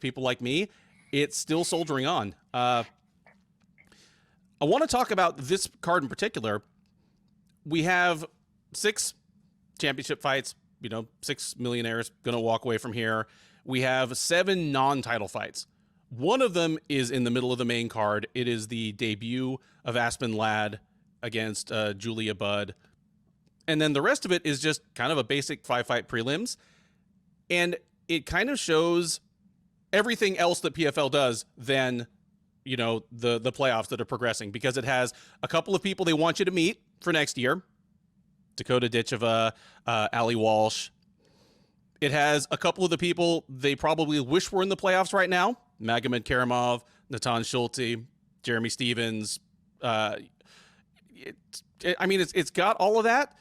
people like me, it's still soldiering on. I want to talk about this card in particular. We have 6 championship fights, 6 millionaires going to walk away from here. We have 7 non-title fights. One of them is in the middle of the main card. It is the debut of Aspen Ladd against Julia Budd. And then the rest of it is just kind of a basic 5-fight prelims. And it kind of shows everything else that PFL does than, the playoffs that are progressing, because it has a couple of people they want you to meet for next year. Dakota Ditcheva, Ali Walsh. It has a couple of the people they probably wish were in the playoffs right now. Magomed Karamov, Natan Schulte, Jeremy Stevens. It's got all of that.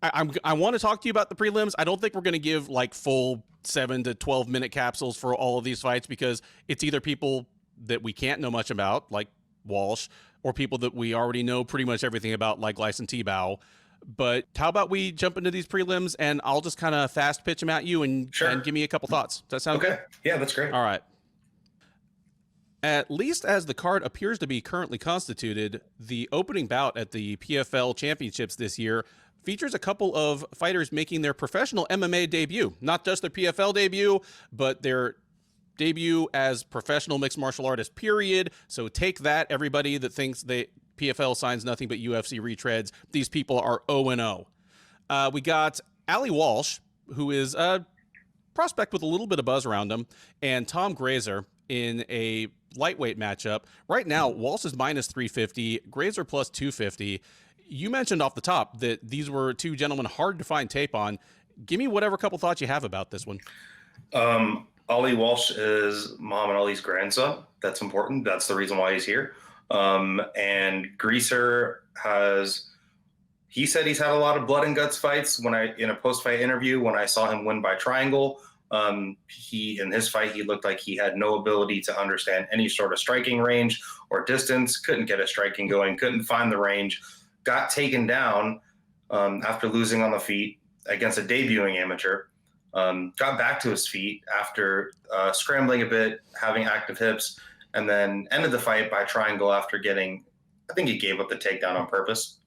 I want to talk to you about the prelims. I don't think we're going to give full 7 to 12 minute capsules for all of these fights, because it's either people that we can't know much about, like Walsh, or people that we already know pretty much everything about, like Lyson Tebow. But how about we jump into these prelims, and I'll just kind of fast pitch them at you and give me a couple thoughts. Does that sound good? Yeah, that's great. All right. At least as the card appears to be currently constituted, the opening bout at the PFL Championships this year features a couple of fighters making their professional MMA debut. Not just their PFL debut, but their debut as professional mixed martial artists, period. So take that, everybody that thinks PFL signs nothing but UFC retreads. These people are 0-0. We got Ali Walsh, who is a prospect with a little bit of buzz around him, and Tom Grazer in a lightweight matchup. Right now, Walsh is minus 350, Grazer plus 250. You mentioned off the top that these were 2 gentlemen hard to find tape on. Give me whatever couple thoughts you have about this one. Ali Walsh is Muhammad Ali's grandson. That's important. That's the reason why he's here. And Grazer he said he's had a lot of blood and guts fights. In a post-fight interview, when I saw him win by triangle, in his fight, he looked like he had no ability to understand any sort of striking range or distance, couldn't get a striking going, couldn't find the range, got taken down after losing on the feet against a debuting amateur, got back to his feet after scrambling a bit, having active hips, and then ended the fight by triangle after I think he gave up the takedown on purpose.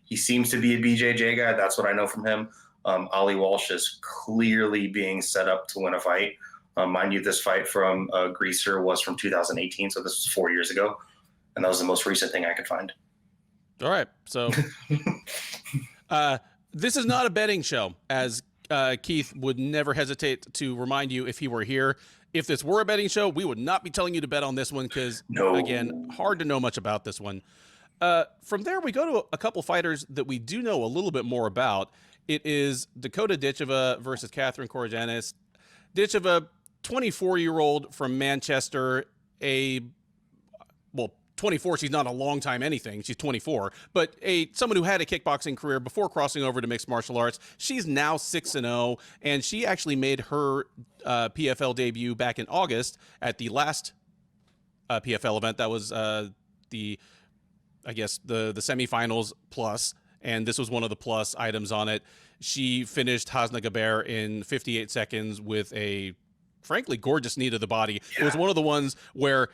He seems to be a BJJ guy. That's what I know from him. Ali Walsh is clearly being set up to win a fight. Mind you, this fight from Grazer was from 2018, so this was 4 years ago, and that was the most recent thing I could find. All right, so this is not a betting show, as Keith would never hesitate to remind you if he were here. If this were a betting show, we would not be telling you to bet on this one because, again, hard to know much about this one. From there, we go to a couple fighters that we do know a little bit more about. It is Dakota Ditcheva versus Catherine Korjanis. Ditcheva, 24-year-old from Manchester, 24, she's not a long time anything. She's 24, but someone who had a kickboxing career before crossing over to mixed martial arts. She's now 6-0, and she actually made her PFL debut back in August at the last PFL event. That was the semifinals plus, and this was one of the plus items on it. She finished Hasna Gaber in 58 seconds with a, frankly, gorgeous knee to the body. Yeah. It was one of the ones where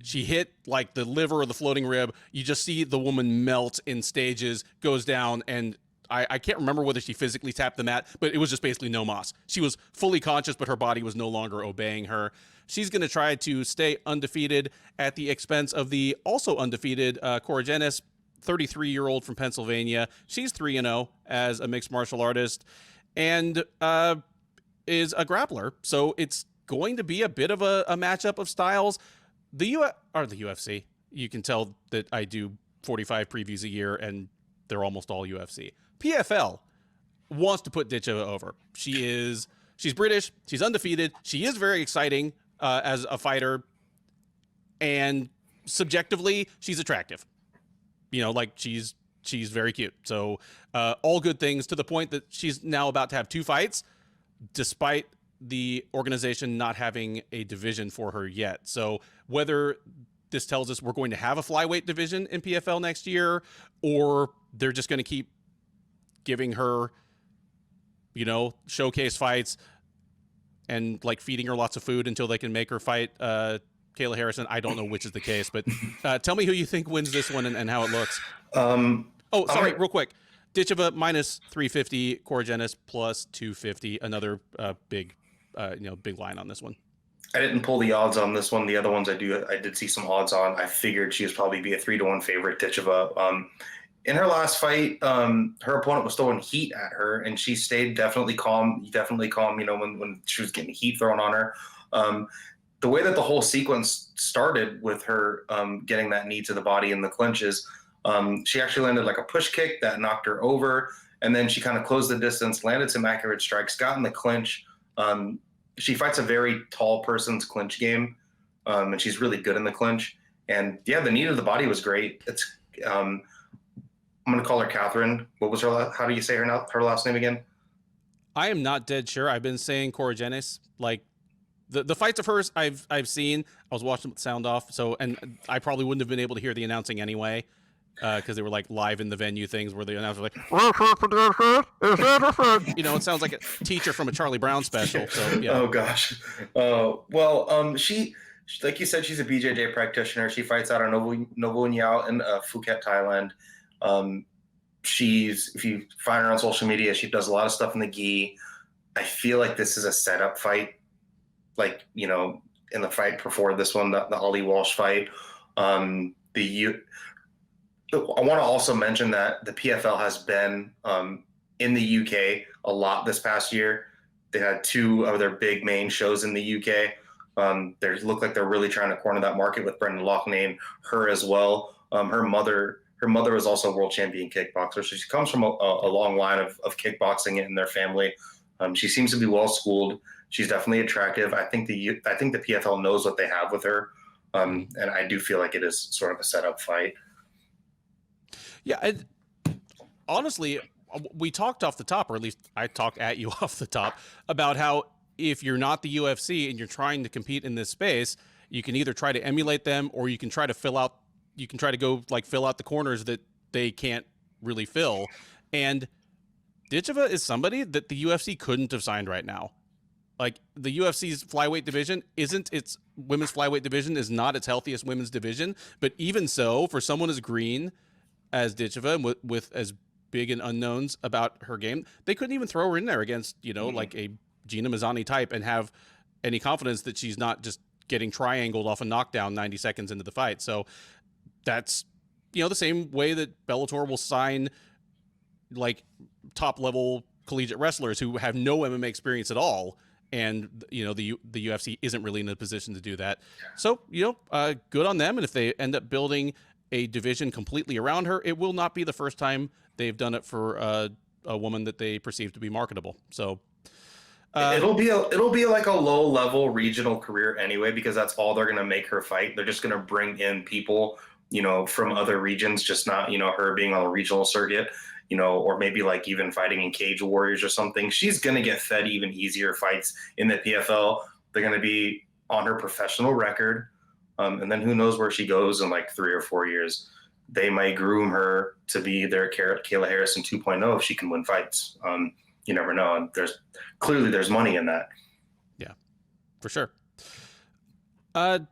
she hit the liver or the floating rib. You just see the woman melt in stages, goes down, and I can't remember whether she physically tapped the mat, but it was just basically no moss. She was fully conscious, but her body was no longer obeying her. She's going to try to stay undefeated at the expense of the also undefeated Korjanis, 33-year-old from Pennsylvania. She's 3-0 as a mixed martial artist and is a grappler. So it's going to be a bit of a matchup of styles. The UFC, you can tell that I do 45 previews a year and they're almost all UFC. PFL wants to put Ditcheva over. She's British. She's undefeated. She is very exciting as a fighter, and subjectively, she's attractive. She's very cute. So all good things, to the point that she's now about to have 2 fights, despite the organization not having a division for her yet. So whether this tells us we're going to have a flyweight division in PFL next year, or they're just going to keep giving her, showcase fights and like feeding her lots of food until they can make her fight Kayla Harrison. I don't know which is the case, but tell me who you think wins this one and how it looks. Oh, sorry, real quick. Ditcheva minus 350, Korogenis plus 250. Another big line on this one. I didn't pull the odds on this one. The other ones I did see some odds on. I figured she was probably be a 3-1 favorite, Ditcheva. In her last fight, her opponent was throwing heat at her, and she stayed definitely calm, when she was getting heat thrown on her. The way that the whole sequence started with her getting that knee to the body in the clinches, she actually landed like a push kick that knocked her over, and then she kind of closed the distance, landed some accurate strikes, got in the clinch. She fights a very tall person's clinch game, and she's really good in the clinch. And yeah, the knee to the body was great. It's I'm going to call her Catherine. What was her? How do you say her last name again? I am not dead sure. I've been saying Korogenis. Like the fights of hers I've seen. I was watching with the sound off, and I probably wouldn't have been able to hear the announcing anyway. Because they were like live in the venue things where the announcer was like, it sounds like a teacher from a Charlie Brown special. So yeah. Oh gosh. She like you said, she's a BJJ practitioner. She fights out of Novo Niao in Phuket, Thailand. If you find her on social media, she does a lot of stuff in the gi. I feel like this is a setup fight. Like, in the fight before this one, the Ollie Walsh fight, I want to also mention that the PFL has been in the UK a lot this past year. They had 2 of their big main shows in the UK. They look like they're really trying to corner that market with Brendan Loughnane, her as well. Her mother is also a world champion kickboxer, so she comes from a long line of kickboxing in their family. She seems to be well schooled. She's definitely attractive. I think the PFL knows what they have with her, and I do feel like it is sort of a setup fight. Yeah, honestly, we talked off the top, or at least I talked at you off the top, about how if you're not the UFC and you're trying to compete in this space, you can either try to emulate them or you can try to fill out the corners that they can't really fill. And Ditcheva is somebody that the UFC couldn't have signed right now. Like, the UFC's flyweight division women's flyweight division is not its healthiest women's division, but even so, for someone as green as Ditcheva with as big and unknowns about her game, they couldn't even throw her in there against, like a Gina Mazzani type and have any confidence that she's not just getting triangled off a knockdown 90 seconds into the fight. So that's, the same way that Bellator will sign like top level collegiate wrestlers who have no MMA experience at all. And, the UFC isn't really in a position to do that. So, good on them. And if they end up building a division completely around her, it will not be the first time they've done it for a woman that they perceive to be marketable. So it'll be like a low level regional career anyway, because that's all they're going to make her fight. They're just going to bring in people, from other regions, just not, her being on the regional circuit, or maybe like even fighting in Cage Warriors or something. She's going to get fed even easier fights in the PFL. They're going to be on her professional record. And then who knows where she goes in like 3 or 4 years. They might groom her to be their Kayla Harrison 2.0 if she can win fights. You never know. And there's money in that. Yeah, for sure.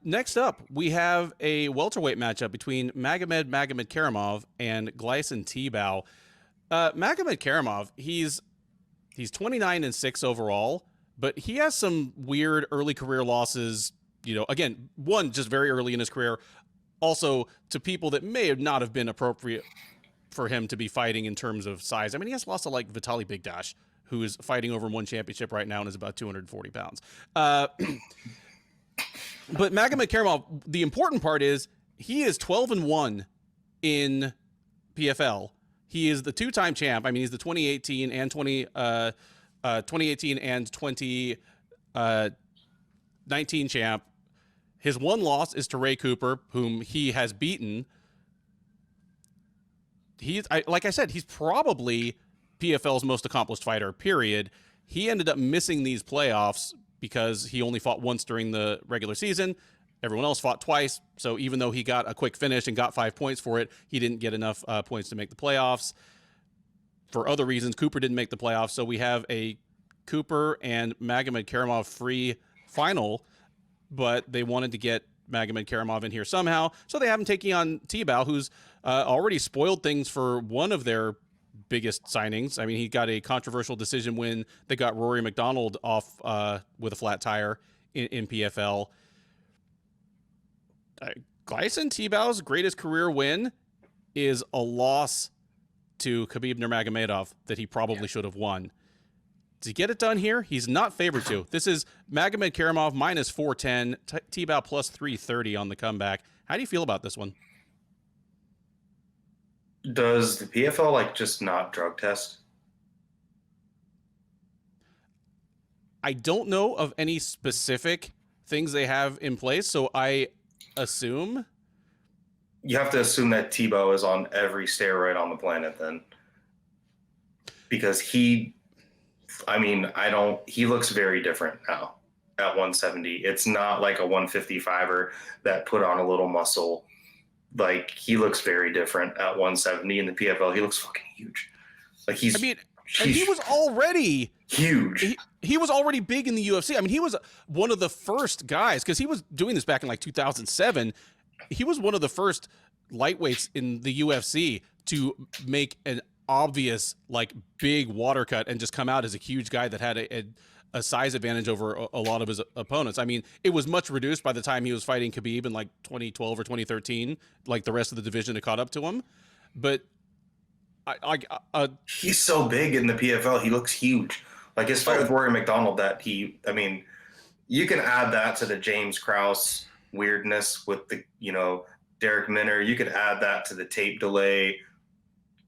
Next up, we have a welterweight matchup between Magomed Karamov and Gleison Tebow. Magomed Karamov, he's 29-6 overall, but he has some weird early career losses. Again, one just very early in his career, also to people that may not have been appropriate for him to be fighting in terms of size. I mean, he has lost to like Vitaly Bigdash, who is fighting over one championship right now and is about 240 pounds. But Magomed Karamov, the important part is he is 12-1 in PFL. He is the 2-time champ. I mean, he's the 2018 and 2019 champ. His one loss is to Ray Cooper, whom he has beaten. Like I said, he's probably PFL's most accomplished fighter, period. He ended up missing these playoffs because he only fought once during the regular season. Everyone else fought twice. So even though he got a quick finish and got 5 points for it, he didn't get enough points to make the playoffs. For other reasons, Cooper didn't make the playoffs. So we have a Cooper and Magomed Karamov free final, but they wanted to get Magomed Karamov in here somehow, so they have him taking on Tebow, who's already spoiled things for one of their biggest signings. I mean, he got a controversial decision win that got Rory McDonald off with a flat tire in PFL. Gleison Tebow's greatest career win is a loss to Khabib Nurmagomedov that he probably should have won. Does he get it done here? He's not favored to. This is Magomed Karamov minus 410, Tebow plus 330 on the comeback. How do you feel about this one? Does the PFL like just not drug test? I don't know of any specific things they have in place, so I assume. You have to assume that Tebow is on every steroid on the planet then. Because he looks very different now at 170. It's not like a 155er that put on a little muscle. Like, he looks very different at 170 in the PFL. He looks fucking huge. Like, he was already huge. He was already big in the UFC. I mean, he was one of the first guys, because he was doing this back in like 2007. He was one of the first lightweights in the UFC to make an obvious, like, big water cut and just come out as a huge guy that had a size advantage over a lot of his opponents. I mean, it was much reduced by the time he was fighting Khabib in like 2012 or 2013. Like, the rest of the division had caught up to him. But he's so big in the PFL. He looks huge. Like, his fight with Rory McDonald, you can add that to the James Krause weirdness with the, Derek Minner. You could add that to the tape delay,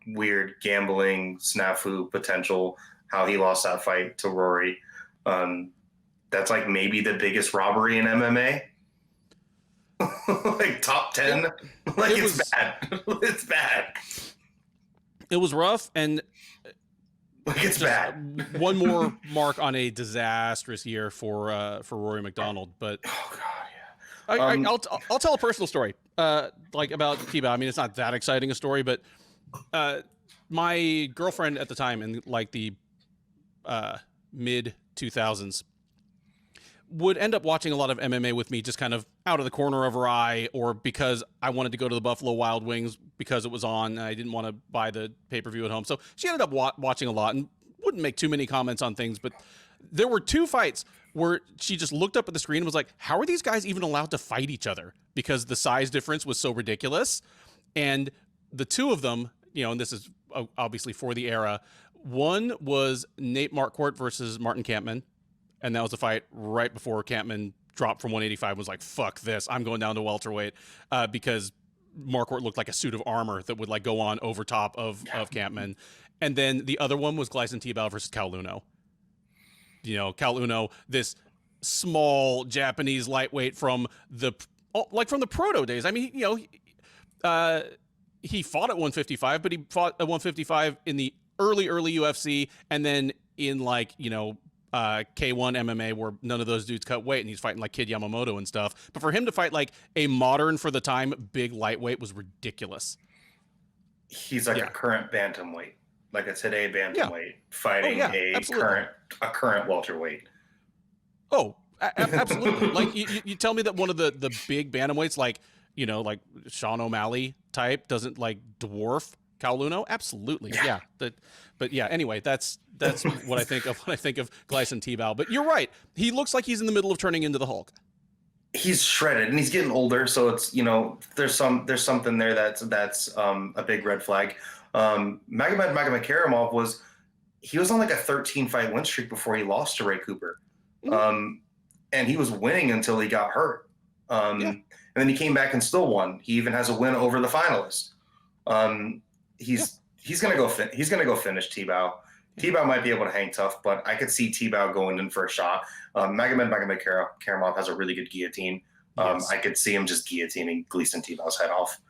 weird gambling snafu potential, how he lost that fight to Rory. That's like maybe the biggest robbery in MMA. Like top 10. Like, it's bad. It's bad. It was rough, and like, it's bad. One more mark on a disastrous year for Rory McDonald. But oh god, yeah. I'll tell a personal story, like, about Tebow. I mean, it's not that exciting a story, but my girlfriend at the time, in like the mid 2000s, would end up watching a lot of MMA with me, just kind of out of the corner of her eye, or because I wanted to go to the Buffalo Wild Wings because it was on, and I didn't want to buy the pay-per-view at home. So she ended up watching a lot and wouldn't make too many comments on things. But there were two fights where she just looked up at the screen and was like, how are these guys even allowed to fight each other? Because the size difference was so ridiculous. And the two of them, and this is obviously for the era, one was Nate Marquardt versus Martin Kampmann. And that was the fight right before Kampmann dropped from 185 and was like, fuck this, I'm going down to welterweight, because Marquardt looked like a suit of armor that would like go on over top of Kampmann. And then the other one was Gleison Tebow versus Cal Luno. Cal Luno, this small Japanese lightweight from the proto days. I mean, he fought at 155, but he fought at 155 in the early UFC, and then in K1 MMA, where none of those dudes cut weight, and he's fighting like Kid Yamamoto and stuff. But for him to fight like a modern, for the time, big lightweight was ridiculous. He's like a current bantamweight, like a today bantamweight, fighting a current welterweight. Oh, absolutely. Like, you tell me that one of the big bantamweights, like Sean O'Malley type, doesn't like dwarf Cal Luno? Absolutely. Yeah. But yeah, anyway, that's what I think of when I think of Gleison Tebow. But you're right. He looks like he's in the middle of turning into the Hulk. He's shredded, and he's getting older, so it's, there's something there that's a big red flag. Magomed Karamov was on like a 13 fight win streak before he lost to Ray Cooper. And he was winning until he got hurt. And then he came back and still won. He even has a win over the finalist. He's gonna go finish Tebow. Tebow might be able to hang tough, but I could see Tebow going in for a shot. Magomed Karamov has a really good guillotine. I could see him just guillotining Gleison Tebow's head off.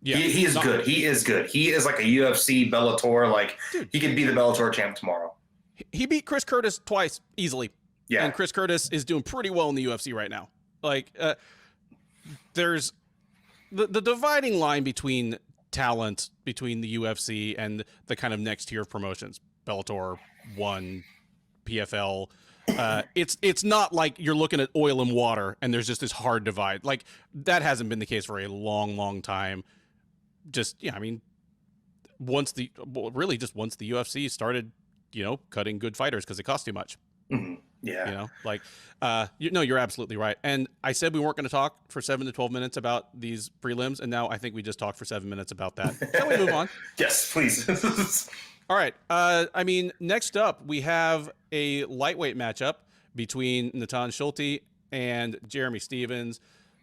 Yeah, he is good. He is good. He is like a UFC, Bellator. Like, dude, he could be the Bellator champ tomorrow. He beat Chris Curtis twice easily. Yeah, and Chris Curtis is doing pretty well in the UFC right now. Like, there's the dividing line between talent between the UFC and the kind of next tier of promotions, Bellator, ONE, PFL. It's not like you're looking at oil and water and there's just this hard divide. Like that hasn't been the case for a long time. Just I mean, once the UFC started, cutting good fighters because it costs too much. Mm-hmm. Yeah. You're absolutely right. And I said we weren't going to talk for 7 to 12 minutes about these prelims, and now I think we just talked for 7 minutes about that. Shall we move on? Yes, please. All right. Next up, we have a lightweight matchup between Natan Schulte and Jeremy Stephens.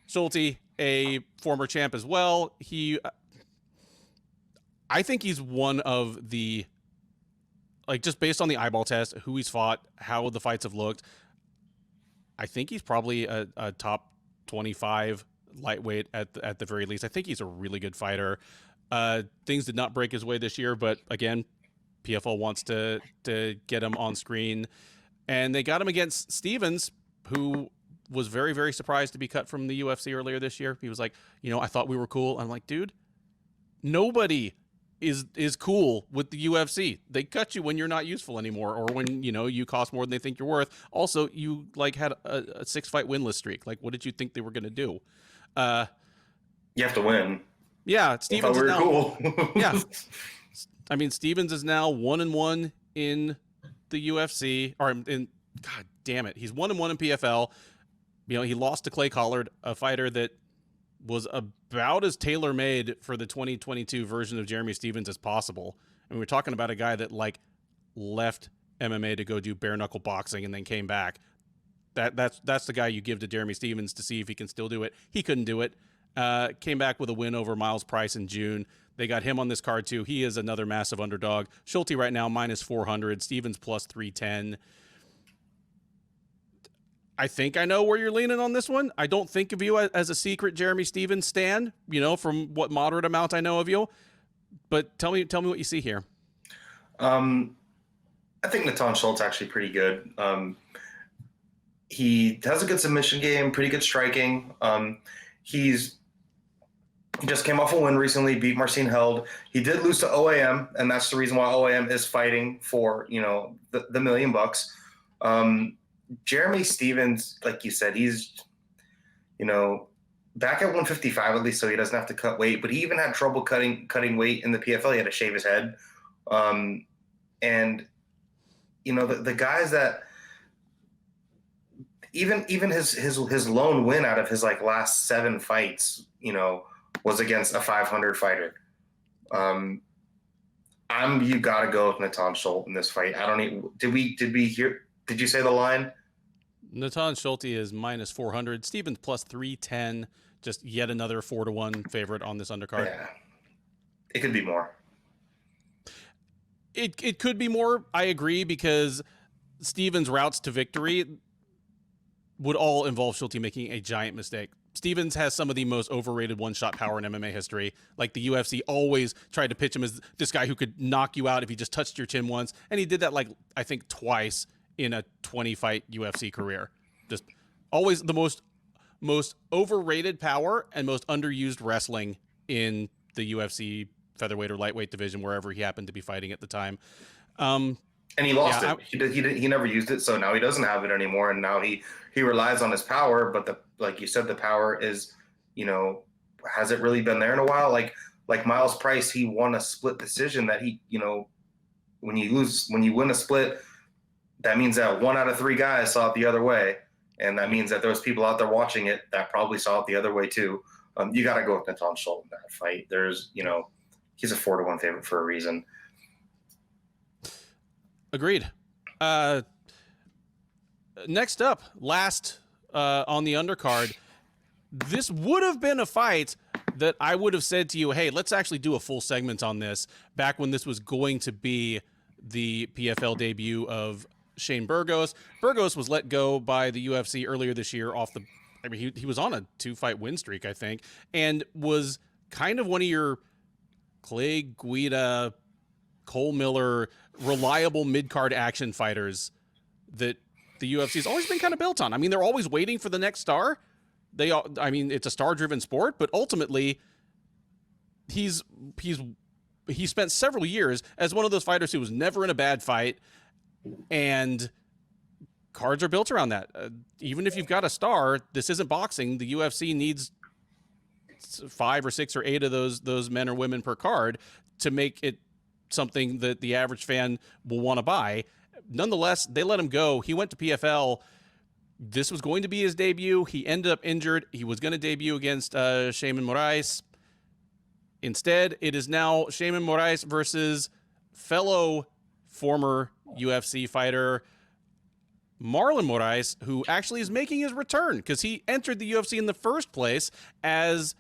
Schulte, a former champ as well. I think he's one of the, just based on the eyeball test, who he's fought, how the fights have looked, I think he's probably a top 25 lightweight at the very least. I think he's a really good fighter. Things did not break his way this year, but again, PFL wants to get him on screen. And they got him against Stephens, who was very, very surprised to be cut from the UFC earlier this year. He was like, I thought we were cool. I'm like, dude, nobody is cool with the UFC. They cut you when you're not useful anymore, or when you cost more than they think you're worth. Also, you had a 6-fight winless streak. Like, what did you think they were going to do? You have to win. Yeah, Stephens is now cool. Yeah, I mean, Stephens is now 1-1 in the UFC, or in God damn it, he's 1-1 in PFL. He lost to Clay Collard, a fighter that was about as tailor-made for the 2022 version of Jeremy Stephens as possible. I mean, we're talking about a guy that left MMA to go do bare knuckle boxing and then came back. That's the guy you give to Jeremy Stephens to see if he can still do it. He couldn't do it. Came back with a win over Miles Price in June. They got him on this card too. He is another massive underdog. Schulte right now -400, Stephens +310. I think I know where you're leaning on this one. I don't think of you as a secret Jeremy Stephens stan, from what moderate amount I know of you. But tell me what you see here. I think Natan Schulte's actually pretty good. He has a good submission game, pretty good striking. He just came off a win recently, beat Marcin Held. He did lose to OAM, and that's the reason why OAM is fighting for, the $1 million. Jeremy Stephens, like you said, he's, back at 155 at least, so he doesn't have to cut weight. But he even had trouble cutting weight in the PFL. He had to shave his head. And the guys that even his lone win out of his last 7 fights, was against a 500 fighter. You gotta go with Natan Schulte in this fight. I don't even. Did we hear? Did you say the line? Natan Schulte is -400. Stephens +310. Just yet another 4-1 favorite on this undercard. Yeah, it could be more. It could be more. I agree, because Stephens' routes to victory would all involve Schulte making a giant mistake. Stephens has some of the most overrated one-shot power in MMA history. The UFC always tried to pitch him as this guy who could knock you out if he just touched your chin once, and he did that I think twice in a 20-fight UFC career. Just always the most overrated power and most underused wrestling in the UFC featherweight or lightweight division, wherever he happened to be fighting at the time. And he lost it. He never used it, so now he doesn't have it anymore, and now he relies on his power. But like you said, the power is, has it really been there in a while? Like Miles Price, he won a split decision that he, when you win a split, that means that 1 out of 3 guys saw it the other way. And that means that there was people out there watching it that probably saw it the other way too. You got to go with Natan Schulte in that fight. There's, he's a 4-1 favorite for a reason. Agreed. Next up, last on the undercard, this would have been a fight that I would have said to you, hey, let's actually do a full segment on this, back when this was going to be the PFL debut of Shane Burgos. Burgos was let go by the UFC earlier this year he was on a 2-fight win streak, I think, and was kind of one of your Clay Guida, Cole Miller, reliable mid-card action fighters that the UFC's always been kind of built on. I mean, they're always waiting for the next star. It's a star-driven sport, but ultimately, he spent several years as one of those fighters who was never in a bad fight and cards are built around that. Even if you've got a star, this isn't boxing. The UFC needs 5 or 6 or 8 of those men or women per card to make it something that the average fan will want to buy. Nonetheless, they let him go. He went to PFL. This was going to be his debut. He ended up injured. He was going to debut against Shayman Moraes. Instead, it is now Shayman Moraes versus fellow former UFC fighter Marlon Moraes, who actually is making his return because he entered the UFC in the first place as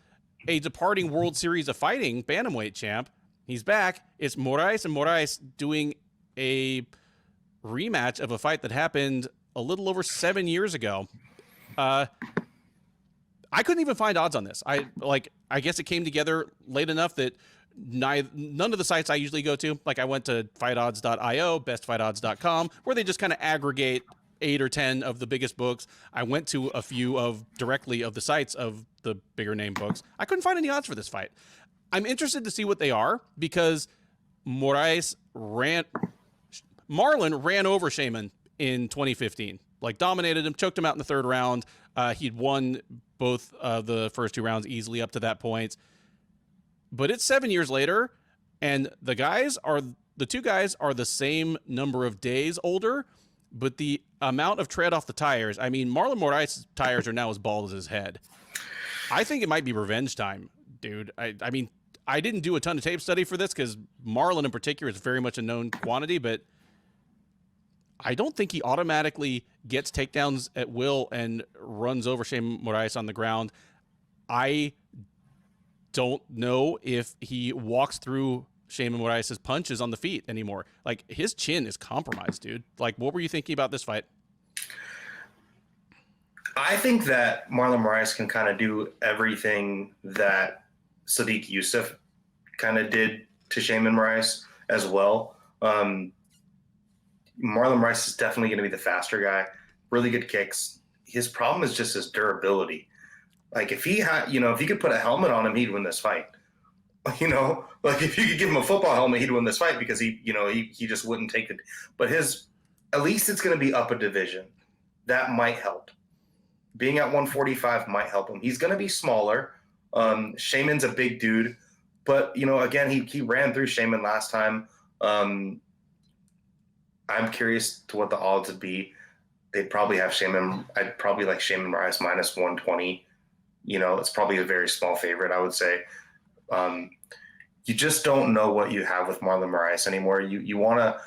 a departing World Series of Fighting bantamweight champ. He's back. It's Moraes and Moraes doing a rematch of a fight that happened a little over 7 years ago. I couldn't even find odds on this. I guess it came together late enough that none of the sites I usually go to, like I went to fightodds.io, bestfightodds.com, where they just kind of aggregate 8 or 10 of the biggest books. I went to a few of the sites of the bigger name books. I couldn't find any odds for this fight. I'm interested to see what they are because Marlon ran over Shayman in 2015, like dominated him, choked him out in the 3rd round. He'd won both the first 2 rounds easily up to that point. But it's 7 years later, and the 2 guys are the same number of days older, but the amount of tread off the tires, I mean, Marlon Moraes' tires are now as bald as his head. I think it might be revenge time, dude. I mean, I didn't do a ton of tape study for this because Marlon in particular is very much a known quantity, but I don't think he automatically gets takedowns at will and runs over Shayman Moraes on the ground. I don't know if he walks through Shayman Moraes' punches on the feet anymore. Like, his chin is compromised, dude. Like, what were you thinking about this fight? I think that Marlon Moraes can kind of do everything that Sadiq Youssef kind of did to Shayman Moraes as well. Marlon Moraes is definitely going to be the faster guy. Really good kicks. His problem is just his durability. Like, if he had, if he could put a helmet on him, he'd win this fight. Like, if you could give him a football helmet, he'd win this fight because he just wouldn't take it. But at least it's going to be up a division. That might help. Being at 145 might help him. He's going to be smaller. Shayman's a big dude, but again, he ran through Shayman last time. I'm curious to what the odds would be. They'd probably have Shayman. I'd probably like Shayman Moraes minus 120. It's probably a very small favorite, I would say. You just don't know what you have with Marlon Moraes anymore. You want to.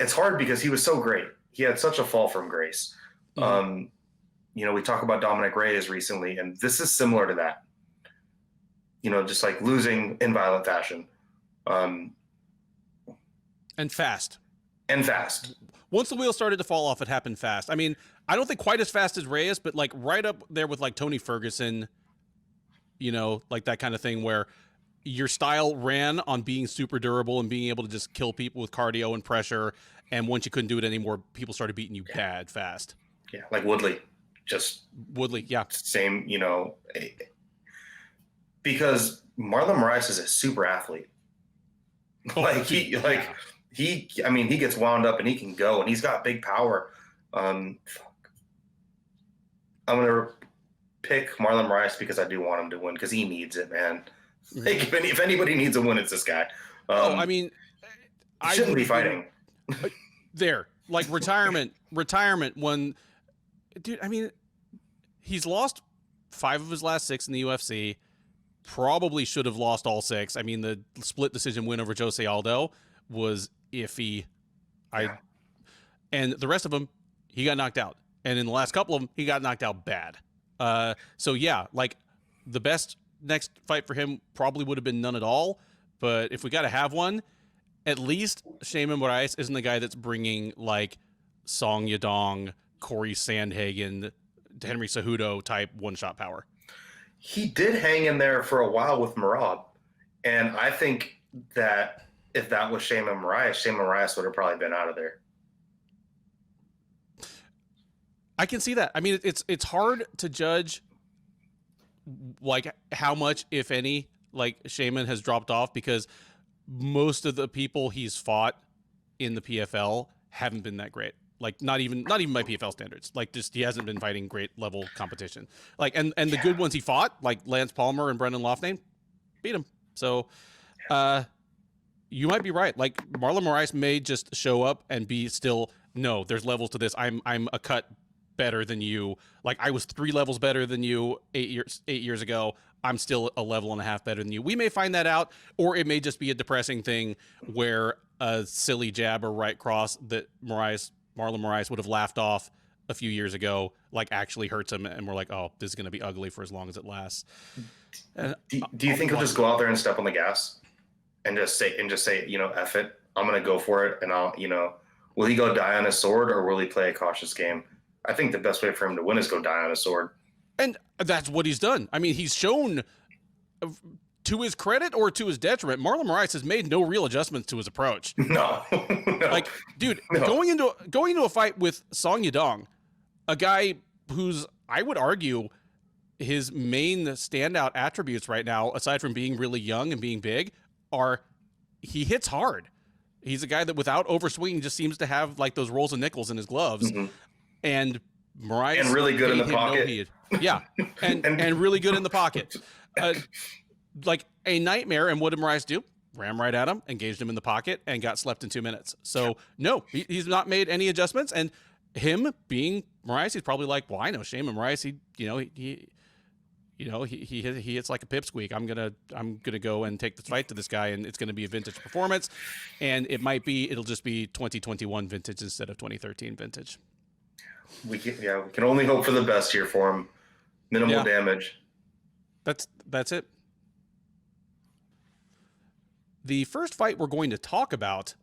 It's hard because he was so great. He had such a fall from grace. Mm-hmm. We talk about Dominic Reyes recently, and this is similar to that. Just like losing in violent fashion. And fast. Once the wheels started to fall off, it happened fast. I mean, I don't think quite as fast as Reyes, but like right up there with like Tony Ferguson, like that kind of thing where your style ran on being super durable and being able to just kill people with cardio and pressure. And once you couldn't do it anymore, people started beating you bad fast. Yeah, like Woodley. Yeah. Same, because Marlon Moraes is a super athlete. He gets wound up and he can go and he's got big power. I'm going to pick Marlon Moraes because I do want him to win because he needs it, man. Like, if anybody needs a win, it's this guy. I shouldn't be fighting. There, like retirement when, dude, I mean, he's lost 5 of his last 6 in the UFC. Probably should have lost all 6. I mean, the split decision win over Jose Aldo was iffy. And the rest of them, he got knocked out. And in the last couple of them, he got knocked out bad. So yeah, like the best next fight for him probably would have been none at all. But if we got to have one, at least Shayman Moraes isn't the guy that's bringing like Song Yadong, Corey Sandhagen, Henry Cejudo type one-shot power. He did hang in there for a while with Merab. And I think that if that was Shayman Moraes would have probably been out of there. I can see that. I mean, it's hard to judge like how much, if any, like Shayman has dropped off because most of the people he's fought in the PFL haven't been that great. Like not even by PFL standards. Like just he hasn't been fighting great level competition. Like and the good ones he fought, like Lance Palmer and Brendan Loughnane, beat him. So you might be right. Like Marlon Moraes may just show up and be still, no, there's levels to this. I'm a cut better than you. Like I was 3 levels better than you 8 years ago. I'm still a level and a half better than you. We may find that out, or it may just be a depressing thing where a silly jab or right cross that Marlon Moraes would have laughed off a few years ago, like actually hurts him, and we're like, oh, this is going to be ugly for as long as it lasts. Do you think he'll just go out there and step on the gas and just say, F it, I'm going to go for it, and will he go die on his sword, or will he play a cautious game? I think the best way for him to win is go die on his sword. And that's what he's done. I mean, he's shown, to his credit or to his detriment, Marlon Moraes has made no real adjustments to his approach. No. Like, dude, going into a fight with Song Yadong, a guy who's, I would argue, his main standout attributes right now, aside from being really young and being big, are he hits hard. He's a guy that without overswinging just seems to have like those rolls of nickels in his gloves. Mm-hmm. And Moraes and really good in the pocket. Yeah, and really good in the pocket. Like a nightmare. And what did Moraes do? Ran right at him, engaged him in the pocket, and got slept in 2 minutes. So no, he's not made any adjustments. And him being Moraes, he's probably like, well, I know Shane Moraes. He hits like a pipsqueak. I'm gonna go and take this fight to this guy, and it's gonna be a vintage performance. And it'll just be 2021 vintage instead of 2013 vintage. We can only hope for the best here for him. Minimal damage. That's it. The first fight we're going to talk about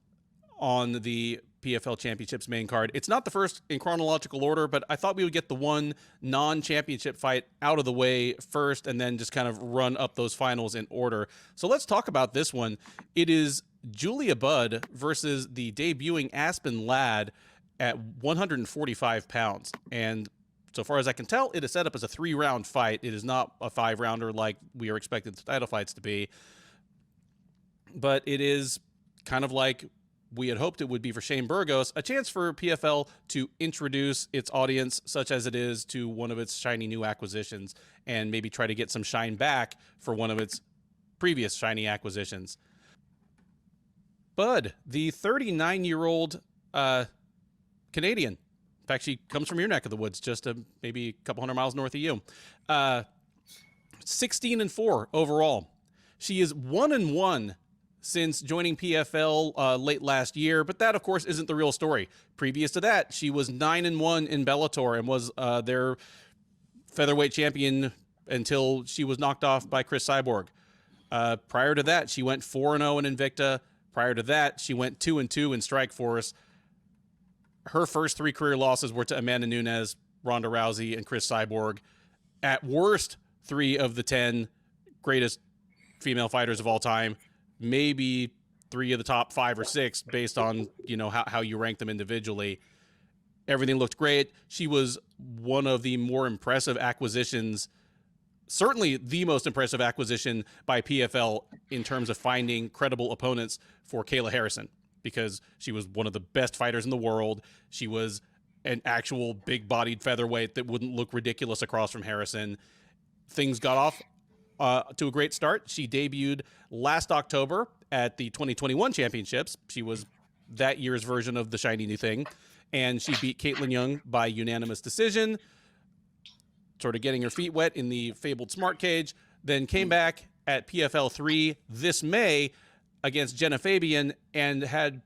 on the PFL Championships main card, it's not the first in chronological order, but I thought we would get the one non-championship fight out of the way first and then just kind of run up those finals in order. So let's talk about this one. It is Julia Budd versus the debuting Aspen Ladd at 145 pounds. And so far as I can tell, it is set up as a 3-round fight. It is not a 5-rounder like we are expecting the title fights to be. But it is kind of like we had hoped it would be for Shane Burgos, a chance for PFL to introduce its audience, such as it is, to one of its shiny new acquisitions, and maybe try to get some shine back for one of its previous shiny acquisitions. Bud, the 39-year-old Canadian. In fact, she comes from your neck of the woods, just maybe a couple hundred miles north of you. 16-4 overall. She is 1-1 since joining PFL late last year, but that, of course, isn't the real story. Previous to that, she was 9-1 in Bellator and was their featherweight champion until she was knocked off by Chris Cyborg. Prior to that, she went 4-0 in Invicta. Prior to that, she went 2-2 in Strikeforce. Her first 3 career losses were to Amanda Nunes, Ronda Rousey, and Chris Cyborg. At worst, 3 of the 10 greatest female fighters of all time. Maybe 3 of the top 5 or 6 based on, how you rank them individually. Everything looked great. She was one of the more impressive acquisitions, certainly the most impressive acquisition by PFL in terms of finding credible opponents for Kayla Harrison, because she was one of the best fighters in the world. She was an actual big-bodied featherweight that wouldn't look ridiculous across from Harrison. Things got off to a great start. She debuted last October at the 2021 championships. She was that year's version of the shiny new thing. And she beat Caitlin Young by unanimous decision, sort of getting her feet wet in the fabled smart cage. Then came back at PFL 3 this May against Jenna Fabian and had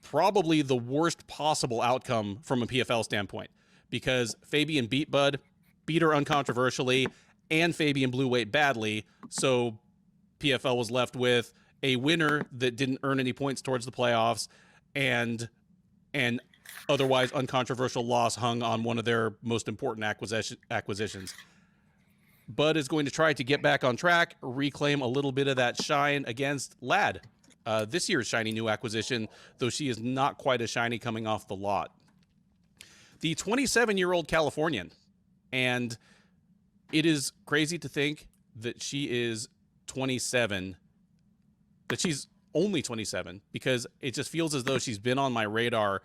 probably the worst possible outcome from a PFL standpoint, because Fabian beat Bud, beat her uncontroversially, and Fabian blew weight badly. So PFL was left with a winner that didn't earn any points towards the playoffs and an otherwise uncontroversial loss hung on one of their most important acquisitions. Bud is going to try to get back on track, reclaim a little bit of that shine against Ladd, this year's shiny new acquisition, though she is not quite as shiny coming off the lot. The 27-year-old Californian, and it is crazy to think that she is 27, that she's only 27, because it just feels as though she's been on my radar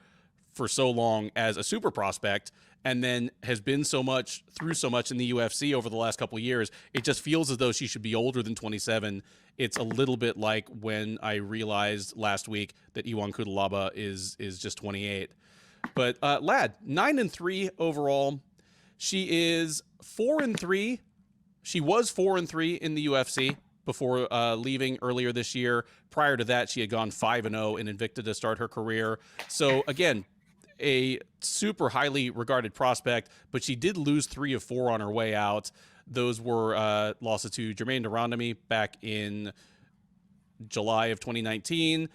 for so long as a super prospect, and then has been through so much in the UFC over the last couple of years. It just feels as though she should be older than 27. It's a little bit like when I realized last week that Iwan Kutalaba is just 28. But Ladd, 9-3 overall. She is 4-3. She was 4-3 in the UFC before leaving earlier this year. Prior to that, she had gone 5-0 in Invicta to start her career. So again, a super highly regarded prospect, but she did lose 3 of 4 on her way out. Those were losses to Germaine de Randamie back in July of 2019.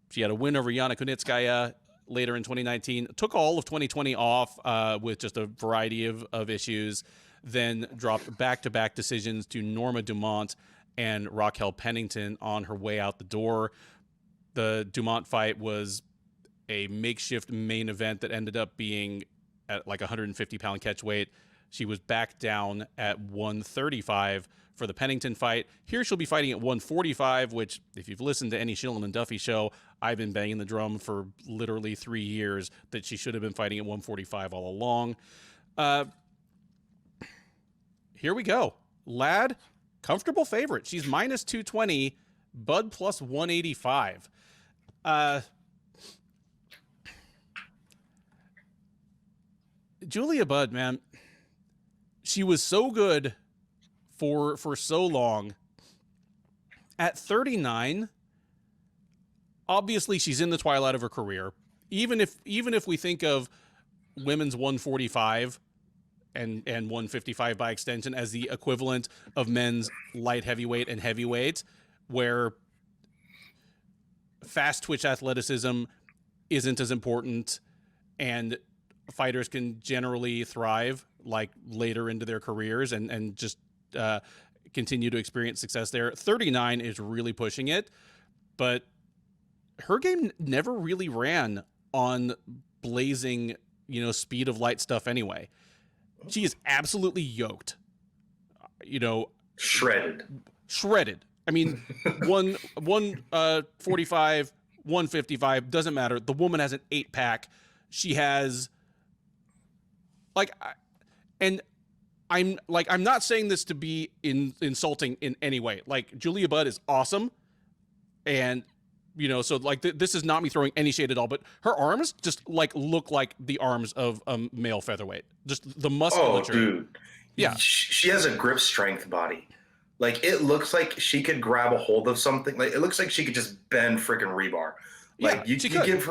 She had a win over Yana Kunitskaya later in 2019. Took all of 2020 off with just a variety of issues. Then dropped back-to-back decisions to Norma Dumont and Raquel Pennington on her way out the door. The Dumont fight was a makeshift main event that ended up being at like 150-pound catch weight. She was back down at 135 for the Pennington fight. Here she'll be fighting at 145, which, if you've listened to any Shillan and Duffy show, I've been banging the drum for literally 3 years that she should have been fighting at 145 all along. Here we go. Ladd, comfortable favorite. She's minus 220, Bud plus 185. Julia Budd, man, she was so good for so long. At 39, obviously she's in the twilight of her career. Even if we think of women's 145 and 155 by extension as the equivalent of men's light heavyweight and heavyweight, where fast twitch athleticism isn't as important and fighters can generally thrive like later into their careers and just continue to experience success there. 39 is really pushing it, but her game never really ran on blazing, speed of light stuff anyway. She is absolutely yoked, shredded. I mean, 145, 155, doesn't matter. The woman has an 8-pack. She has I'm not saying this to be insulting in any way. Like, Julia Budd is awesome. And, so this is not me throwing any shade at all, but her arms just look like the arms of a male featherweight. Just the musculature. Oh, dude. Yeah. She has a grip strength body. Like, it looks like she could grab a hold of something. Like, it looks like she could just bend freaking rebar. Like, you give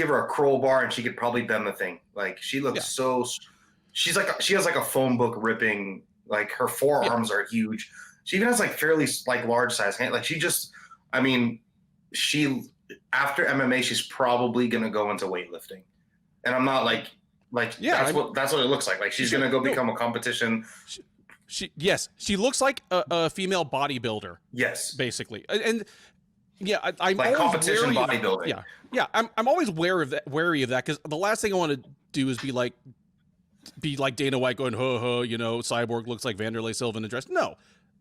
her a crowbar and she could probably bend the thing. Like, she looks she has like a phone book ripping, like her forearms are huge. She even has fairly large size hand. Like, after MMA, she's probably going to go into weightlifting. And I'm not that's what it looks like. Like, she's going to go become a competition. She looks like a female bodybuilder. Yes. Basically. And I'm like always competition bodybuilding. I'm always wary of that because the last thing I want to do is be like Dana White going, Cyborg looks like Vanderlei Silva in a dress. No,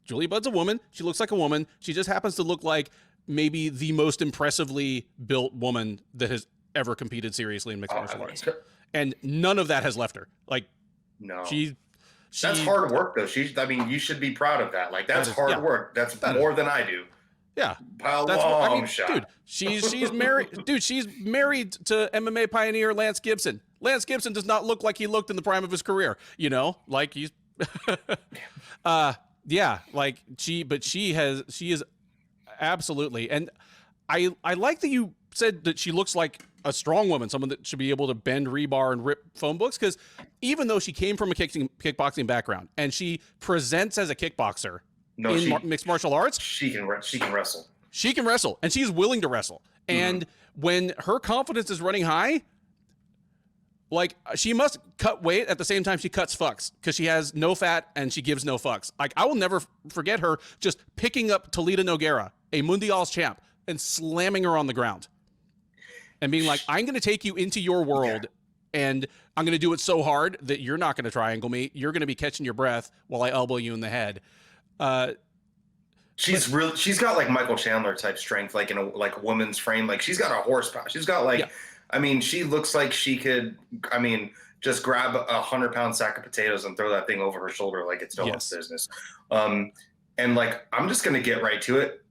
Julia Budd's a woman. She looks like a woman. She just happens to look like maybe the most impressively built woman that has ever competed seriously in mixed martial arts. And none of that has left her. No. That's hard work, though. You should be proud of that. That's hard work. That's more than I do. Yeah, shot. Dude, she's married. Dude, she's married to MMA pioneer Lance Gibson. Lance Gibson does not look like he looked in the prime of his career. He's, she is absolutely. And I like that you said that she looks like a strong woman, someone that should be able to bend rebar and rip phone books. Because even though she came from a kickboxing background and she presents as a kickboxer. Mixed martial arts, she can wrestle. She can wrestle, and she's willing to wrestle. And when her confidence is running high, she must cut weight at the same time she cuts fucks because she has no fat and she gives no fucks. I will never forget her just picking up Talita Nogueira, a Mundial's champ, and slamming her on the ground and being like, "I'm going to take you into your world." And I'm going to do it so hard that you're not going to triangle me. You're going to be catching your breath while I elbow you in the head. She's got like Michael Chandler type strength, like in a woman's frame. Like she's got a horsepower. She's got like, I mean, she looks like she could, I mean, just grab a 100-pound sack of potatoes and throw that thing over her shoulder like it's no one's business. And like, I'm just going to get right to it.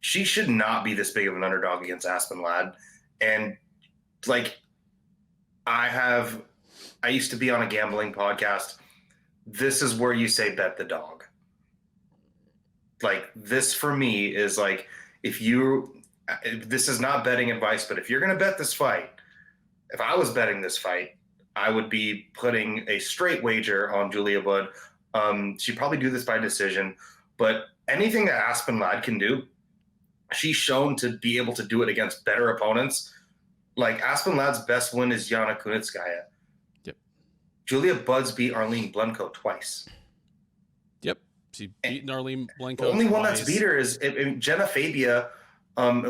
She should not be this big of an underdog against Aspen Ladd. And like, I used to be on a gambling podcast. This is where you say bet the dog. Like, this for me is like, this is not betting advice, but if you're going to bet this fight, if I was betting this fight, I would be putting a straight wager on Julia Budd. She'd probably do this by decision, but anything that Aspen Ladd can do, she's shown to be able to do it against better opponents. Like, Aspen Ladd's best win is Yana Kunitskaya. Yep. Julia Budd's beat Arlene Blenko twice. Yep. She beat Arlene Blenko. The only twice. one that's beat her is Jenna Fabia,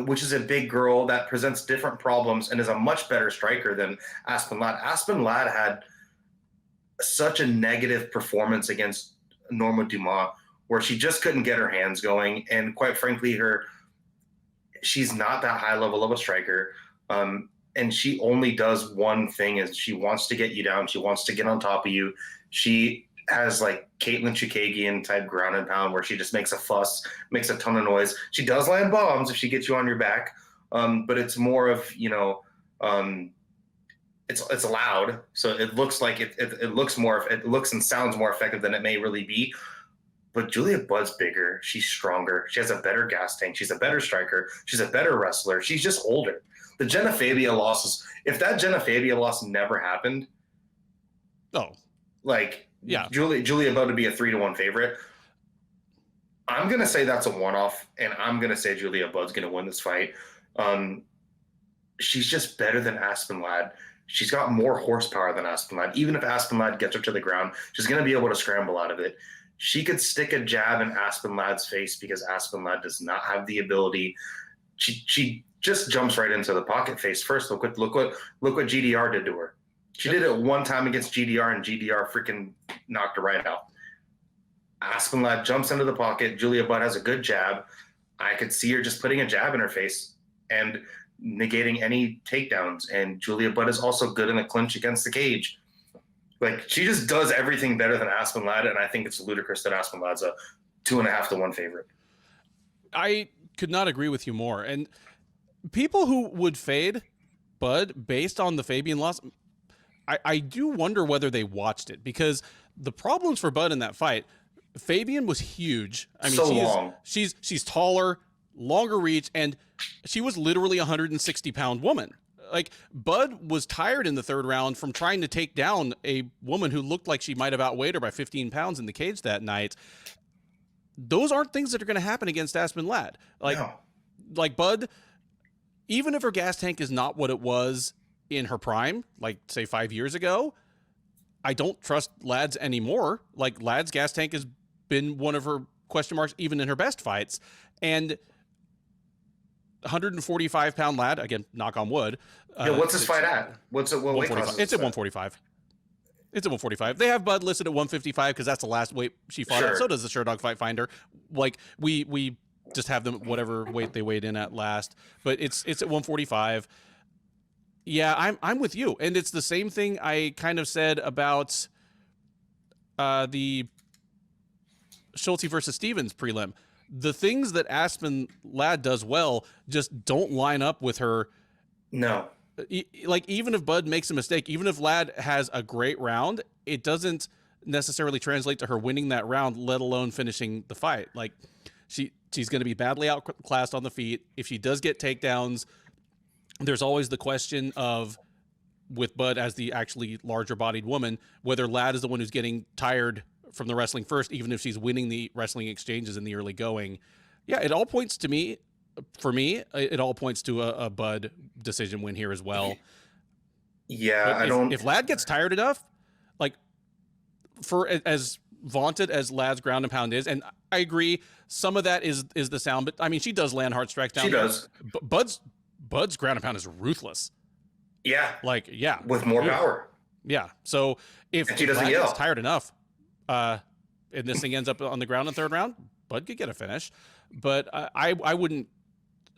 which is a big girl that presents different problems and is a much better striker than Aspen Ladd. Aspen Ladd had such a negative performance against Norma Dumas where she just couldn't get her hands going. And quite frankly, she's not that high level of a striker. And she only does one thing, is she wants to get you down. She wants to get on top of you. She has like Caitlin Chukagian type ground and pound where she just makes a fuss, makes a ton of noise. She does land bombs if she gets you on your back. But it's more of, it's loud. So it looks like it looks and sounds more effective than it may really be. But Julia Budd's bigger. She's stronger. She has a better gas tank. She's a better striker. She's a better wrestler. She's just older. The Jenna Fabia losses, if that Jenna Fabia loss never happened, Julia Budd would be a 3-1 favorite. I'm going to say that's a one-off, and I'm going to say Julia Budd's going to win this fight. She's just better than Aspen Ladd. She's got more horsepower than Aspen Ladd. Even if Aspen Ladd gets her to the ground, she's going to be able to scramble out of it. She could stick a jab in Aspen Ladd's face because Aspen Ladd does not have the ability. She just jumps right into the pocket face first. Look what GDR did to her. She did it one time against GDR, and GDR freaking knocked her right out. Aspen Ladd jumps into the pocket. Julia Budd has a good jab. I could see her just putting a jab in her face and negating any takedowns. And Julia Budd is also good in the clinch against the cage. Like, she just does everything better than Aspen Ladd, and I think it's ludicrous that Aspen Ladd's a 2.5-1 favorite. I could not agree with you more. And people who would fade Budd based on the Fabian loss, I do wonder whether they watched it, because the problems for Budd in that fight, Fabian was huge. I mean, long. She's taller, longer reach, and she was literally a 160-pound woman. Like, Budd was tired in the third round from trying to take down a woman who looked like she might have outweighed her by 15 pounds in the cage that night. Those aren't things that are going to happen against Aspen Ladd. Like Budd, even if her gas tank is not what it was in her prime, like say 5 years ago, I don't trust Ladd's anymore. Like, Ladd's gas tank has been one of her question marks even in her best fights. And 145-pound Ladd, again, knock on wood. What's his fight at? What weight class? It's at 145. It's at 145. They have Budd listed at 155 because that's the last weight she fought at. So does the Sherdog Fight Finder. Like, we just have them whatever weight they weighed in at last. But it's at 145. Yeah, I'm with you. And it's the same thing I kind of said about the Schulte versus Stevens prelim. The things that Aspen Ladd does well just don't line up with her. No. Like, even if Budd makes a mistake, even if Ladd has a great round, it doesn't necessarily translate to her winning that round, let alone finishing the fight. Like, she's going to be badly outclassed on the feet. If she does get takedowns, there's always the question of, with Budd as the actually larger bodied woman, whether Ladd is the one who's getting tired from the wrestling first, even if she's winning the wrestling exchanges in the early going. Yeah, it all points to me. For me, it all points to a Budd decision win here as well. Yeah, if Ladd gets tired enough, like, for as vaunted as Ladd's ground and pound is, and I agree, some of that is the sound, but I mean, she does land hard strikes down. She does. Bud's ground and pound is ruthless. Yeah. Like, yeah. With more power. Yeah. So if she doesn't Ladd yell. gets tired enough, and this thing ends up on the ground in the third round, Budd could get a finish. but I wouldn't.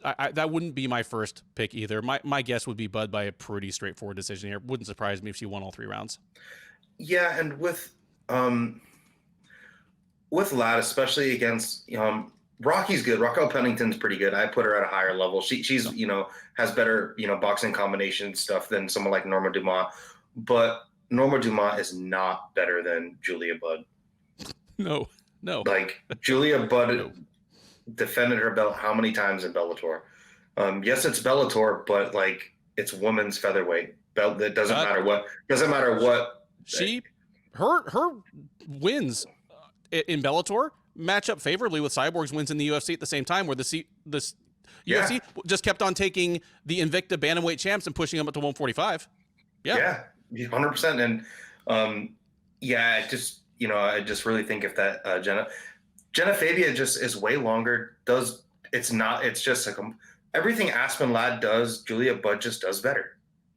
That wouldn't be my first pick either. My guess would be Bud by a pretty straightforward decision here. Wouldn't surprise me if she won all 3 rounds. Yeah, and with Ladd, especially against Rocky's good. Raquel Pennington's pretty good. I put her at a higher level. She's has better boxing combination stuff than someone like Norma Dumas, but Norma Dumas is not better than Julia Budd. No. Like Julia Budd defended her belt how many times in Bellator? Yes, it's Bellator, but like it's women's featherweight belt. That doesn't matter what. Doesn't matter what. Her wins in Bellator match up favorably with Cyborg's wins in the UFC at the same time, where the UFC just kept on taking the Invicta bantamweight champs and pushing them up to 145. Yeah, 100%. And I just really think if that Jenna Fabia just is way longer. It's just like everything Aspen Ladd does, Julia Budd just does better.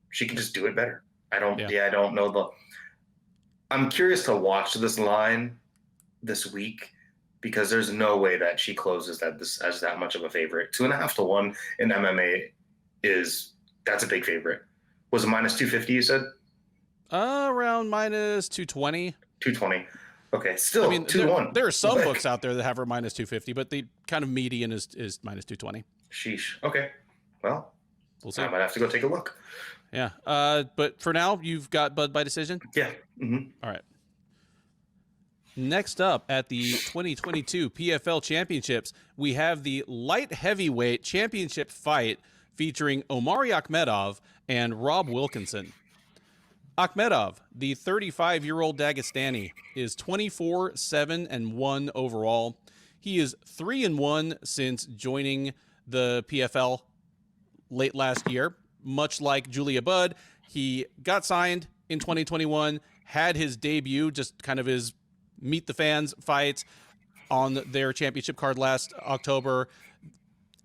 She can just do it better. I don't know I'm curious to watch this line this week because there's no way that she closes as that much of a favorite. 2.5 to 1 in MMA that's a big favorite. Was it minus 250? You said? Around minus 220. 220. Okay, still 2-1. There are some books out there that have her minus 250, but the kind of median is minus 220. Sheesh. Okay. Well, we'll see. I might have to go take a look. Yeah. But for now, you've got Bud by decision? Yeah. Mm-hmm. All right. Next up at the 2022 PFL Championships, we have the light heavyweight championship fight featuring Omari Akhmedov and Rob Wilkinson. Akhmedov, the 35-year-old Dagestani, is 24-7-1 overall. He is 3-1 since joining the PFL late last year. Much like Julia Budd, he got signed in 2021, had his debut, just kind of his meet the fans fight on their championship card last October.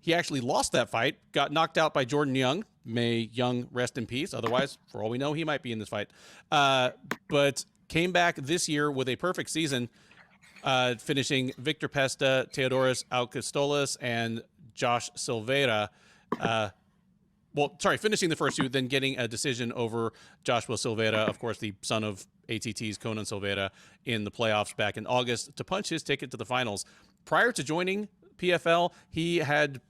He actually lost that fight, got knocked out by Jordan Young. May Young rest in peace. Otherwise, for all we know, he might be in this fight. But came back this year with a perfect season, finishing Victor Pesta, Theodoros Augustolis, and Josh Silveira. Finishing the first 2, then getting a decision over Joshua Silveira, of course, the son of ATT's Conan Silveira, in the playoffs back in August to punch his ticket to the finals. Prior to joining PFL, he had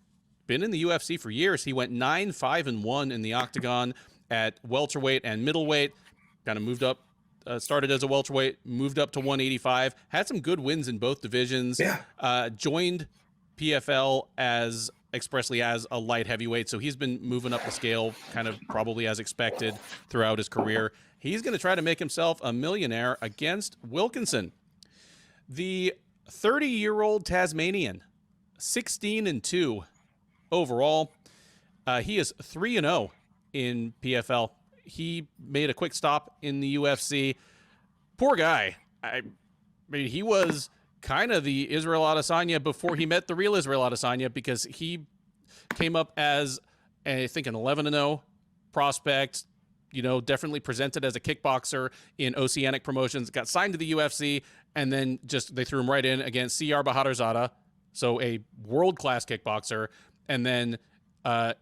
been in the UFC for years. He went 9-5-1 in the octagon at welterweight and middleweight, kind of moved up, started as a welterweight, moved up to 185, had some good wins in both divisions, joined PFL expressly as a light heavyweight. So he's been moving up the scale kind of probably as expected throughout his career. He's going to try to make himself a millionaire against Wilkinson. The 30-year-old Tasmanian, 16-2 overall. He is 3-0 in PFL. He made a quick stop in the UFC. Poor guy. I mean, he was kind of the Israel Adesanya before he met the real Israel Adesanya, because he came up as, I think, an 11-0 prospect, definitely presented as a kickboxer in Oceanic Promotions, got signed to the UFC, and then they threw him right in against CR Bahadurzada, so a world-class kickboxer, and then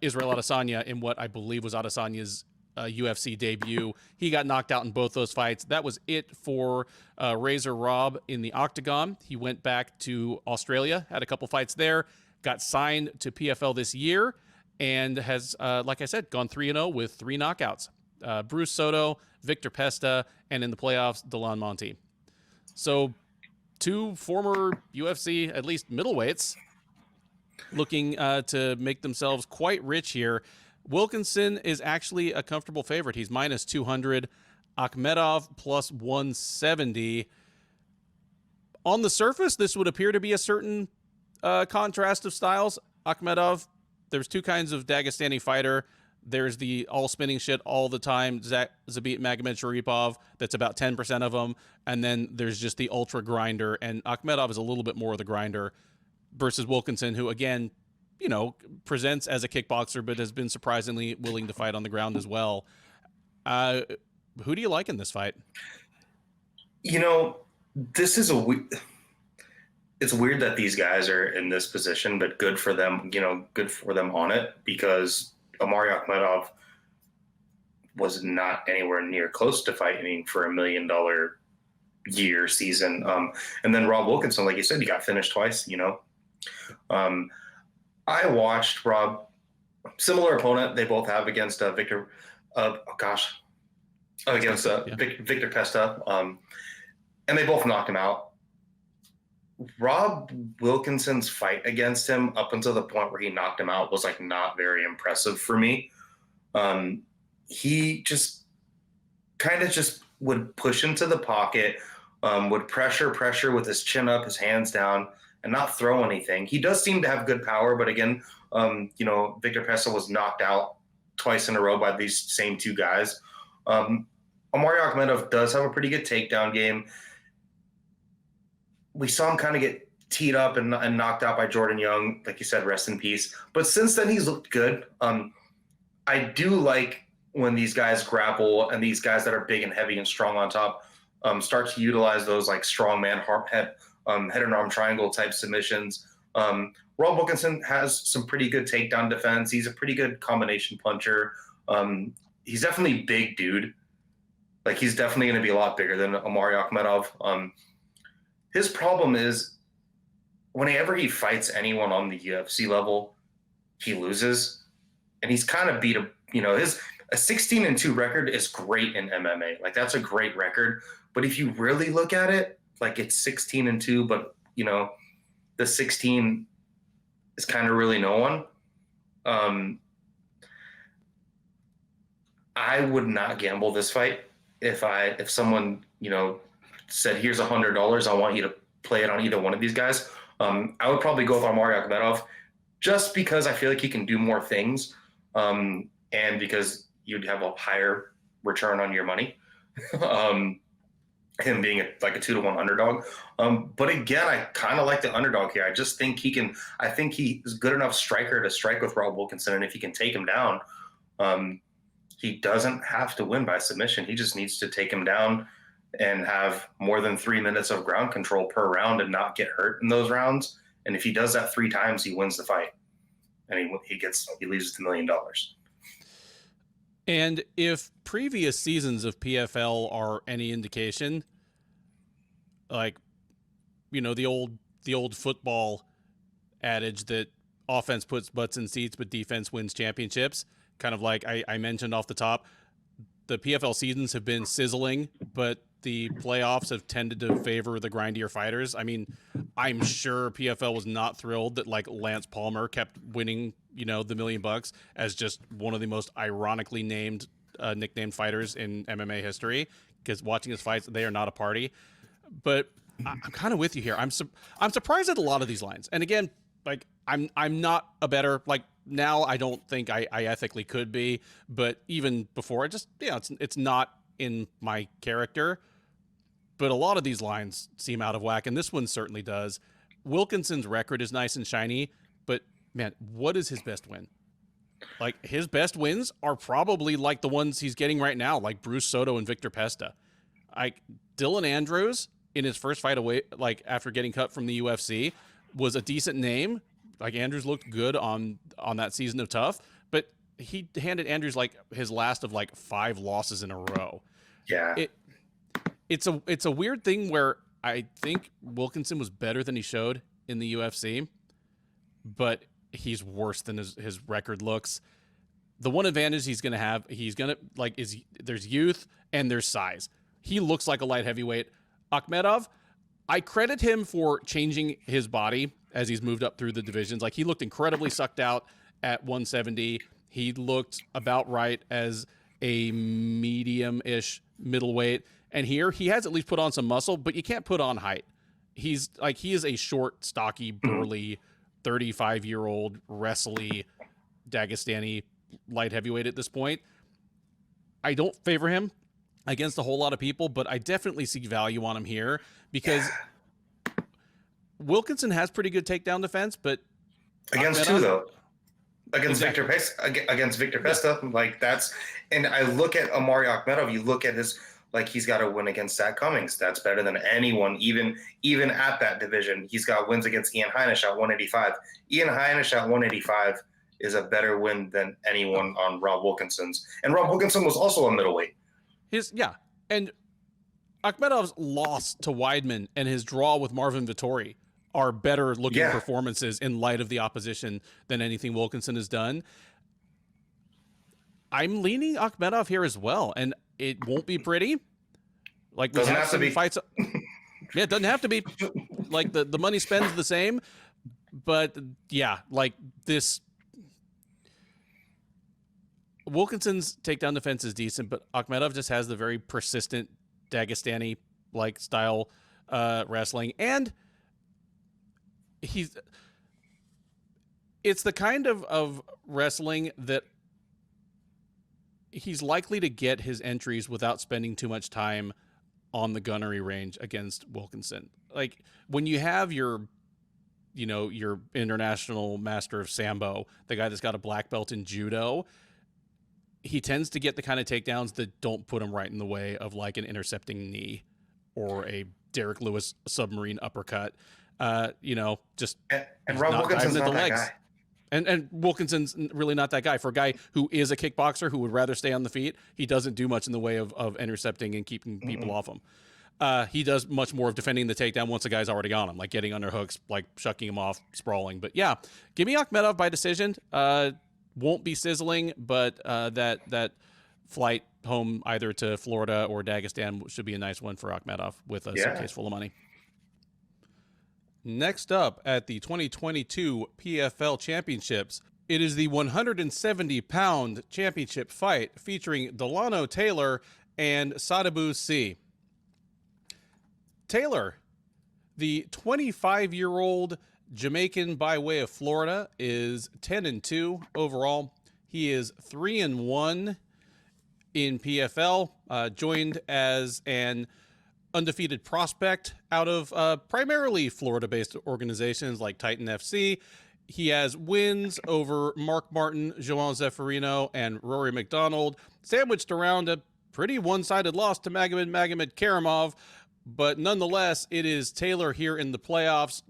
Israel Adesanya in what I believe was Adesanya's UFC debut. He got knocked out in both those fights. That was it for Razor Rob in the octagon. He went back to Australia, had a couple fights there, got signed to PFL this year, and has, like I said, gone 3-0 with 3 knockouts. Bruce Soto, Victor Pesta, and in the playoffs, Delon Monte. So 2 former UFC, at least middleweights, looking to make themselves quite rich here. Wilkinson is actually a comfortable favorite. He's minus 200. Akhmedov plus 170. On the surface, this would appear to be a certain contrast of styles. Akhmedov, there's 2 kinds of Dagestani fighter. There's the all spinning shit all the time, Zabit Magomedsharipov, that's about 10% of them. And then there's just the ultra grinder. And Akhmedov is a little bit more of the grinder versus Wilkinson, who, again, presents as a kickboxer, but has been surprisingly willing to fight on the ground as well. Who do you like in this fight? This is it's weird that these guys are in this position, but good for them, good for them on it, because Omari Akhmedov was not anywhere near close to fighting for $1 million year season. And then Rob Wilkinson, like you said, he got finished twice, I watched Rob, similar opponent they both have against Victor, against Victor Pesta, and they both knocked him out. Rob Wilkinson's fight against him up until the point where he knocked him out was like not very impressive for me. He just kind of just would push into the pocket, would pressure with his chin up, his hands down, and not throw anything. He does seem to have good power, but again, Victor Pesta was knocked out twice in a row by these same two guys. Omari Akhmedov does have a pretty good takedown game. We saw him kind of get teed up and knocked out by Jordan Young, like you said, rest in peace. But since then, he's looked good. I do like when these guys grapple and these guys that are big and heavy and strong on top start to utilize those like strongman head and arm triangle type submissions. Rob Wilkinson has some pretty good takedown defense. He's a pretty good combination puncher. He's definitely a big dude. Like, he's definitely going to be a lot bigger than Omari Akhmedov. His problem is whenever he fights anyone on the UFC level, he loses. And he's kind of beat a 16-2 record is great in MMA. Like, that's a great record. But if you really look at it, like, it's 16-2, but the 16 is kind of really no one. I would not gamble this fight if someone said, here's $100, I want you to play it on either one of these guys. I would probably go with Omari Akhmedov, just because I feel like he can do more things, and because you'd have a higher return on your money. Him being a 2-1 underdog. But again, I kind of like the underdog here. I just think I think he's a good enough striker to strike with Rob Wilkinson. And if he can take him down, he doesn't have to win by submission. He just needs to take him down and have more than 3 minutes of ground control per round and not get hurt in those rounds. And if he does that 3 times, he wins the fight. And he leaves $1 million. And if previous seasons of PFL are any indication, like, the old football adage that offense puts butts in seats, but defense wins championships, kind of like I mentioned off the top, the PFL seasons have been sizzling, but the playoffs have tended to favor the grindier fighters. I mean, I'm sure PFL was not thrilled that Lance Palmer kept winning, the $1 million as just one of the most ironically nicknamed fighters in MMA history, because watching his fights, they are not a party. But I'm kind of with you here. I'm surprised at a lot of these lines. And again, I'm not a better, now I don't think I ethically could be, but even before, it's not in my character. But a lot of these lines seem out of whack, and this one certainly does. Wilkinson's record is nice and shiny, but man, what is his best win? His best wins are probably the ones he's getting right now, like Bruce Soto and Victor Pesta. Dylan Andrews in his first fight away, after getting cut from the UFC, was a decent name. Andrews looked good on that season of Tough, but he handed Andrews his last of 5 losses in a row. Yeah. It's a weird thing where I think Wilkinson was better than he showed in the UFC, but he's worse than his record looks. The one advantage he's going to have, there's youth and there's size. He looks like a light heavyweight. Akhmedov, I credit him for changing his body as he's moved up through the divisions. He looked incredibly sucked out at 170. He looked about right as a medium-ish middleweight. And here he has at least put on some muscle, but you can't put on height. He is a short, stocky, burly, 35-year-old, wrestly, Dagestani light heavyweight at this point. I don't favor him against a whole lot of people, but I definitely see value on him here because Wilkinson has pretty good takedown defense, but against who though? Against Victor Pesta, and I look at Omari Akhmedov. You look at his like he's got a win against Zach Cummings. That's better than anyone, even at that division. He's got wins against Ian Heinisch at 185. Ian Heinisch at 185 is a better win than anyone on Rob Wilkinson's. And Rob Wilkinson was also a middleweight. And Akhmedov's loss to Weidman and his draw with Marvin Vettori are better looking performances in light of the opposition than anything Wilkinson has done. I'm leaning Akhmedov here as well, and it won't be pretty. Like, we have some fights. Yeah, it doesn't have to be. Like, the money spends the same, but yeah, like this. Wilkinson's takedown defense is decent, but Akhmedov just has the very persistent Dagestani like style wrestling, and it's the kind of wrestling that he's likely to get his entries without spending too much time on the gunnery range against Wilkinson. Like, when you have your international master of Sambo, the guy that's got a black belt in judo, he tends to get the kind of takedowns that don't put him right in the way of like an intercepting knee or a Derek Lewis submarine uppercut. Just and Rob Wilkinson's not that guy. And Wilkinson's really not that guy. For a guy who is a kickboxer who would rather stay on the feet, he doesn't do much in the way of intercepting and keeping people off him. He does much more of defending the takedown once a guy's already on him, like getting under hooks, like shucking him off, sprawling. But yeah, give me Akhmedov by decision. Won't be sizzling, but that flight home either to Florida or Dagestan should be a nice one for Akhmedov with a suitcase full of money. Next up at the 2022 PFL Championships, it is the 170-pound championship fight featuring Dilano Taylor and Sadibou C. Taylor, the 25-year-old Jamaican by way of Florida, is 10-2 overall. He is 3-1 in PFL, joined as an undefeated prospect out of primarily Florida-based organizations like Titan FC. He has wins over Mark Martin, João Zeferino, and Rory McDonald, sandwiched around a pretty one-sided loss to Magomed Karamov, but nonetheless, it is Taylor here in the playoffs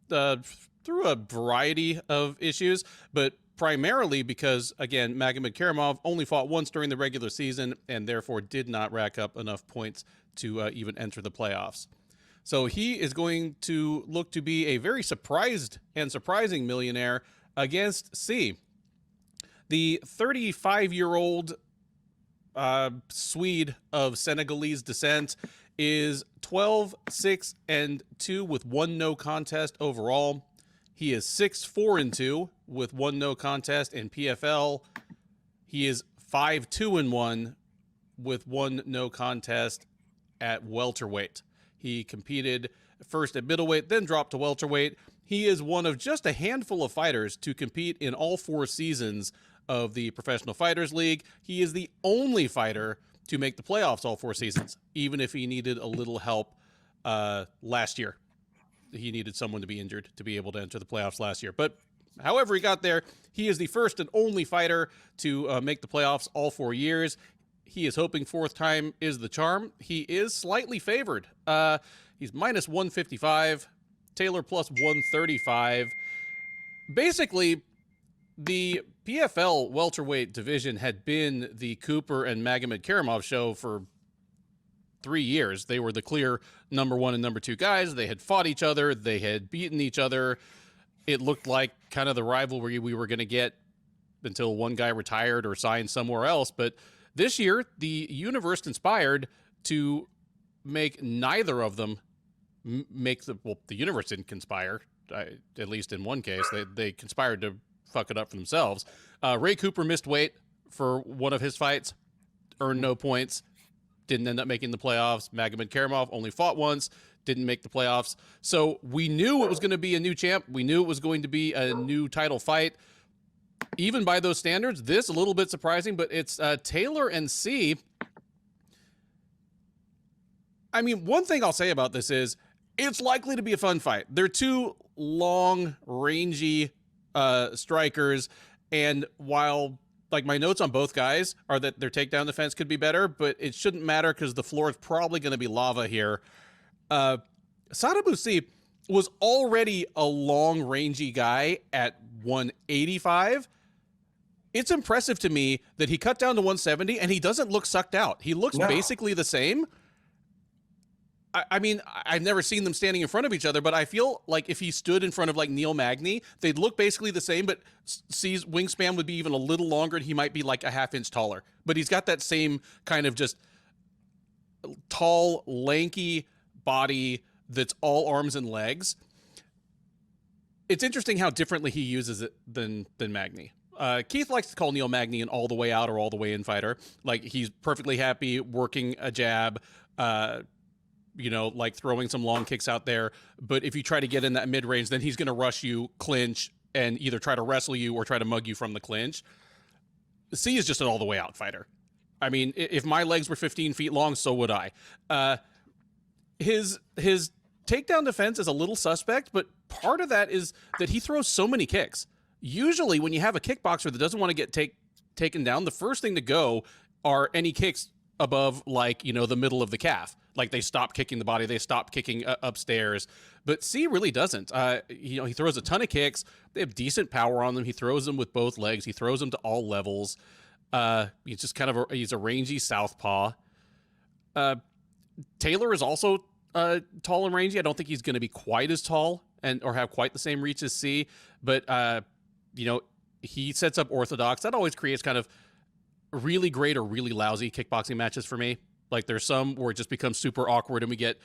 through a variety of issues, but primarily because, again, Magomed Karamov only fought once during the regular season and therefore did not rack up enough points to even enter the playoffs. So he is going to look to be a very surprised and surprising millionaire against C. The 35-year-old Swede of Senegalese descent is 12-6-2 with one no contest overall. He is 6-4-2 with one no contest in PFL. He is 5-2-1 with one no contest at welterweight. He competed first at middleweight, then dropped to welterweight. He is one of just a handful of fighters to compete in all 4 seasons of the Professional Fighters League. He is the only fighter to make the playoffs all 4 seasons, even if he needed a little help last year. He needed someone to be injured to be able to enter the playoffs last year. But however he got there, he is the first and only fighter to make the playoffs all 4 years. He is hoping 4th time is the charm. He is slightly favored. He's minus 155, Taylor plus 135. Basically, the PFL welterweight division had been the Cooper and Magomed Karamov show for 3 years. They were the clear number 1 and number 2 guys. They had fought each other. They had beaten each other. It looked like kind of the rivalry we were going to get until one guy retired or signed somewhere else. But this year, the universe conspired to make neither of them the universe didn't conspire, at least in one case. They conspired to fuck it up for themselves. Ray Cooper missed weight for one of his fights, earned no points, didn't end up making the playoffs. Magomed Karamov only fought once, didn't make the playoffs. So we knew it was going to be a new champ. We knew it was going to be a new title fight. Even by those standards, this a little bit surprising, but it's Taylor and C. I mean, one thing I'll say about this is it's likely to be a fun fight. They're 2 long, rangy strikers, and while like my notes on both guys are that their takedown defense could be better, but it shouldn't matter because the floor is probably going to be lava here. Sadibou was already a long rangy guy at 185. It's impressive to me that he cut down to 170 and he doesn't look sucked out. He looks basically the same. I mean, I've never seen them standing in front of each other, but I feel like if he stood in front of like Neil Magny, they'd look basically the same, but C's wingspan would be even a little longer and he might be like a half inch taller. But he's got that same kind of just tall, lanky body that's all arms and legs. It's interesting how differently he uses it than Magny. Keith likes to call Neil Magny an all the way out or all the way in fighter. Like he's perfectly happy working a jab, like throwing some long kicks out there. But if you try to get in that mid range, then he's going to rush you, clinch, and either try to wrestle you or try to mug you from the clinch. C is just an all the way out fighter. I mean, if my legs were 15 feet long, so would I. His takedown defense is a little suspect, but part of that is that he throws so many kicks. Usually when you have a kickboxer that doesn't want to get taken down, the first thing to go are any kicks above, like, the middle of the calf. Like they stop kicking the body, they stop kicking upstairs. But C really doesn't. He throws a ton of kicks. They have decent power on them. He throws them with both legs. He throws them to all levels. He's just kind of he's a rangy southpaw. Taylor is also tall and rangy. I don't think he's going to be quite as tall or have quite the same reach as C. But he sets up orthodox. That always creates kind of really great or really lousy kickboxing matches for me. Like there's some where it just becomes super awkward and we get,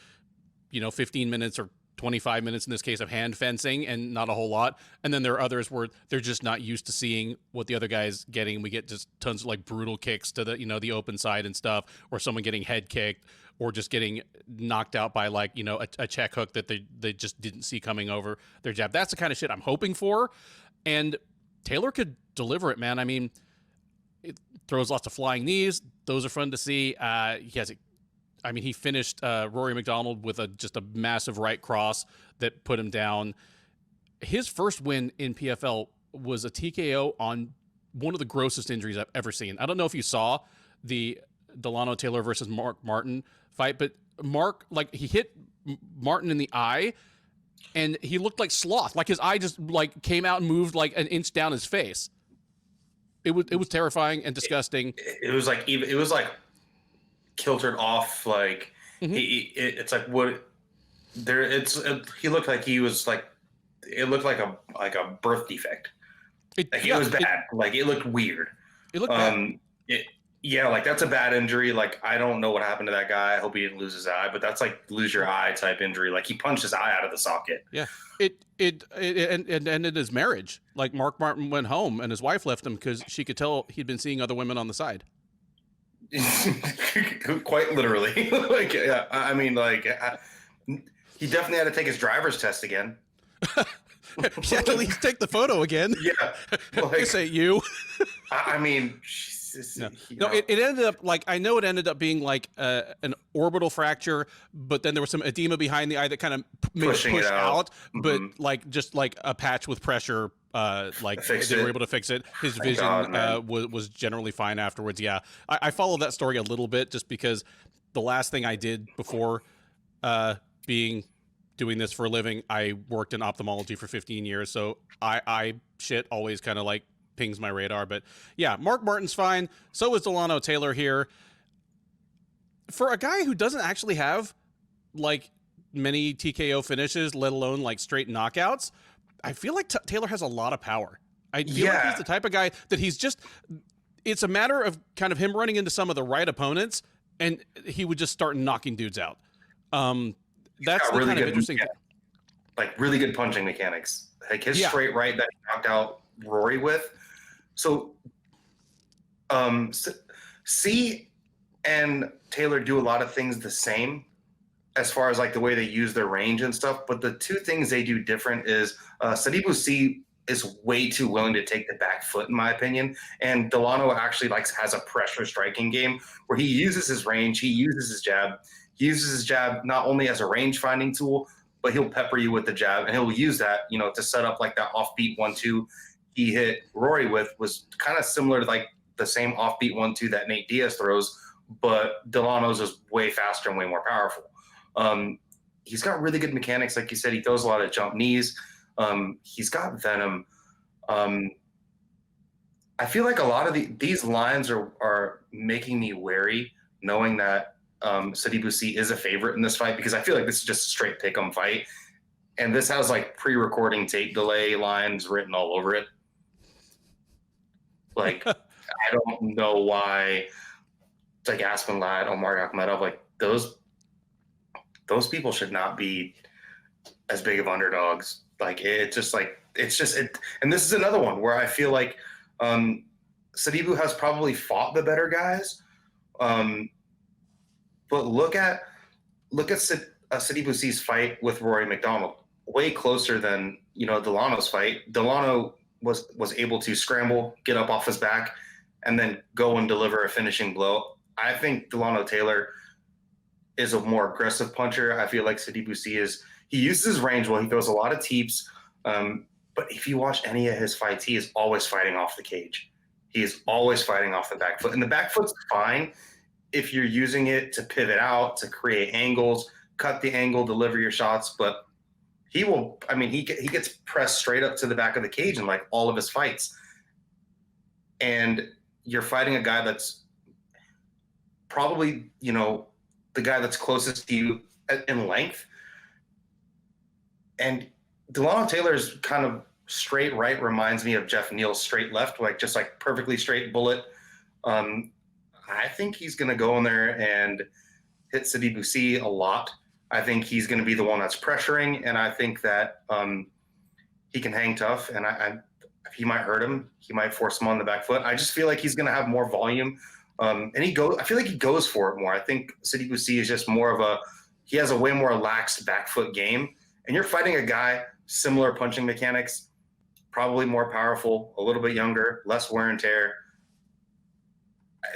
15 minutes or 25 minutes in this case of hand fencing and not a whole lot. And then there are others where they're just not used to seeing what the other guy's getting. We get just tons of like brutal kicks to the, the open side and stuff, or someone getting head kicked or just getting knocked out by like, a check hook that they just didn't see coming over their jab. That's the kind of shit I'm hoping for. And Taylor could deliver it, man. I mean, it throws lots of flying knees. Those are fun to see. He finished Rory McDonald with just a massive right cross that put him down. His first win in PFL was a TKO on one of the grossest injuries I've ever seen. I don't know if you saw the Dilano Taylor versus Mark Martin fight, but Mark, like, he hit Martin in the eye and he looked like sloth. Like his eye just like came out and moved like an inch down his face. It was terrifying and disgusting. It was like kiltered off. Like it's like what there. He looked like he was like. It looked like a birth defect. It was bad. It looked weird. It looked bad. Like that's a bad injury. Like I don't know what happened to that guy. I hope he didn't lose his eye, but that's like lose your eye type injury. Like he punched his eye out of the socket. Yeah. It ended his marriage. Like Mark Martin went home and his wife left him because she could tell he'd been seeing other women on the side. Quite literally. He definitely had to take his driver's test again. He had to at least take the photo again. Yeah. This ain't you. It ended up like, I know it ended up being like an orbital fracture, but then there was some edema behind the eye that kind of made it push out. But like just like a patch with pressure, they were able to fix it. His vision was generally fine afterwards. Yeah, I followed that story a little bit just because the last thing I did before doing this for a living, I worked in ophthalmology for 15 years, so I shit always kind of like pings my radar. But yeah, Mark Martin's fine. So is Dilano Taylor here. For a guy who doesn't actually have like many TKO finishes, let alone like straight knockouts, I feel like Taylor has a lot of power. I feel like he's the type of guy that it's a matter of kind of him running into some of the right opponents and he would just start knocking dudes out. That's the really kind of interesting thing. Like really good punching mechanics. Like his straight right that he knocked out Rory with. So, C and Taylor do a lot of things the same as far as like the way they use their range and stuff. But the two things they do different is Sadibou C is way too willing to take the back foot, in my opinion. And Dilano actually has a pressure striking game where he uses his range, he uses his jab. He uses his jab not only as a range finding tool, but he'll pepper you with the jab, and he'll use that, to set up like that offbeat 1-2. he hit Rory with was kind of similar to like the same offbeat 1-2 that Nate Diaz throws, but Dilano's is way faster and way more powerful. He's got really good mechanics. Like you said, he throws a lot of jump knees. He's got venom. I feel like a lot of these lines are making me wary, knowing that Sadibou C is a favorite in this fight, because I feel like this is just a straight pick'em fight. And this has like pre-recording tape delay lines written all over it. Like, I don't know why, like Aspen Ladd, Omari, Akhmedov, like those people should not be as big of underdogs. Like, and this is another one where I feel like Sadibou has probably fought the better guys. But look at Sadibou C's fight with Rory McDonald, way closer than, Delano's fight. Delano was able to scramble, get up off his back, and then go and deliver a finishing blow. I think Dilano Taylor is a more aggressive puncher. I feel like Sadibou C he uses his range well. He throws a lot of teeps. But if you watch any of his fights, he is always fighting off the cage. He is always fighting off the back foot. And the back foot's fine if you're using it to pivot out, to create angles, cut the angle, deliver your shots. But he gets pressed straight up to the back of the cage in like all of his fights. And you're fighting a guy that's probably, the guy that's closest to you in length. And Dilano Taylor's kind of straight right reminds me of Jeff Neal's straight left, just perfectly straight bullet. I think he's going to go in there and hit Sadibou C a lot. I think he's going to be the one that's pressuring, and I think that he can hang tough, and he might hurt him. He might force him on the back foot. I just feel like he's going to have more volume, and I feel like he goes for it more. I think Sadibou C is just he has a way more laxed back foot game, and you're fighting a guy, similar punching mechanics, probably more powerful, a little bit younger, less wear and tear.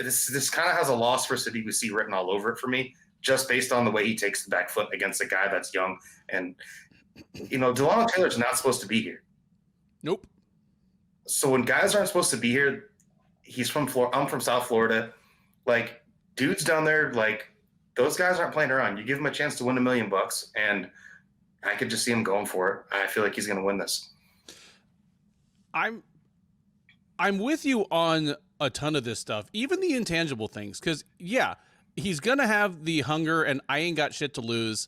This kind of has a loss for Sadibou C written all over it for me, just based on the way he takes the back foot against a guy that's young. And, Dilano Taylor's not supposed to be here. Nope. So when guys aren't supposed to be here, he's from Florida. I'm from South Florida. Like, dudes down there, like, those guys aren't playing around. You give him a chance to win $1 million, and I could just see him going for it. I feel like he's going to win this. I'm with you on a ton of this stuff, even the intangible things, because he's gonna have the hunger and I ain't got shit to lose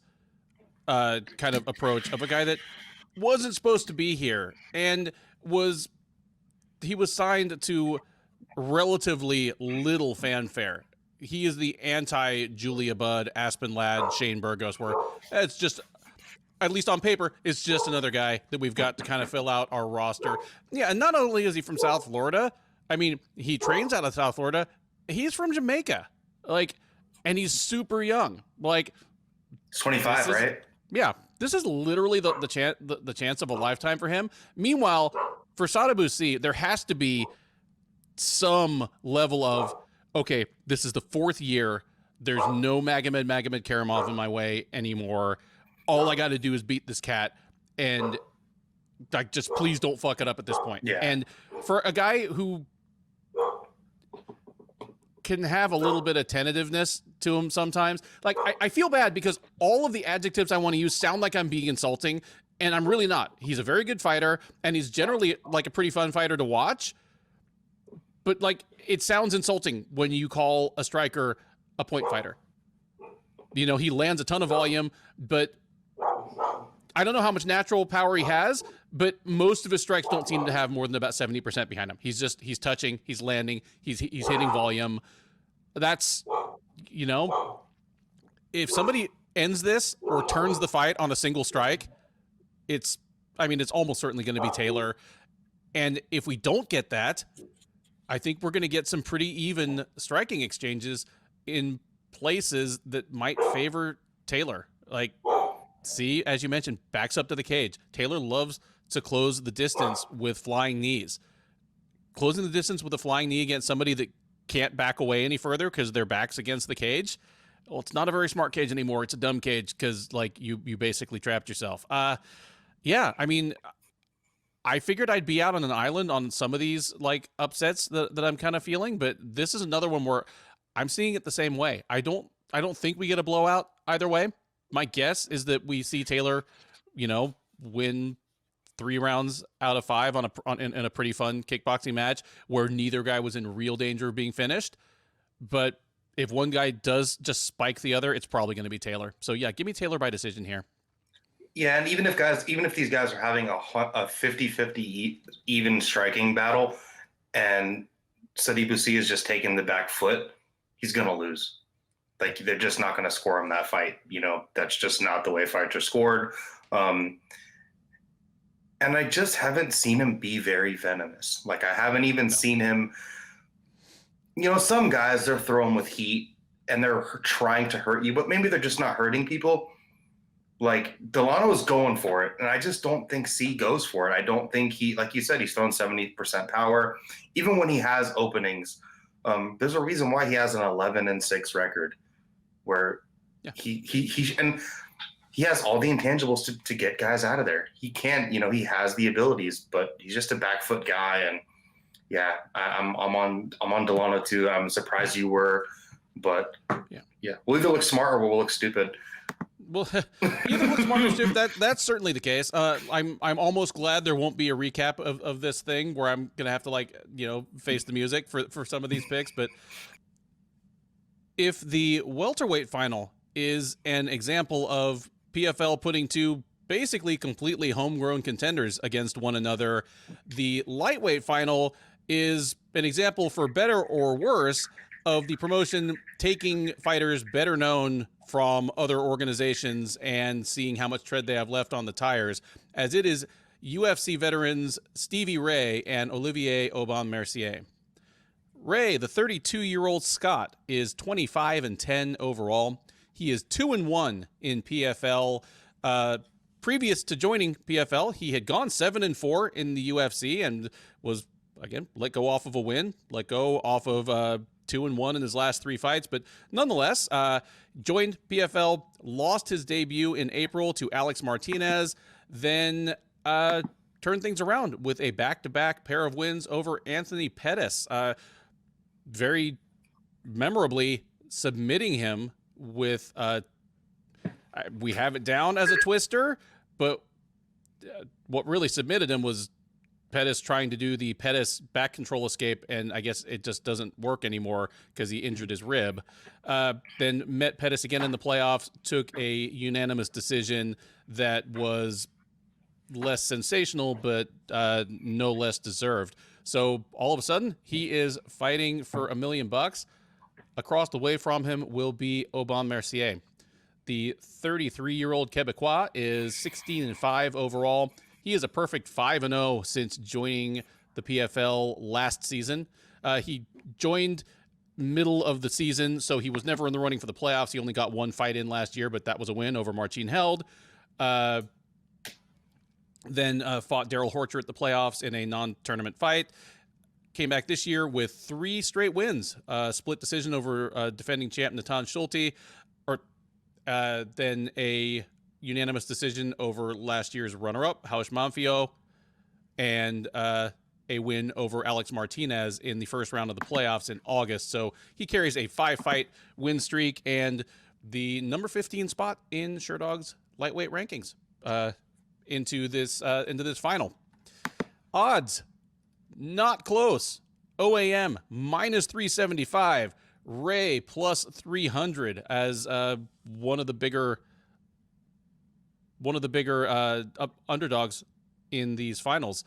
kind of approach of a guy that wasn't supposed to be here and was signed to relatively little fanfare. He is the anti Julia Budd-Aspen Ladd, Shane Burgos, where it's just, at least on paper, it's just another guy that we've got to kind of fill out our roster. Yeah, and not only is he from South Florida, I mean, he trains out of South Florida. He's from Jamaica, and he's super young. He's 25, right? Yeah, this is literally the chance of a lifetime for him. Meanwhile, for Sadibou C, there has to be some level of, okay, this is the 4th year. There's no Magomed Karamov in my way anymore. All I got to do is beat this cat, and just please don't fuck it up at this point. Yeah. And for a guy who can have a little bit of tentativeness to him sometimes, I feel bad because all of the adjectives I want to use sound like I'm being insulting, and I'm really not. He's a very good fighter, and he's generally a pretty fun fighter to watch. But it sounds insulting when you call a striker a point fighter. He lands a ton of volume, but I don't know how much natural power he has, but most of his strikes don't seem to have more than about 70% behind him. He's touching, he's landing, he's hitting volume. That's, if somebody ends this or turns the fight on a single strike, it's almost certainly going to be Taylor. And if we don't get that, I think we're going to get some pretty even striking exchanges in places that might favor Taylor. See, as you mentioned, backs up to the cage. Taylor loves to close the distance with flying knees. Closing the distance with a flying knee against somebody that can't back away any further because their back's against the cage, well, it's not a very smart cage anymore. It's a dumb cage because you basically trapped yourself. I figured I'd be out on an island on some of these like upsets that I'm kind of feeling, but this is another one where I'm seeing it the same way. I don't think we get a blowout either way. My guess is that we see Taylor, win 3 rounds out of 5 in a pretty fun kickboxing match where neither guy was in real danger of being finished. But if one guy does just spike the other, it's probably going to be Taylor. So yeah, give me Taylor by decision here. Yeah, and even if these guys are having a 50-50 even striking battle, and Sadibou is just taking the back foot, he's gonna lose. Like, they're just not gonna score him that fight. That's just not the way fights are scored. And I just haven't seen him be very venomous. Like, I haven't even seen him. Some guys, they're throwing with heat and they're trying to hurt you, but maybe they're just not hurting people. Like, Dilano is going for it, and I just don't think C goes for it. I don't think like you said, he's throwing 70% power. Even when he has openings, there's a reason why he has an 11-6 record, where he has all the intangibles to get guys out of there. He can, he has the abilities, but he's just a back foot guy. And yeah, I'm on Dilano too. I'm surprised you were, but yeah, we'll either look smart or we'll look stupid. Well, either look smart or stupid. That's certainly the case. I'm almost glad there won't be a recap of this thing where I'm gonna have to face the music for some of these picks. But if the welterweight final is an example of PFL putting 2 basically completely homegrown contenders against one another, the lightweight final is an example, for better or worse, of the promotion taking fighters better known from other organizations and seeing how much tread they have left on the tires, as it is UFC veterans Stevie Ray and Olivier Aubin-Mercier. Ray, the 32-year-old Scot, is 25-10 overall. He is 2-1 in PFL. Previous to joining PFL, he had gone 7-4 in the UFC and was, again, let go off of a win, let go off of 2-1 in his last 3 fights, but nonetheless, joined PFL, lost his debut in April to Alex Martinez, then turned things around with a back-to-back pair of wins over Anthony Pettis, very memorably submitting him with, we have it down as a twister, but what really submitted him was Pettis trying to do the Pettis back control escape, and I guess it just doesn't work anymore because he injured his rib. Then met Pettis again in the playoffs, took a unanimous decision that was less sensational, but no less deserved. So all of a sudden, he is fighting for $1 million. Across the way from him will be Aubin-Mercier. The 33-year-old Quebecois is 16-5 overall. He is a perfect 5-0 since joining the PFL last season. He joined middle of the season, so he was never in the running for the playoffs. He only got 1 fight in last year, but that was a win over Marcin Held. Then fought Daryl Horcher at the playoffs in a non-tournament fight. Came back this year with 3 straight wins. Split decision over defending champ Natan Schulte, then a unanimous decision over last year's runner-up, Haush Manfio, and a win over Alex Martinez in the first round of the playoffs in August. So he carries a 5-fight win streak and the number 15 spot in Sherdog's lightweight rankings into this final. Odds, not close. OAM, minus 375. Ray, plus 300 as one of the bigger underdogs in these finals.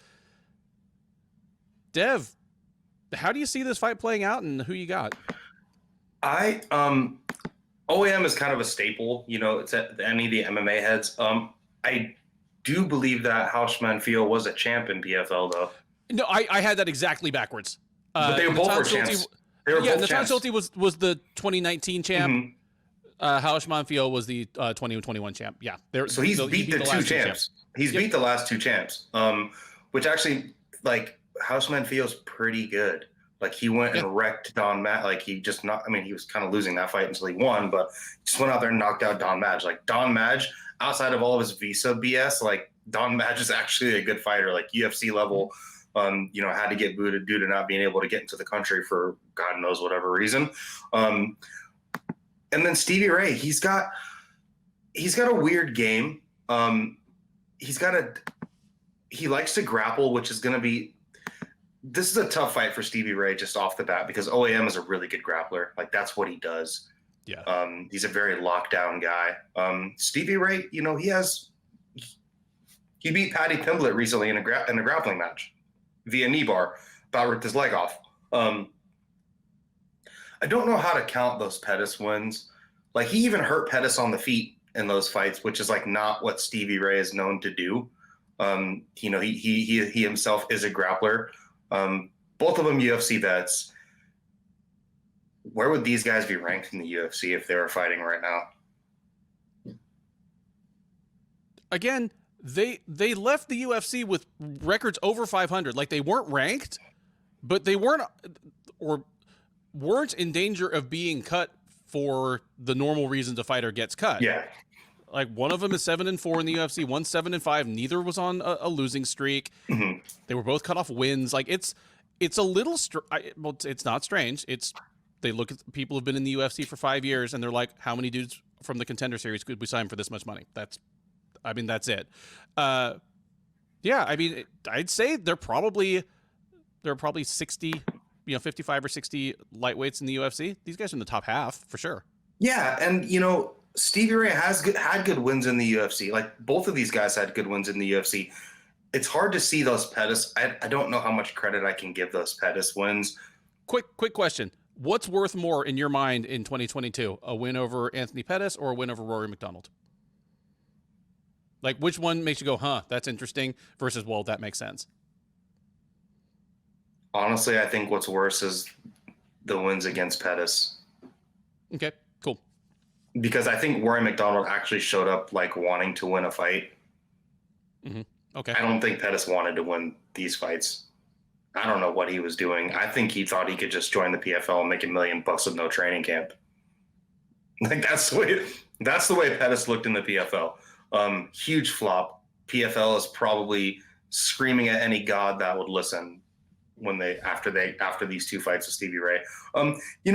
Dev, how do you see this fight playing out, and who you got? OAM is kind of a staple, it's at any of the MMA heads. I do believe that Haush Manfio was a champ in PFL, though. No, I had that exactly backwards. But they were both for champs. Natan Schulte was the 2019 champ. Mm-hmm. Haush Manfio was the 2021 champ. Yeah. So he's beat the 2 champs. He's beat the last 2 champs, which actually, like, Haush Manfio's pretty good. Like, he went and wrecked Don Matt. Like, he was kind of losing that fight until he won, but just went out there and knocked out Don Madge. Like, Don Madge outside of all of his visa BS, like Don Madge is actually a good fighter, like UFC level. Had to get booted due to not being able to get into the country for God knows whatever reason. And then Stevie Ray, he's got a weird game. He likes to grapple, which is going to be. This is a tough fight for Stevie Ray just off the bat because OAM is a really good grappler. Like that's what he does. Yeah. He's a very lockdown guy. Stevie Ray, he beat Paddy Pimblett recently in a grappling match via knee bar, about ripped his leg off. I don't know how to count those Pettis wins. Like he even hurt Pettis on the feet in those fights, which is like not what Stevie Ray is known to do. He himself is a grappler. Both of them UFC vets. Where would these guys be ranked in the UFC if they were fighting right now? Again, they left the UFC with records over 500. Like they weren't ranked, but they weren't in danger of being cut for the normal reasons a fighter gets cut. Yeah. Like one of them is 7-4 in the UFC, one's 7-5. Neither was on a losing streak. Mm-hmm. They were both cut off wins. Like it's a little it's not strange. They look at people who've been in the UFC for 5 years and they're like, how many dudes from the Contender Series could we sign for this much money? That's it. I'd say there are probably 60, 55 or 60 lightweights in the UFC. These guys are in the top half for sure. Yeah, and Stevie Ray had good wins in the UFC. Like both of these guys had good wins in the UFC. It's hard to see those Pettis. I don't know how much credit I can give those Pettis wins. Quick question. What's worth more in your mind in 2022? A win over Anthony Pettis or a win over Rory McDonald? Like which one makes you go, huh, that's interesting versus, well, that makes sense? Honestly, I think what's worse is the wins against Pettis. Okay, cool. Because I think Rory McDonald actually showed up like wanting to win a fight. Mm-hmm. Okay. I don't think Pettis wanted to win these fights. I don't know what he was doing. I think he thought he could just join the PFL and make $1 million with no training camp. Like that's the way Pettis looked in the PFL. Huge flop. PFL is probably screaming at any god that would listen when after these two fights with Stevie Ray.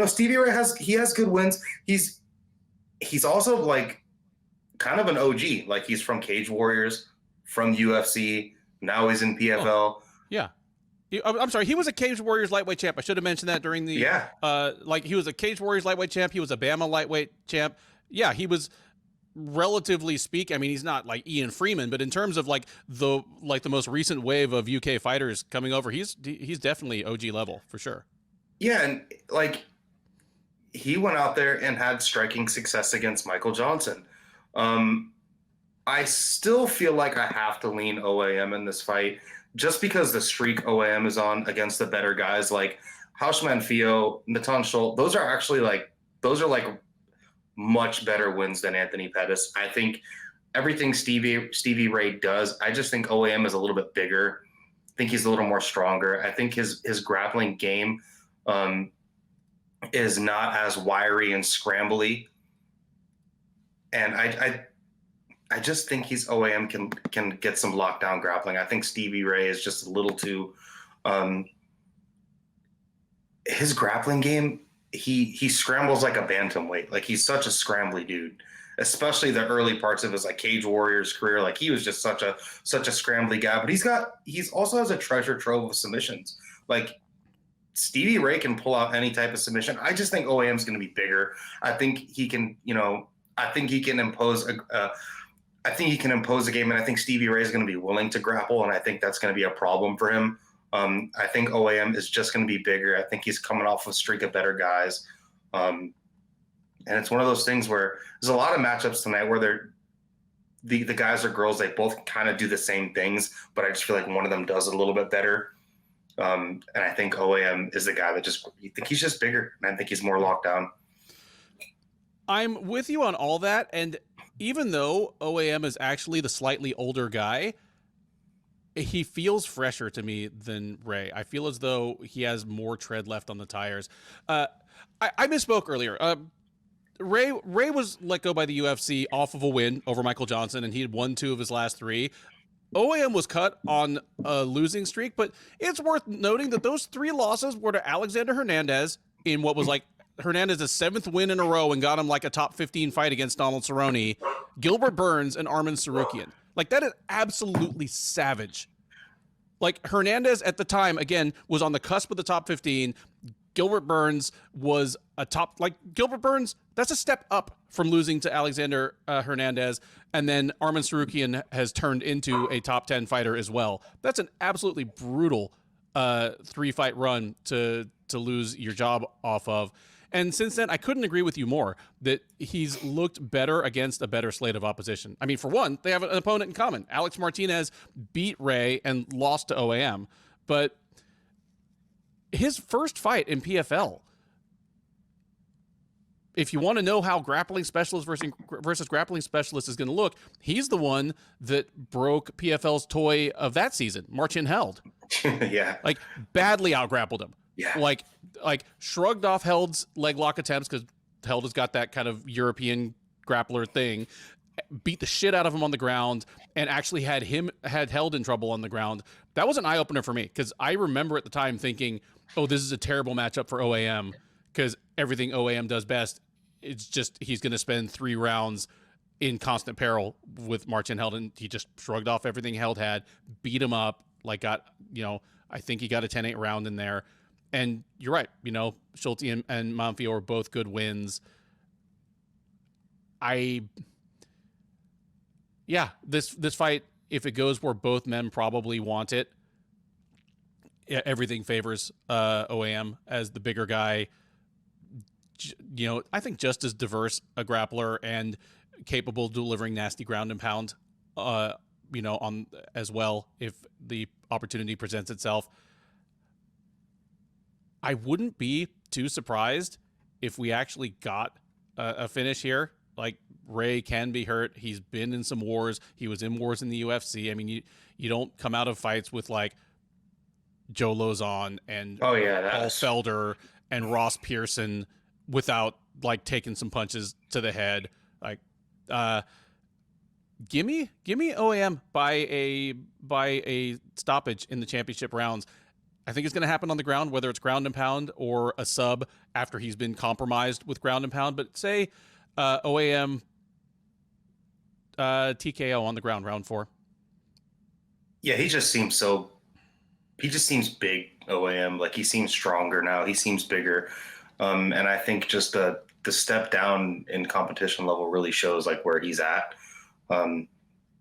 Stevie Ray has good wins. He's also like kind of an OG. Like he's from Cage Warriors, from UFC. Now he's in PFL. Oh, yeah. I'm sorry. He was a Cage Warriors lightweight champ. I should have mentioned that during the. Yeah. He was a Cage Warriors lightweight champ. He was a Bama lightweight champ. Yeah, he was. Relatively speak, I mean, he's not like Ian Freeman, but in terms of like the most recent wave of UK fighters coming over, he's definitely OG level for sure. Yeah, and like he went out there and had striking success against Michael Johnson. I still feel like I have to lean OAM in this fight just because the streak OAM is on against the better guys like Hausman Fio, Natan Schultz. Those are much better wins than Anthony Pettis. I think everything Stevie Ray does, I just think OAM is a little bit bigger. I think he's a little more stronger. I think his grappling game is not as wiry and scrambly. And I just think OAM can get some lockdown grappling. I think Stevie Ray is just a little too his grappling game. He scrambles like a bantamweight. Like he's such a scrambly dude, especially the early parts of his like Cage Warriors career. Like he was just such a scrambly guy, but he's also has a treasure trove of submissions. Like Stevie Ray can pull out any type of submission. I just think OAM is going to be bigger. I think he can, I think he can impose a game, and I think Stevie Ray is going to be willing to grapple, and I think that's going to be a problem for him. I think OAM is just going to be bigger. I think he's coming off a streak of better guys. And it's one of those things where there's a lot of matchups tonight where the guys or girls, they both kind of do the same things, but I just feel like one of them does it a little bit better. And I think OAM is the guy that he's just bigger, and I think he's more locked down. I'm with you on all that. And even though OAM is actually the slightly older guy, he feels fresher to me than Ray. I feel as though he has more tread left on the tires. I misspoke earlier. Ray was let go by the UFC off of a win over Michael Johnson, and he had won 2 of his last 3. OAM was cut on a losing streak, but it's worth noting that those 3 losses were to Alexander Hernandez in what was like Hernandez's 7th win in a row and got him like a top 15 fight against Donald Cerrone, Gilbert Burns, and Arman Tsarukyan. Like, that is absolutely savage. Like, Hernandez at the time, again, was on the cusp of the top 15. Gilbert Burns was a top, like, Gilbert Burns, that's a step up from losing to Alexander Hernandez. And then Arman Tsarukyan has turned into a top 10 fighter as well. That's an absolutely brutal 3-fight run to lose your job off of. And since then, I couldn't agree with you more that he's looked better against a better slate of opposition. I mean, for one, they have an opponent in common. Alex Martinez beat Ray and lost to OAM. But his first fight in PFL, if you want to know how grappling specialist versus grappling specialist is going to look, he's the one that broke PFL's toy of that season, Marcin Held. Yeah. Like, badly out-grappled him. Yeah. Like shrugged off Held's leg lock attempts because Held has got that kind of European grappler thing, beat the shit out of him on the ground, and actually had Held in trouble on the ground. That was an eye-opener for me because I remember at the time thinking, oh, this is a terrible matchup for OAM because everything OAM does best, it's just he's going to spend 3 rounds in constant peril with Marcin Held, and he just shrugged off everything Held had, beat him up, like got, I think he got a 10-8 round in there. And you're right, Schulte and Monfils are both good wins. This fight, if it goes where both men probably want it, everything favors OAM as the bigger guy. I think just as diverse a grappler and capable of delivering nasty ground and pound, on as well if the opportunity presents itself. I wouldn't be too surprised if we actually got a finish here. Like, Ray can be hurt. He's been in some wars. He was in wars in the UFC. I mean, you don't come out of fights with like Joe Lozon and Paul Felder and Ross Pearson without like taking some punches to the head. Like, give me OAM by a stoppage in the championship rounds. I think it's going to happen on the ground, whether it's ground and pound or a sub after he's been compromised with ground and pound. But say OAM TKO on the ground, round 4. Yeah, he just seems big, OAM. Like, he seems stronger now. He seems bigger. And I think just the step down in competition level really shows like where he's at.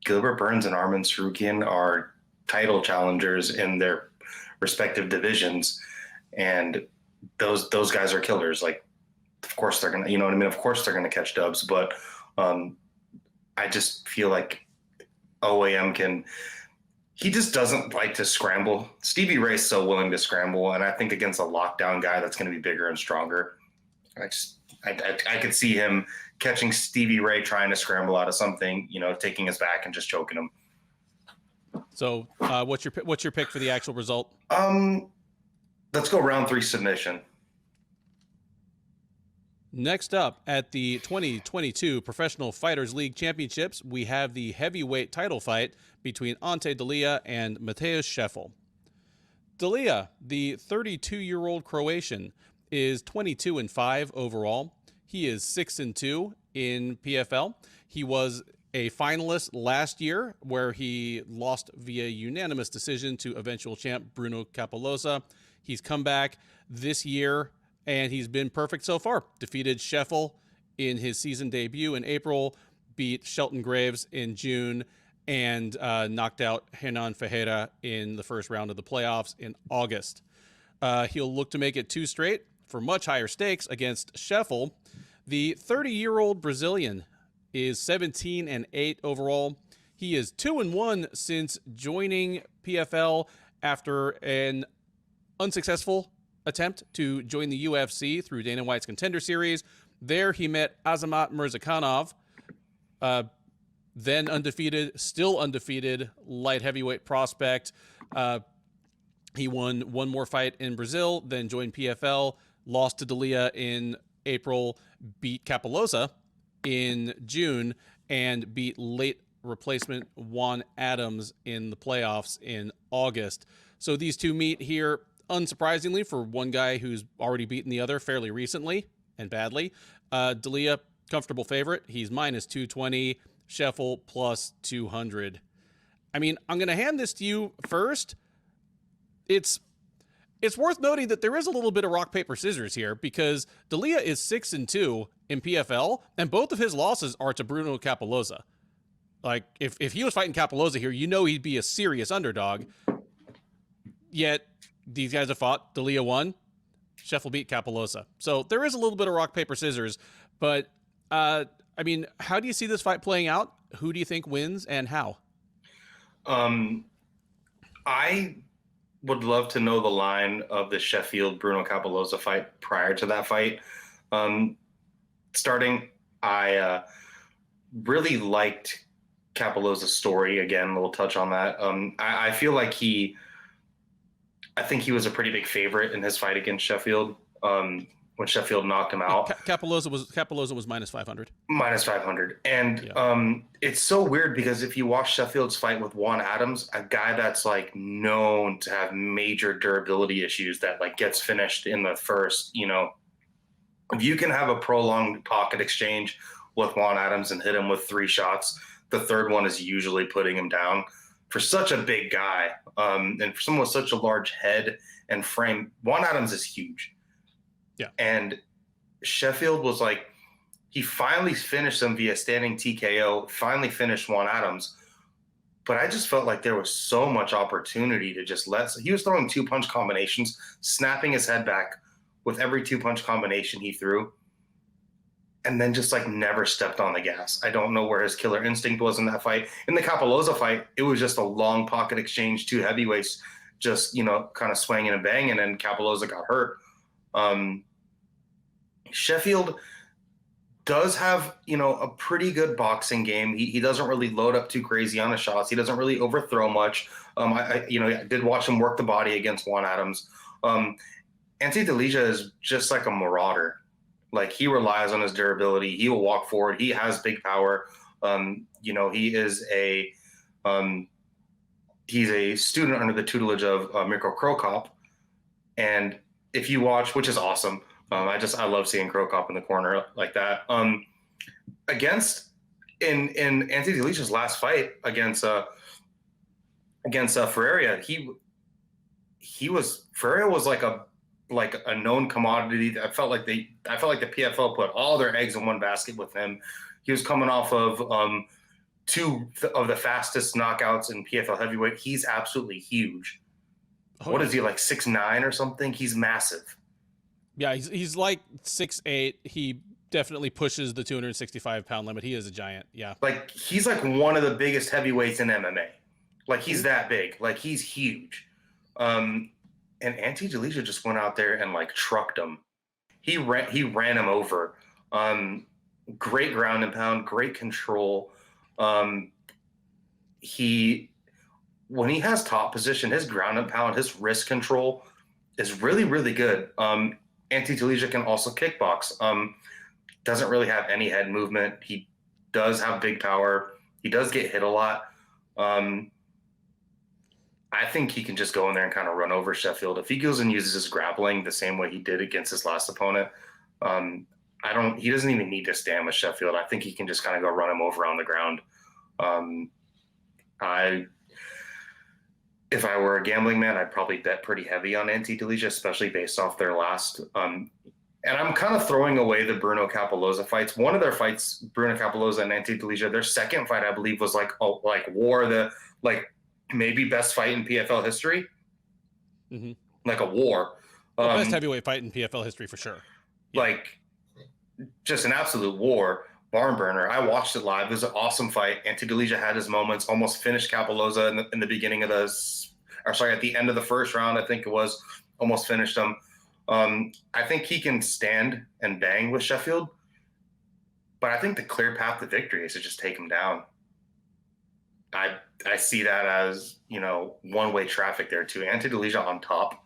Gilbert Burns and Arman Tsarukyan are title challengers in their respective divisions, and those guys are killers. Like, of course they're gonna, of course they're gonna catch dubs, but I just feel like OAM he just doesn't like to scramble. Stevie Ray's so willing to scramble, and I think against a lockdown guy that's going to be bigger and stronger, I could see him catching Stevie Ray trying to scramble out of something, taking his back and just choking him. So what's your pick for the actual result? Let's go round 3 submission. Next up at the 2022 Professional Fighters League Championships, we have the heavyweight title fight between Ante Delija and Matheus Scheffel. Delija, the 32-year-old Croatian, is 22-5 overall. He is 6-2 in PFL. He was a finalist last year where he lost via unanimous decision to eventual champ Bruno Capolosa. He's come back this year and he's been perfect so far. Defeated Scheffel in his season debut in April, beat Shelton Graves in June, and knocked out Hernan Ferreira in the first round of the playoffs in August. He'll look to make it 2 straight for much higher stakes against Scheffel. The 30-year-old Brazilian is 17-8 overall. He is 2-1 since joining PFL after an unsuccessful attempt to join the UFC through Dana White's Contender Series. There he met Azamat Murzakanov, then undefeated, still undefeated light heavyweight prospect. He won one more fight in Brazil, then joined PFL, lost to Delija in April, beat Capoloza in June, and beat late replacement Juan Adams in the playoffs in August. So these two meet here, unsurprisingly, for one guy who's already beaten the other fairly recently and badly. Delija, comfortable favorite. He's minus 220. Scheffel plus 200. I mean, I'm going to hand this to you first. It's worth noting that there is a little bit of rock, paper, scissors here because Delija is 6-2 in PFL, and both of his losses are to Bruno Capoloza. Like, if he was fighting Capoloza here, you know he'd be a serious underdog. Yet, these guys have fought. Delija won. Scheffel beat Capoloza. So there is a little bit of rock, paper, scissors. But, I mean, how do you see this fight playing out? Who do you think wins and how? I would love to know the line of the Sheffield-Bruno Capoloza fight prior to that fight. Starting, I really liked Capoloza's story. Again, a little touch on that. I feel like I think he was a pretty big favorite in his fight against Sheffield when Sheffield knocked him out. Capoloza was minus 500. Minus 500. And it's so weird because if you watch Sheffield's fight with Juan Adams, a guy that's like known to have major durability issues that like gets finished in the first, if you can have a prolonged pocket exchange with Juan Adams and hit him with 3 shots, the third one is usually putting him down. For such a big guy, and for someone with such a large head and frame, Juan Adams is huge. Yeah. And Sheffield was like, he finally finished him via standing TKO, finally finished Juan Adams. But I just felt like there was so much opportunity to just he was throwing 2-punch combinations, snapping his head back with every 2-punch combination he threw, and then just like never stepped on the gas. I don't know where his killer instinct was in that fight. In the Capoloza fight, it was just a long pocket exchange, 2 heavyweights just, kind of swinging and banging, and Capoloza got hurt. Sheffield does have, a pretty good boxing game. He doesn't really load up too crazy on his shots. He doesn't really overthrow much. I did watch him work the body against Juan Adams. Ante Delija is just like a marauder. Like, he relies on his durability. He will walk forward. He has big power. He is he's a student under the tutelage of Mirko Cro Cop. And if you watch, which is awesome, I love seeing Cro Cop in the corner like that. In Ante Delija's last fight against Ferreira, Ferreira was like a known commodity. I felt like the PFL put all their eggs in one basket with him. He was coming off of 2 of the fastest knockouts in PFL heavyweight. He's absolutely huge. What is he, like 6'9" or something? He's massive. Yeah, he's like 6'8". He definitely pushes the 265-pound limit. He is a giant. Yeah. Like, he's like one of the biggest heavyweights in MMA. Like, he's that big. Like, he's huge. And Ante Delija just went out there and like trucked him. He ran him over. Great ground and pound, great control. When he has top position, his ground and pound, his wrist control is really, really good. Ante Delija can also kickbox. Doesn't really have any head movement. He does have big power. He does get hit a lot. I think he can just go in there and kind of run over Sheffield. If he goes and uses his grappling the same way he did against his last opponent, he doesn't even need to stand with Sheffield. I think he can just kind of go run him over on the ground. If I were a gambling man, I'd probably bet pretty heavy on Ante Delija, especially based off their last. And I'm kind of throwing away the Bruno Capoloza fights. One of their fights, Bruno Capoloza and Ante Delija, their second fight, I believe, was like maybe best fight in PFL history. Mm-hmm. Like a war. Best heavyweight fight in PFL history for sure. Yeah. Like, just an absolute war. Barn burner. I watched it live. It was an awesome fight. Ante Delija had his moments, almost finished Capoloza in the beginning of at the end of the first round, I think it was, almost finished him. I think he can stand and bang with Sheffield, but I think the clear path to victory is to just take him down. I see that as, one-way traffic there too. Ante Delija on top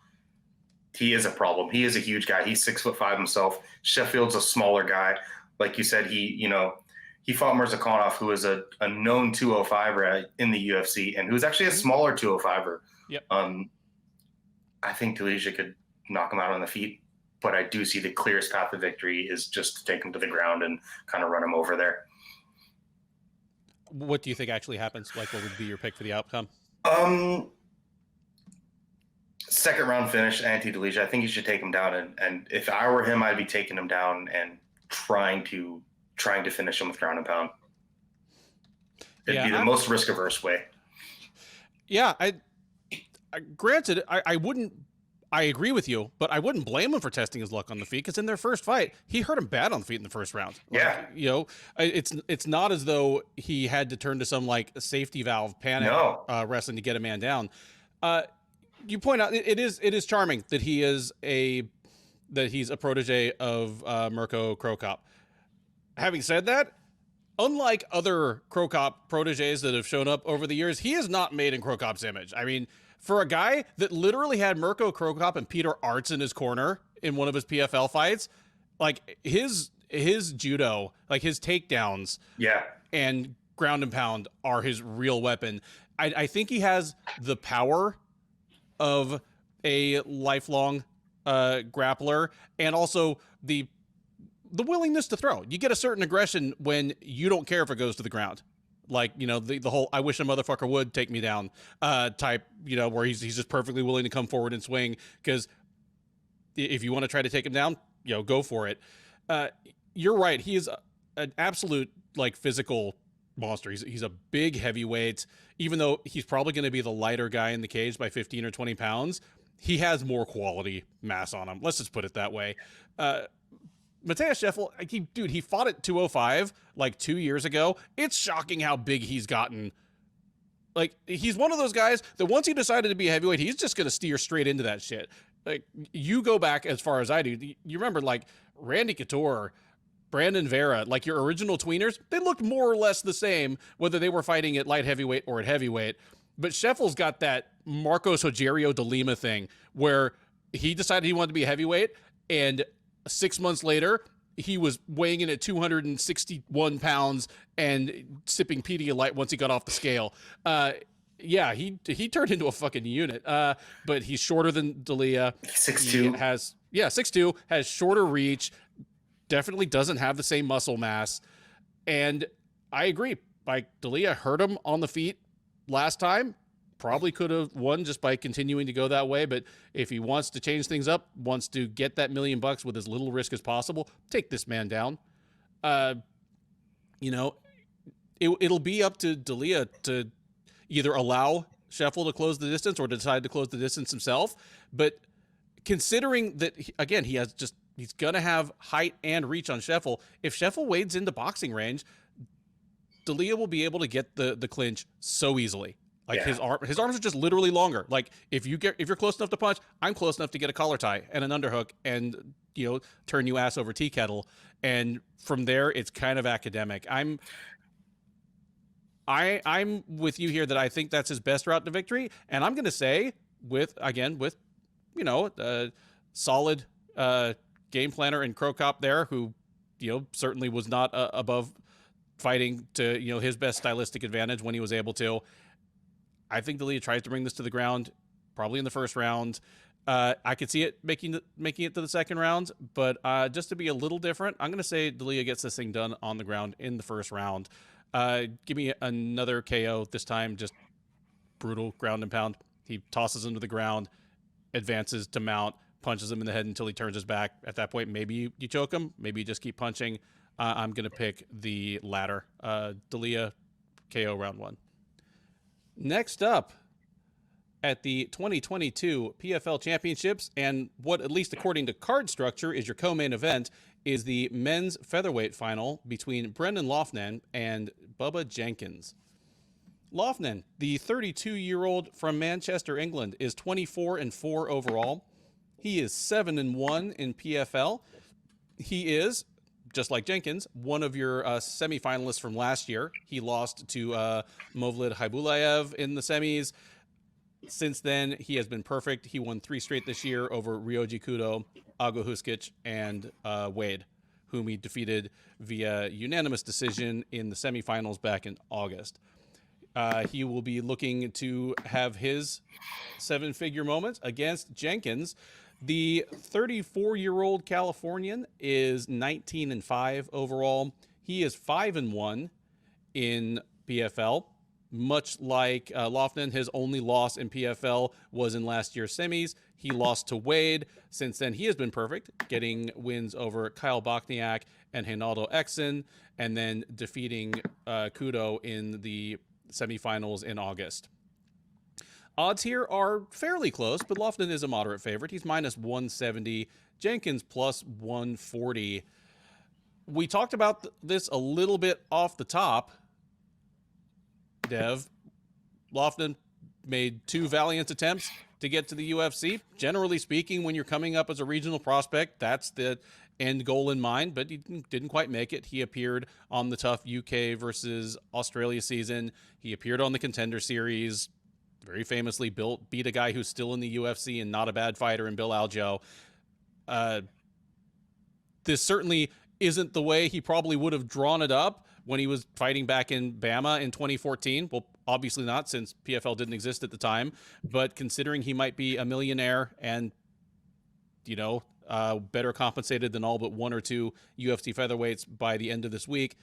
he is a problem. He is a huge guy. He's 6'5" himself. Sheffield's a smaller guy. Like you said, he fought Mirzakhanov, who is a known 205er in the UFC, and who's actually a smaller 205er. Yep. I think Delija could knock him out on the feet, but I do see the clearest path to victory is just to take him to the ground and kind of run him over there. What do you think actually happens? Like, what would be your pick for the outcome? Second round finish, Ante Delija. I think you should take him down, and if I were him, I'd be taking him down and trying to finish him with ground and pound. It'd be the most risk averse way. Yeah, granted, I wouldn't. I agree with you, but I wouldn't blame him for testing his luck on the feet, because in their first fight, he hurt him bad on the feet in the first round. Yeah. It's not as though he had to turn to some like safety valve panic wrestling to get a man down. You point out it is charming that he's a protege of Mirko Cro Cop. Having said that, unlike other Cro Cop proteges that have shown up over the years, he is not made in Cro Cop's image. I mean, for a guy that literally had Mirko Cro Cop and Peter Arts in his corner in one of his PFL fights, like his judo, like his takedowns, and ground and pound are his real weapon. I think he has the power of a lifelong grappler, and also the willingness to throw. You get a certain aggression when you don't care if it goes to the ground. Like, the whole "I wish a motherfucker would take me down" type, where he's just perfectly willing to come forward and swing, because if you want to try to take him down, go for it. You're right. He is an absolute like physical monster. He's a big heavyweight. Even though he's probably going to be the lighter guy in the cage by 15 or 20 pounds, he has more quality mass on him. Let's just put it that way. Matheus Scheffel, he fought at 205 like 2 years ago. It's shocking how big he's gotten. Like, he's one of those guys that once he decided to be a heavyweight, he's just going to steer straight into that shit. Like, you go back as far as I do. You remember, like, Randy Couture, Brandon Vera, like your original tweeners, they looked more or less the same, whether they were fighting at light heavyweight or at heavyweight. But Scheffel's got that Marcos Rogerio de Lima thing where he decided he wanted to be a heavyweight, and 6 months later, he was weighing in at 261 pounds and sipping Pedialyte once he got off the scale. He turned into a fucking unit. But he's shorter than Delija. 6'2". 6'2", has shorter reach, definitely doesn't have the same muscle mass. And I agree. Like, Delija hurt him on the feet last time. Probably could have won just by continuing to go that way. But if he wants to change things up, wants to get that $1 million with as little risk as possible, take this man down. It'll be up to Delija to either allow Scheffel to close the distance or to decide to close the distance himself. But considering that, he's going to have height and reach on Scheffel. If Scheffel wades into boxing range, Delija will be able to get the clinch so easily. Like, his arms are just literally longer. Like, if you're close enough to punch, I'm close enough to get a collar tie and an underhook and, turn you ass over tea kettle. And from there, it's kind of academic. I'm with you here that I think that's his best route to victory. And I'm going to say with solid game planner and Cro Cop there, who, certainly was not above fighting to, his best stylistic advantage when he was able to. I think Delija tries to bring this to the ground, probably in the first round. I could see it making it to the second round, but just to be a little different, I'm going to say Delija gets this thing done on the ground in the first round. Give me another KO, this time just brutal ground and pound. He tosses him to the ground, advances to mount, punches him in the head until he turns his back. At that point, maybe you choke him, maybe you just keep punching. I'm going to pick the latter. Delija KO round 1. Next up, at the 2022 PFL Championships, and what, at least according to card structure, is your co-main event, is the men's featherweight final between Brendan Loughnane and Bubba Jenkins. Loughnane, the 32-year-old from Manchester, England, is 24-4 overall. He is 7-1 in PFL. He is, just like Jenkins, one of your semifinalists from last year. He lost to Movlid Haibulaev in the semis. Since then, he has been perfect. He won 3 straight this year over Ryoji Kudo, Ago Huskic, and Wade, whom he defeated via unanimous decision in the semifinals back in August. He will be looking to have his 7-figure moment against Jenkins. The 34-year-old Californian is 19-5 overall. He is 5-1 in PFL. Much like Loughnane, his only loss in PFL was in last year's semis. He lost to Wade. Since then, he has been perfect, getting wins over Kyle Bochniak and Reynaldo Exon, and then defeating Kudo in the semifinals in August. Odds here are fairly close, but Loughnane is a moderate favorite. He's minus 170, Jenkins plus 140. We talked about this a little bit off the top. Dev, Loughnane made 2 valiant attempts to get to the UFC. Generally speaking, when you're coming up as a regional prospect, that's the end goal in mind, but he didn't quite make it. He appeared on the tough UK versus Australia season. He appeared on the Contender Series, very famously beat a guy who's still in the UFC and not a bad fighter in Bill Aljo. This certainly isn't the way he probably would have drawn it up when he was fighting back in Bama in 2014. Well, obviously not, since PFL didn't exist at the time. But considering he might be a millionaire and, better compensated than all but 1 or 2 UFC featherweights by the end of this week,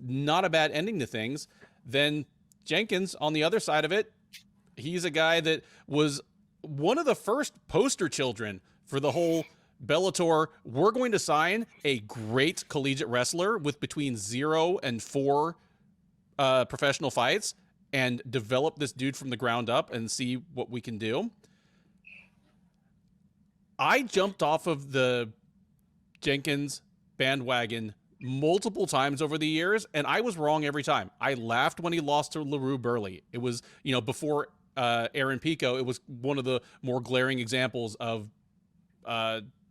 not a bad ending to things. Then Jenkins, on the other side of it, he's a guy that was one of the first poster children for the whole Bellator, we're going to sign a great collegiate wrestler with between 0 and 4 professional fights and develop this dude from the ground up and see what we can do. I jumped off of the Jenkins bandwagon multiple times over the years, and I was wrong every time. I laughed when he lost to LaRue Burley. It was, before Aaron Pico, it was one of the more glaring examples of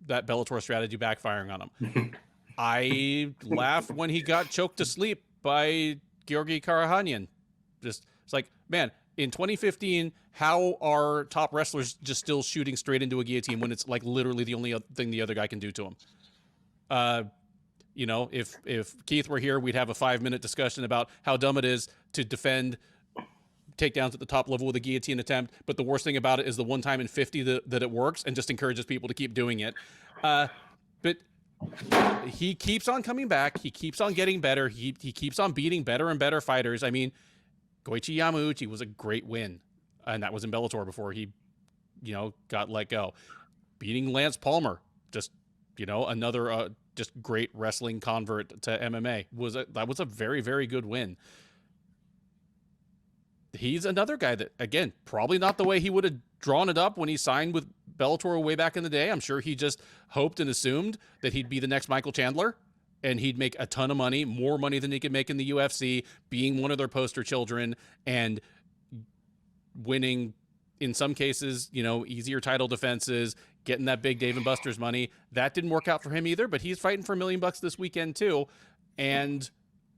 that Bellator strategy backfiring on him. I laughed when he got choked to sleep by Georgi Karahanyan. It's like, man, in 2015, how are top wrestlers just still shooting straight into a guillotine when it's like literally the only thing the other guy can do to him? If Keith were here, we'd have a 5-minute discussion about how dumb it is to defend takedowns at the top level with a guillotine attempt, but the worst thing about it is the 1 time in 50 that it works and just encourages people to keep doing it. But he keeps on coming back. He keeps on getting better. He keeps on beating better and better fighters. I mean, Goichi Yamauchi was a great win, and that was in Bellator before he, got let go. Beating Lance Palmer, just, another just great wrestling convert to MMA, that was a very, very good win. He's another guy that, again, probably not the way he would have drawn it up when he signed with Bellator way back in the day. I'm sure he just hoped and assumed that he'd be the next Michael Chandler and he'd make a ton of money, more money than he could make in the UFC, being one of their poster children and winning, in some cases, easier title defenses, getting that big Dave & Buster's money. That didn't work out for him either, but he's fighting for $1 million this weekend too. And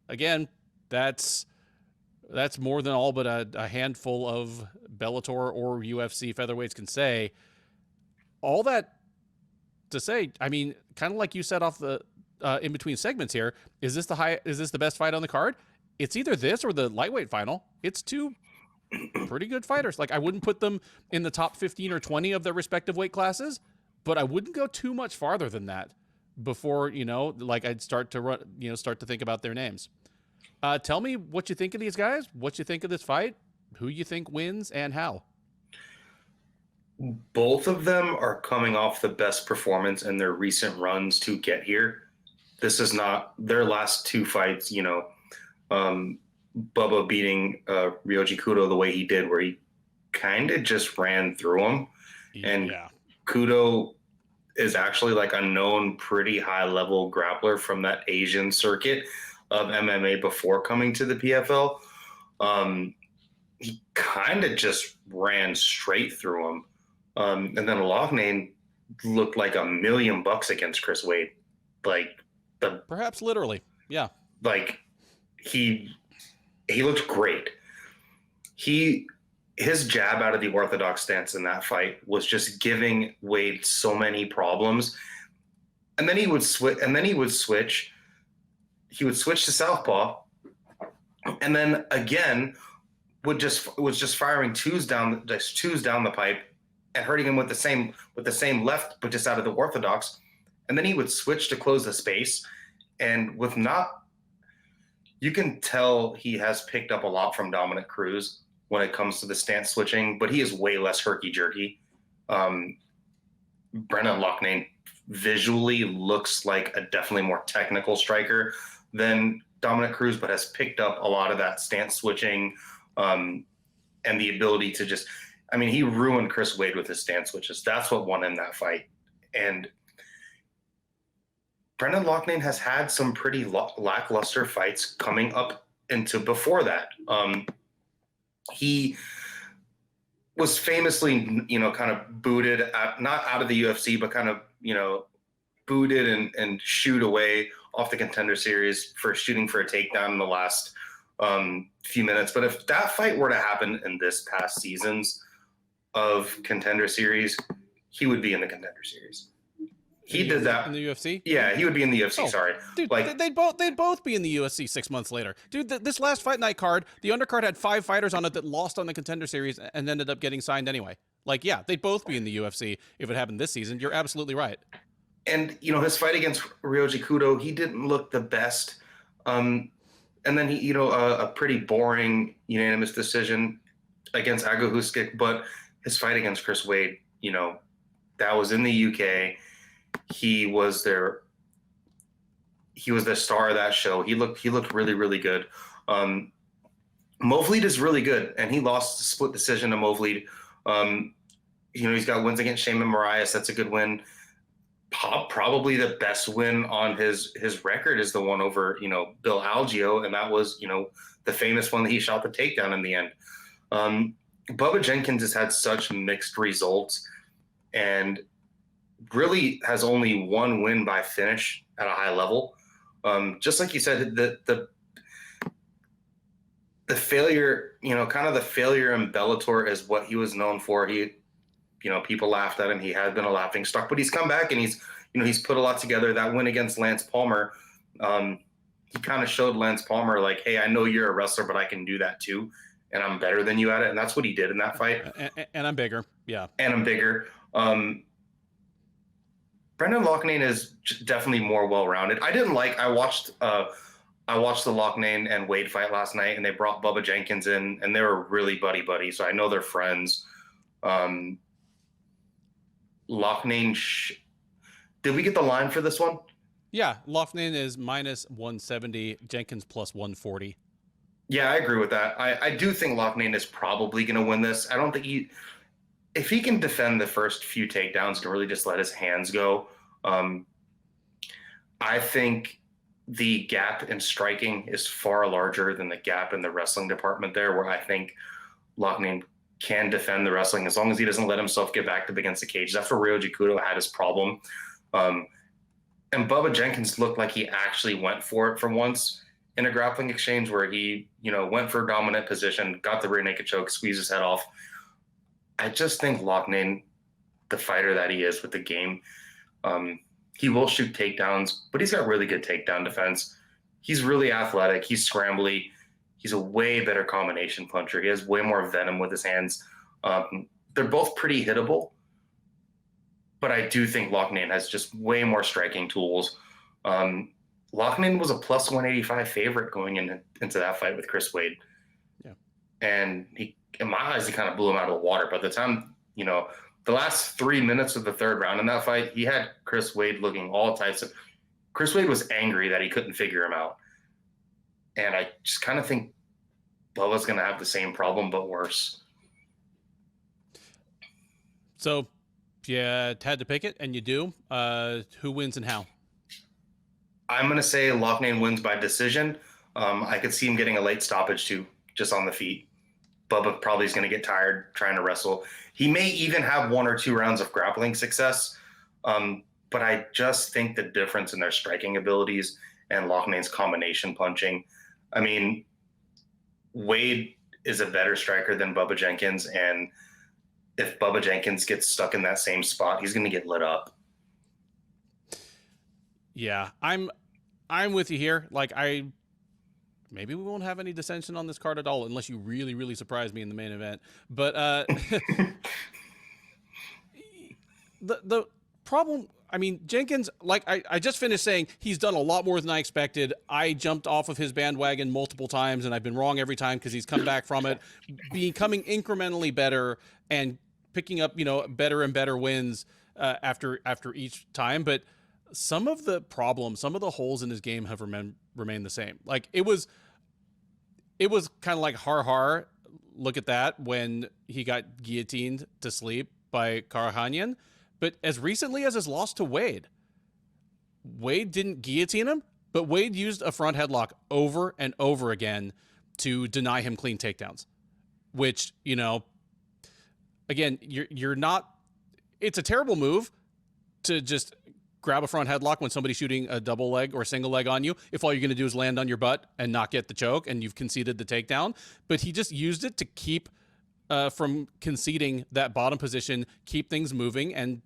again, that's more than all but a handful of Bellator or UFC featherweights can say. All that to say, I mean, kind of like you said off the in between segments here, is this the best fight on the card? It's either this or the lightweight final. It's 2 pretty good fighters. Like, I wouldn't put them in the top 15 or 20 of their respective weight classes, but I wouldn't go too much farther than that before, I'd start to think about their names. Tell me what you think of these guys, what you think of this fight, who you think wins, and how. Both of them are coming off the best performance in their recent runs to get here. This is not their last 2 fights, Bubba beating Ryoji Kudo the way he did, where he kind of just ran through him. And Kudo is actually like a known pretty high-level grappler from that Asian circuit of MMA before coming to the PFL. He kind of just ran straight through him. And then Loughnane looked like $1 million against Chris Wade. Perhaps literally. Yeah. He looked great. He his jab out of the orthodox stance in that fight was just giving Wade so many problems. And then he would switch. He would switch to southpaw, and then again was just firing twos down the pipe and hurting him with the same left, but just out of the orthodox. And then he would switch to close the space, and you can tell he has picked up a lot from Dominic Cruz when it comes to the stance switching, but he is way less herky-jerky. Brendan Loughnane visually looks like a definitely more technical striker than Dominic Cruz, but has picked up a lot of that stance switching and the ability to just, I mean, he ruined Chris Wade with his stance switches. That's what won him that fight. And Brendan Loughnane has had some pretty lackluster fights coming up into before that. He was famously, kind of booted, not out of the UFC, but kind of, booted and shooed away off the Contender Series for shooting for a takedown in the last few minutes. But if that fight were to happen in this past seasons of Contender Series, he would be in the Contender Series. He did that in the UFC. Yeah, he would be in the UFC. Oh, sorry, dude, they'd both be in the UFC 6 months later, dude. This last fight night card, the undercard had 5 fighters on it that lost on the Contender Series and ended up getting signed anyway. Like, yeah, they'd both be in the UFC if it happened this season. You're absolutely right. And his fight against Ryoji Kudo, he didn't look the best. And then he, a pretty boring unanimous decision against Aga Huskic. But his fight against Chris Wade, that was in the UK. He was the star of that show. He looked really, really good. Movlead is really good, and he lost the split decision to Movlead. He's got wins against Shayman Marias. That's a good win. Probably the best win on his record is the one over, Bill Algeo, and that was, the famous one that he shot the takedown in the end. Bubba Jenkins has had such mixed results and really has only one win by finish at a high level. Just like you said, the failure, kind of the failure in Bellator is what he was known for. He, people laughed at him. He had been a laughing stock, but he's come back and he's put a lot together. That win against Lance Palmer, he kind of showed Lance Palmer like, hey, I know you're a wrestler, but I can do that too, and I'm better than you at it. And that's what he did in that fight. And I'm bigger. Yeah. And I'm bigger. Brendan Loughnane is definitely more well-rounded. I watched the Loughnane and Wade fight last night, and they brought Bubba Jenkins in, and they were really buddy-buddy, so I know they're friends. Loughnane, did we get the line for this one? Yeah, Loughnane is minus 170, Jenkins plus 140. Yeah, I agree with that. I do think Loughnane is probably going to win this. I don't think if he can defend the first few takedowns and really just let his hands go, I think the gap in striking is far larger than the gap in the wrestling department there, where I think Loughnane can defend the wrestling as long as he doesn't let himself get back up against the cage. That's where Ryoji Kudo had his problem. And Bubba Jenkins looked like he actually went for it for once in a grappling exchange where he, went for a dominant position, got the rear naked choke, squeezed his head off. I just think Loughnane, the fighter that he is with the game, he will shoot takedowns, but he's got really good takedown defense. He's really athletic. He's scrambly. He's a way better combination puncher. He has way more venom with his hands. They're both pretty hittable, but I do think Loughnane has just way more striking tools. Loughnane was a plus 185 favorite going into that fight with Chris Wade. Yeah. And in my eyes, he kind of blew him out of the water. By the time, the last 3 minutes of the third round in that fight, he had Chris Wade looking all types of. Chris Wade was angry that he couldn't figure him out. And I just kind of think Bubba's going to have the same problem, but worse. So if you had to pick it, and you do, who wins and how? I'm going to say Loughnane wins by decision. I could see him getting a late stoppage too, just on the feet. Bubba probably is going to get tired trying to wrestle. He may even have 1 or 2 rounds of grappling success, but I just think the difference in their striking abilities and Loughnane combination punching. I mean, Wade is a better striker than Bubba Jenkins, and if Bubba Jenkins gets stuck in that same spot, he's going to get lit up. Yeah, I'm with you here. Like, maybe we won't have any dissension on this card at all, unless you really, really surprise me in the main event. But the problem, I mean, Jenkins, like I just finished saying, he's done a lot more than I expected. I jumped off of his bandwagon multiple times, and I've been wrong every time because he's come back from it, becoming incrementally better and picking up, better and better wins after each time. But some of the problems, some of the holes in his game have remained the same. Like, it was kind of like har, look at that, when he got guillotined to sleep by Karahanyan. But as recently as his loss to Wade didn't guillotine him, but Wade used a front headlock over and over again to deny him clean takedowns, which, again, you're not, it's a terrible move to just grab a front headlock when somebody's shooting a double leg or single leg on you, if all you're going to do is land on your butt and not get the choke and you've conceded the takedown. But he just used it to keep from conceding that bottom position, keep things moving. And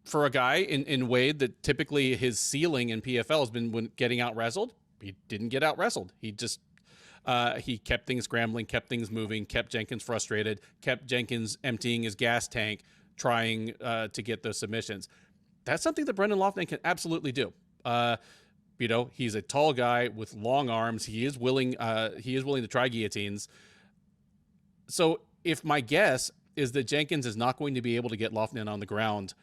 for a guy in Wade that typically his ceiling in PFL has been when getting out wrestled, he didn't get out wrestled. He just he kept things scrambling, kept things moving, kept Jenkins frustrated, kept Jenkins emptying his gas tank, trying to get those submissions. That's something that Brendan Loughnane can absolutely do. He's a tall guy with long arms. He is willing to try guillotines. So if my guess is that Jenkins is not going to be able to get Loughnane on the ground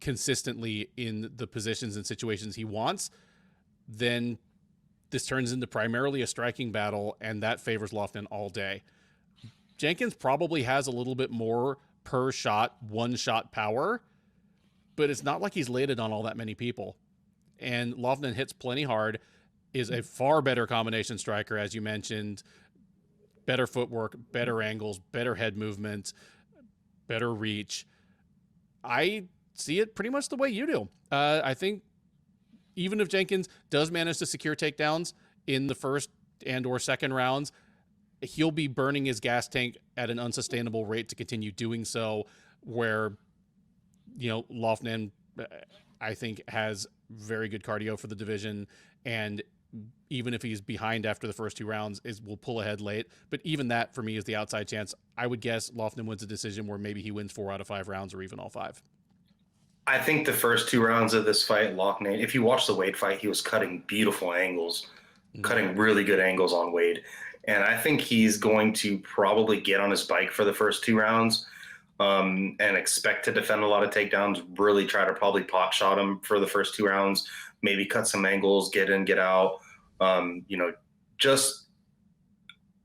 consistently in the positions and situations he wants, then this turns into primarily a striking battle, and that favors Loughnane all day. Jenkins probably has a little bit more per shot, one shot power, but it's not like he's laid it on all that many people. And Loughnane hits plenty hard, is a far better combination striker, as you mentioned. Better footwork, better angles, better head movement, better reach. I see it pretty much the way you do. I think even if Jenkins does manage to secure takedowns in the first and or second rounds, he'll be burning his gas tank at an unsustainable rate to continue doing so, where, Loughnane, I think, has very good cardio for the division, and even if he's behind after the first two rounds, will pull ahead late. But even that, for me, is the outside chance. I would guess Loughnane wins a decision where maybe he wins 4 out of 5 rounds or even all 5. I think the first 2 rounds of this fight, Loughnane, if you watch the Wade fight, he was cutting beautiful angles, cutting really good angles on Wade. And I think he's going to probably get on his bike for the first 2 rounds and expect to defend a lot of takedowns, really try to probably pot shot him for the first 2 rounds, maybe cut some angles, get in, get out. I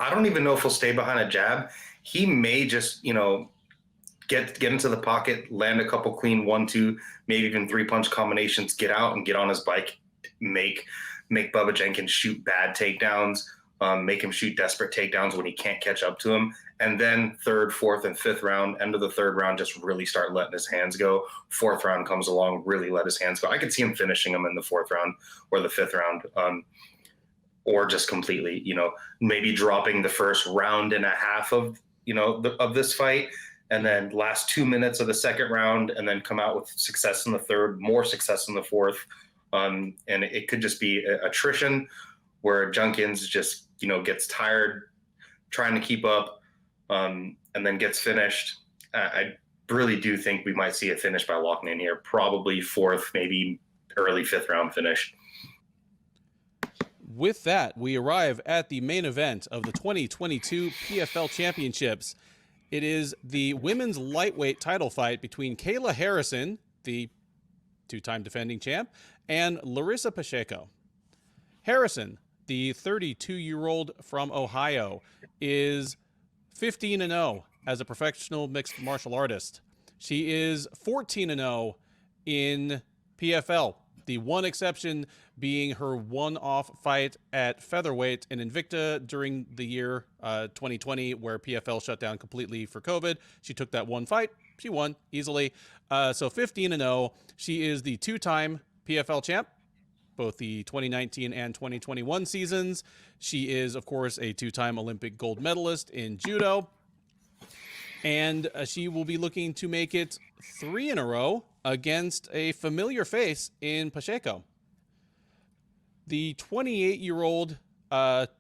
don't even know if he'll stay behind a jab. He may just, get into the pocket, land a couple clean 1-2, maybe even 3-punch combinations, get out and get on his bike, make Bubba Jenkins shoot bad takedowns, make him shoot desperate takedowns when he can't catch up to him. And then 3rd, 4th, and 5th round, end of the 3rd round, just really start letting his hands go. 4th round comes along, really let his hands go. I could see him finishing him in the 4th round or the 5th round, or just completely, maybe dropping the first round and a half of, of this fight, and then last 2 minutes of the 2nd round, and then come out with success in the 3rd, more success in the 4th. And it could just be attrition where Jenkins just, gets tired trying to keep up, and then gets finished. I really do think we might see a finish by Loughnane here, probably 4th, maybe early 5th round finish. With that, we arrive at the main event of the 2022 PFL Championships. It is the women's lightweight title fight between Kayla Harrison, the 2-time defending champ, and Larissa Pacheco. Harrison, the 32-year-old from Ohio, is 15-0 as a professional mixed martial artist. She is 14-0 in PFL, the one exception being her one-off fight at Featherweight in Invicta during the year 2020, where PFL shut down completely for COVID. She took that one fight. She won easily. So 15-0. She is the 2-time PFL champ. both the 2019 and 2021 seasons. She is, of course, a 2-time Olympic gold medalist in judo. And she will be looking to make it 3 in a row against a familiar face in Pacheco. The 28-year-old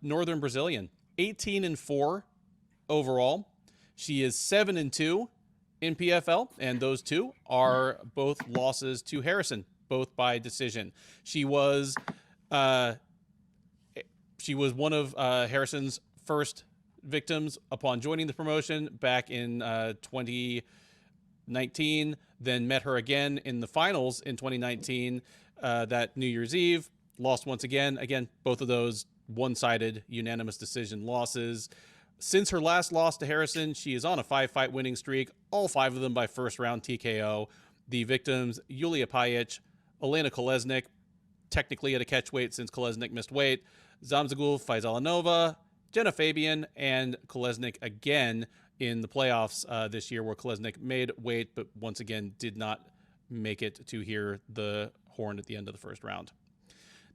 Northern Brazilian, 18-4 overall. She is 7-2 in PFL, and those two are both losses to Harrison, both by decision. She was one of Harrison's first victims upon joining the promotion back in 2019, then met her again in the finals in 2019, that New Year's Eve, lost once again. Again, both of those one-sided unanimous decision losses. Since her last loss to Harrison, she is on a 5-fight winning streak, all 5 of them by first-round TKO. The victims, Julia Pajic, Elena Kolesnik, technically at a catchweight since Kolesnik missed weight, Zamzagul Faisalanova, Jenna Fabian, and Kolesnik again in the playoffs this year, where Kolesnik made weight, but once again did not make it to hear the horn at the end of the first round.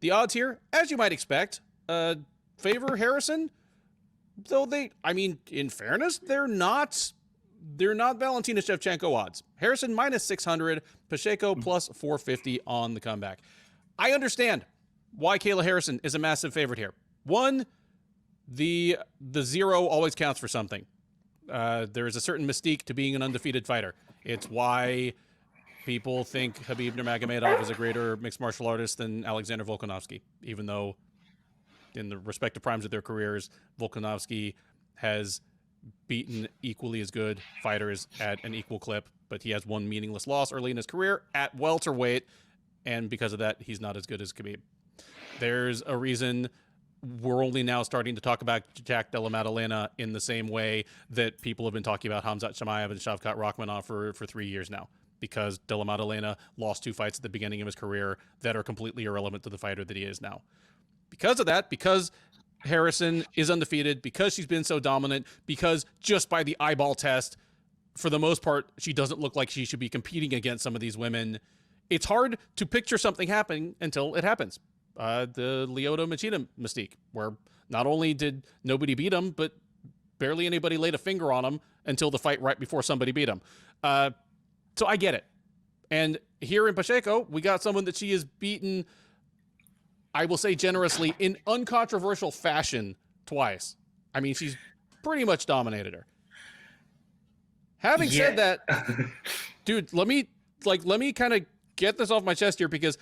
The odds here, as you might expect, favor Harrison, though in fairness, they're not Valentina Shevchenko odds. Harrison minus 600, Pacheco plus 450 on the comeback. I understand why Kayla Harrison is a massive favorite here. One, the 0 always counts for something. There is a certain mystique to being an undefeated fighter. It's why people think Khabib Nurmagomedov is a greater mixed martial artist than Alexander Volkanovski, even though in the respective primes of their careers, Volkanovski has beaten equally as good fighters at an equal clip, but he has one meaningless loss early in his career at welterweight, and because of that, he's not as good as Khabib. There's a reason we're only now starting to talk about Jack Della Maddalena in the same way that people have been talking about Hamzat Chimaev and Shavkat Rakhmonov for 3 years now, because Della Maddalena lost 2 fights at the beginning of his career that are completely irrelevant to the fighter that he is now. Because of that, because Harrison is undefeated, because she's been so dominant, because just by the eyeball test, for the most part, she doesn't look like she should be competing against some of these women. It's hard to picture something happening until it happens. The Lyoto Machida mystique, where not only did nobody beat him, but barely anybody laid a finger on him until the fight right before somebody beat him. So I get it. And here in Pacheco, we got someone that she has beaten, I will say generously, in uncontroversial fashion twice. I mean, she's pretty much dominated her. Having said that, dude, let me kind of get this off my chest here, because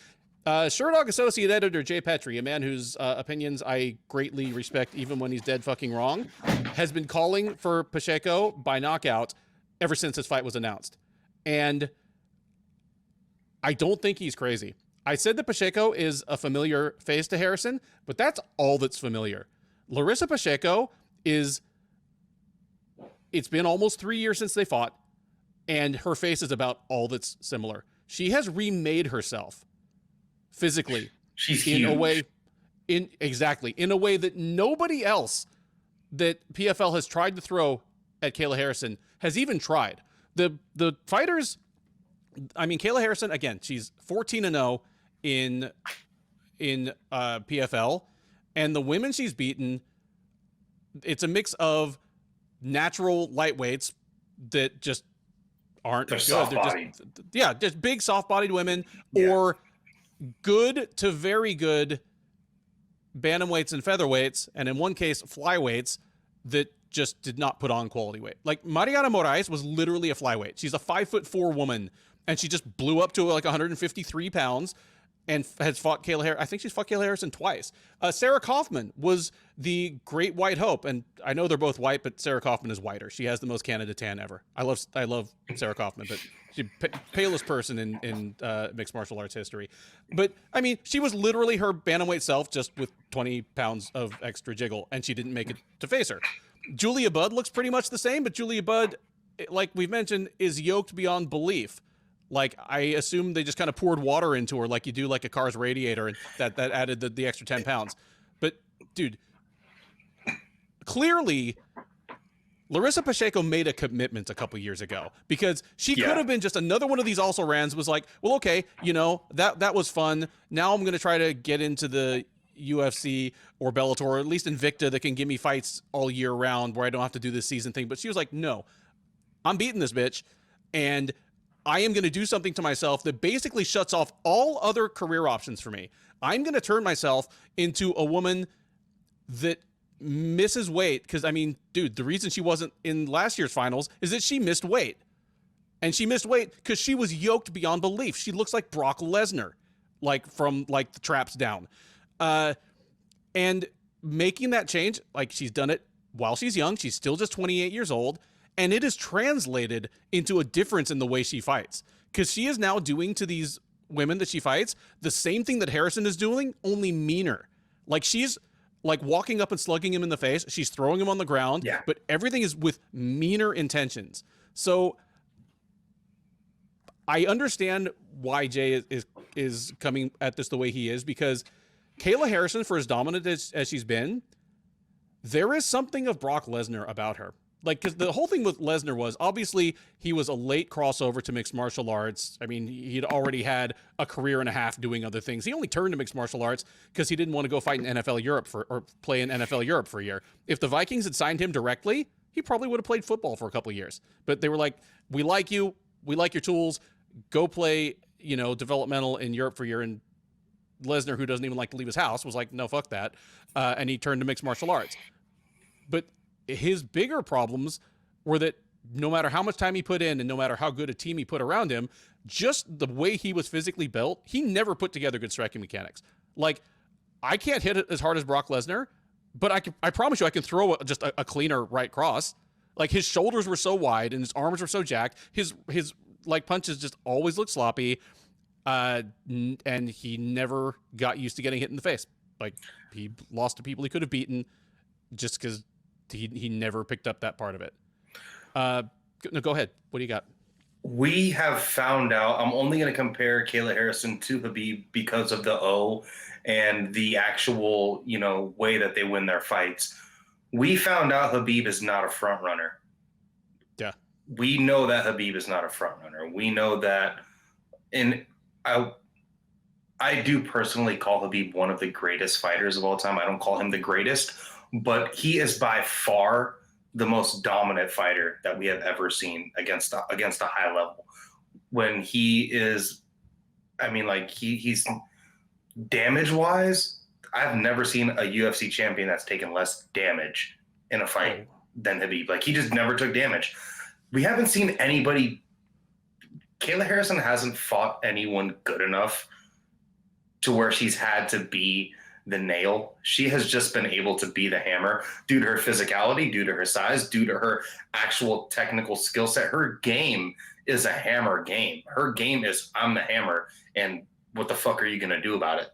Sherdog Associate Editor Jay Petrie, a man whose opinions I greatly respect even when he's dead fucking wrong, has been calling for Pacheco by knockout ever since his fight was announced. And I don't think he's crazy. I said that Pacheco is a familiar face to Harrison, but that's all that's familiar. Larissa Pacheco it's been almost 3 years since they fought, and her face is about all that's similar. She has remade herself physically. She's in huge. In a way that nobody else that PFL has tried to throw at Kayla Harrison has even tried. The fighters, I mean, Kayla Harrison, again, she's 14-0 in PFL, and the women she's beaten, it's a mix of natural lightweights that just aren't They're good. soft-bodied. Just big soft-bodied women, or good to very good bantamweights and featherweights, and in one case flyweights that just did not put on quality weight. Like Mariana Moraes was literally a flyweight. She's a 5'4" woman, and she just blew up to like 153 pounds and has fought Kayla Harrison. I think she's fought Kayla Harrison twice. Sarah Kaufman was the great white hope, and I know they're both white, but Sarah Kaufman is whiter. She has the most Canada tan ever. I love Sarah Kaufman, but she's palest person in mixed martial arts history. But I mean, she was literally her bantamweight self, just with 20 pounds of extra jiggle, and she didn't make it to face her. Julia Budd looks pretty much the same, but Julia Budd, like we've mentioned, is yoked beyond belief. Like, I assume they just kind of poured water into her like you do like a car's radiator, and that added the extra 10 pounds. But, dude, clearly Larissa Pacheco made a commitment a couple years ago because she could have been just another one of these also rans was like, well, okay, that was fun. Now I'm going to try to get into the UFC or Bellator, or at least Invicta that can give me fights all year round where I don't have to do this season thing. But she was like, no, I'm beating this bitch. And I am going to do something to myself that basically shuts off all other career options for me. I'm going to turn myself into a woman that misses weight. Because, I mean, dude, the reason she wasn't in last year's finals is that she missed weight. And she missed weight because she was yoked beyond belief. She looks like Brock Lesnar, like from like the traps down. And making that change, like she's done it while she's young. She's still just 28 years old. And it is translated into a difference in the way she fights. Because she is now doing to these women that she fights the same thing that Harrison is doing, only meaner. Like she's like walking up and slugging him in the face. She's throwing him on the ground. But everything is with meaner intentions. So I understand why Jay is coming at this the way he is, because Kayla Harrison, for as dominant as she's been, there is something of Brock Lesnar about her. Like, because the whole thing with Lesnar was, obviously, he was a late crossover to mixed martial arts. I mean, he'd already had a career and a half doing other things. He only turned to mixed martial arts because he didn't want to go fight in NFL Europe or play in NFL Europe for a year. If the Vikings had signed him directly, he probably would have played football for a couple of years. But they were like, we like you. We like your tools. Go play, developmental in Europe for a year. And Lesnar, who doesn't even like to leave his house, was like, no, fuck that. And he turned to mixed martial arts. But his bigger problems were that no matter how much time he put in and no matter how good a team he put around him, just the way he was physically built, he never put together good striking mechanics. Like, I can't hit it as hard as Brock Lesnar, but I promise you I can throw just a cleaner right cross. Like, his shoulders were so wide and his arms were so jacked. His like punches just always looked sloppy. And he never got used to getting hit in the face. Like, he lost to people he could have beaten just because he never picked up that part of it. No, go ahead. What do you got? We have found out, I'm only going to compare Kayla Harrison to Khabib because of the O and the actual, way that they win their fights. We found out Khabib is not a front runner. Yeah. We know that Khabib is not a front runner. We know that, and I do personally call Khabib one of the greatest fighters of all time. I don't call him the greatest, but he is by far the most dominant fighter that we have ever seen against a high level. When he is, I mean, like he's damage wise, I've never seen a UFC champion that's taken less damage in a fight than Khabib. Like, he just never took damage. We haven't seen anybody. Kayla Harrison hasn't fought anyone good enough to where she's had to be the nail. She has just been able to be the hammer due to her physicality, due to her size, due to her actual technical skill set. Her game is a hammer game. Her game is, I'm the hammer, and what the fuck are you going to do about it?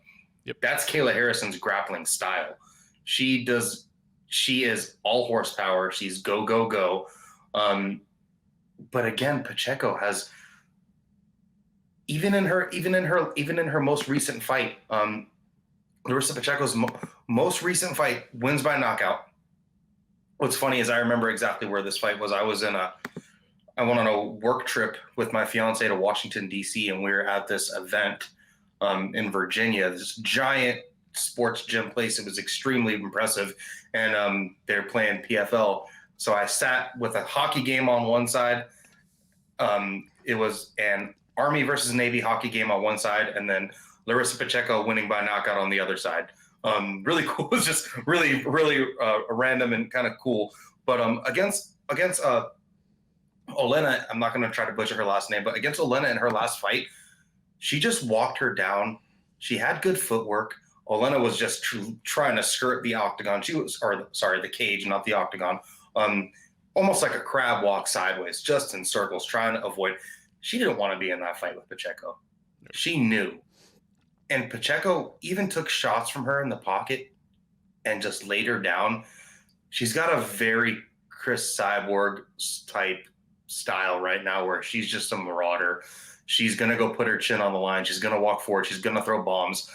Yep. That's Kayla Harrison's grappling style. She is all horsepower. She's go, go, go. But again, Pacheco has, even in her most recent fight, Larissa Pacheco's most recent fight wins by knockout. What's funny is I remember exactly where this fight was. I went on a work trip with my fiance to Washington, D.C., and we were at this event in Virginia, this giant sports gym place. It was extremely impressive, and they're playing PFL. So I sat with a hockey game on one side. It was an Army versus Navy hockey game on one side, and then Larissa Pacheco winning by knockout on the other side. Really cool. It was just really, really random and kind of cool. But against Olena, I'm not going to try to butcher her last name, but against Olena in her last fight, she just walked her down. She had good footwork. Olena was just trying to skirt the octagon. The cage, not the octagon. Almost like a crab walk sideways, just in circles, trying to avoid. She didn't want to be in that fight with Pacheco. She knew. And Pacheco even took shots from her in the pocket and just laid her down. She's got a very Chris Cyborg type style right now where she's just a marauder. She's going to go put her chin on the line. She's going to walk forward. She's going to throw bombs.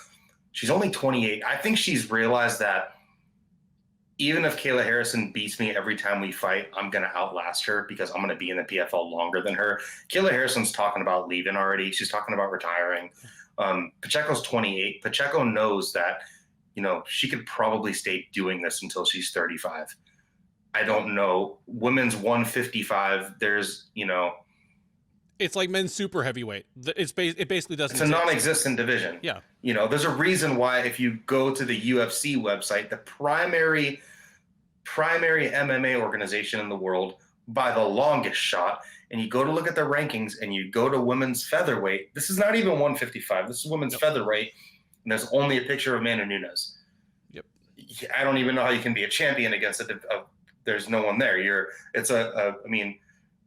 She's only 28. I think she's realized that even if Kayla Harrison beats me every time we fight, I'm going to outlast her because I'm going to be in the PFL longer than her. Kayla Harrison's talking about leaving already. She's talking about retiring. Pacheco's 28. Pacheco knows that, she could probably stay doing this until she's 35. I don't know. Women's 155, there's, it's like men's super heavyweight. It basically doesn't It's a non-existent division. Yeah. There's a reason why if you go to the UFC website, the primary MMA organization in the world by the longest shot, and you go to look at the rankings and you go to women's featherweight, this is not even 155. This is women's featherweight, and there's only a picture of Amanda Nunes. Yep. I don't even know how you can be a champion against there's no one there.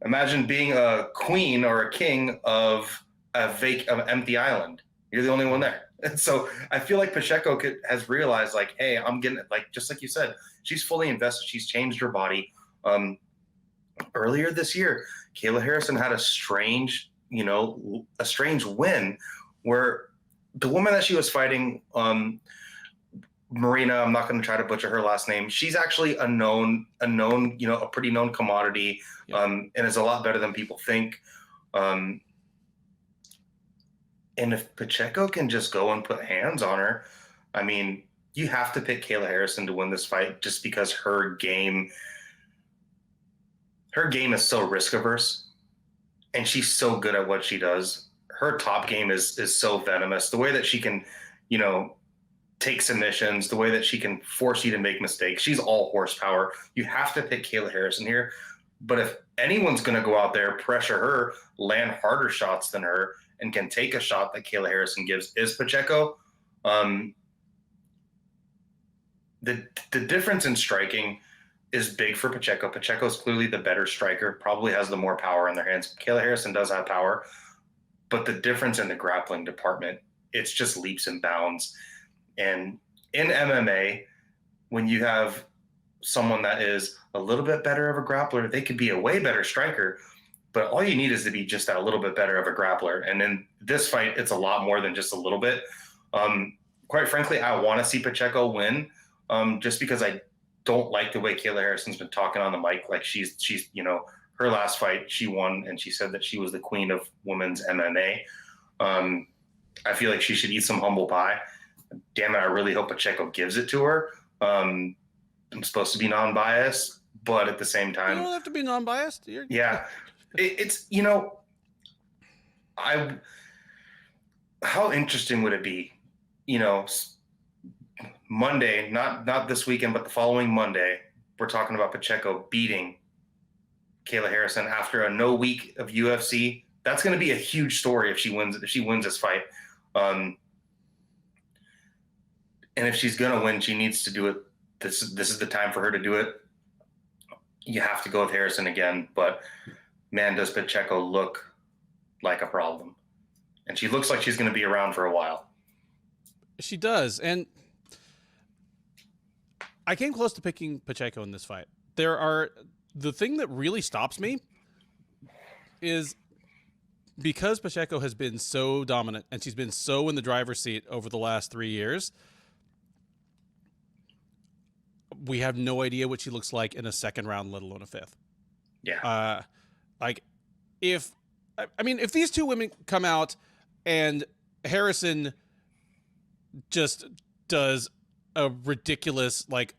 Imagine being a queen or a king of of empty island. You're the only one there. And so I feel like Pacheco has realized, like, hey, I'm getting, like, just like you said, she's fully invested. She's changed her body. Earlier this year, Kayla Harrison had a strange win where the woman that she was fighting, Marina, I'm not going to try to butcher her last name. She's actually a pretty known commodity, and is a lot better than people think. And if Pacheco can just go and put hands on her, I mean, you have to pick Kayla Harrison to win this fight just because her game is so risk averse, and she's so good at what she does. Her top game is so venomous. The way that she can, take submissions, the way that she can force you to make mistakes. She's all horsepower. You have to pick Kayla Harrison here. But if anyone's going to go out there, pressure her, land harder shots than her, and can take a shot that Kayla Harrison gives, is Pacheco. The difference in striking is big for Pacheco. Pacheco is clearly the better striker, probably has the more power in their hands. Kayla Harrison does have power, but the difference in the grappling department, it's just leaps and bounds. And in MMA, when you have someone that is a little bit better of a grappler, they could be a way better striker, but all you need is to be just that little bit better of a grappler. And in this fight, it's a lot more than just a little bit. Quite frankly, I want to see Pacheco win, just because I don't like the way Kayla Harrison's been talking on the mic. Like she's her last fight, she won, and she said that she was the queen of women's MMA. I feel like she should eat some humble pie. Damn it, I really hope Pacheco gives it to her. I'm supposed to be non-biased, but at the same time, you don't have to be non-biased. Yeah, it's how interesting would it be, Monday, not this weekend, but the following Monday, we're talking about Pacheco beating Kayla Harrison after a no week of UFC. That's going to be a huge story if she wins this fight. And if she's going to win, she needs to do it. This is the time for her to do it. You have to go with Harrison again, but man, does Pacheco look like a problem. And she looks like she's going to be around for a while. She does. And I came close to picking Pacheco in this fight. The thing that really stops me is because Pacheco has been so dominant and she's been so in the driver's seat over the last 3 years, we have no idea what she looks like in a second round, let alone a fifth. Yeah. If these two women come out and Harrison just does a ridiculous, like,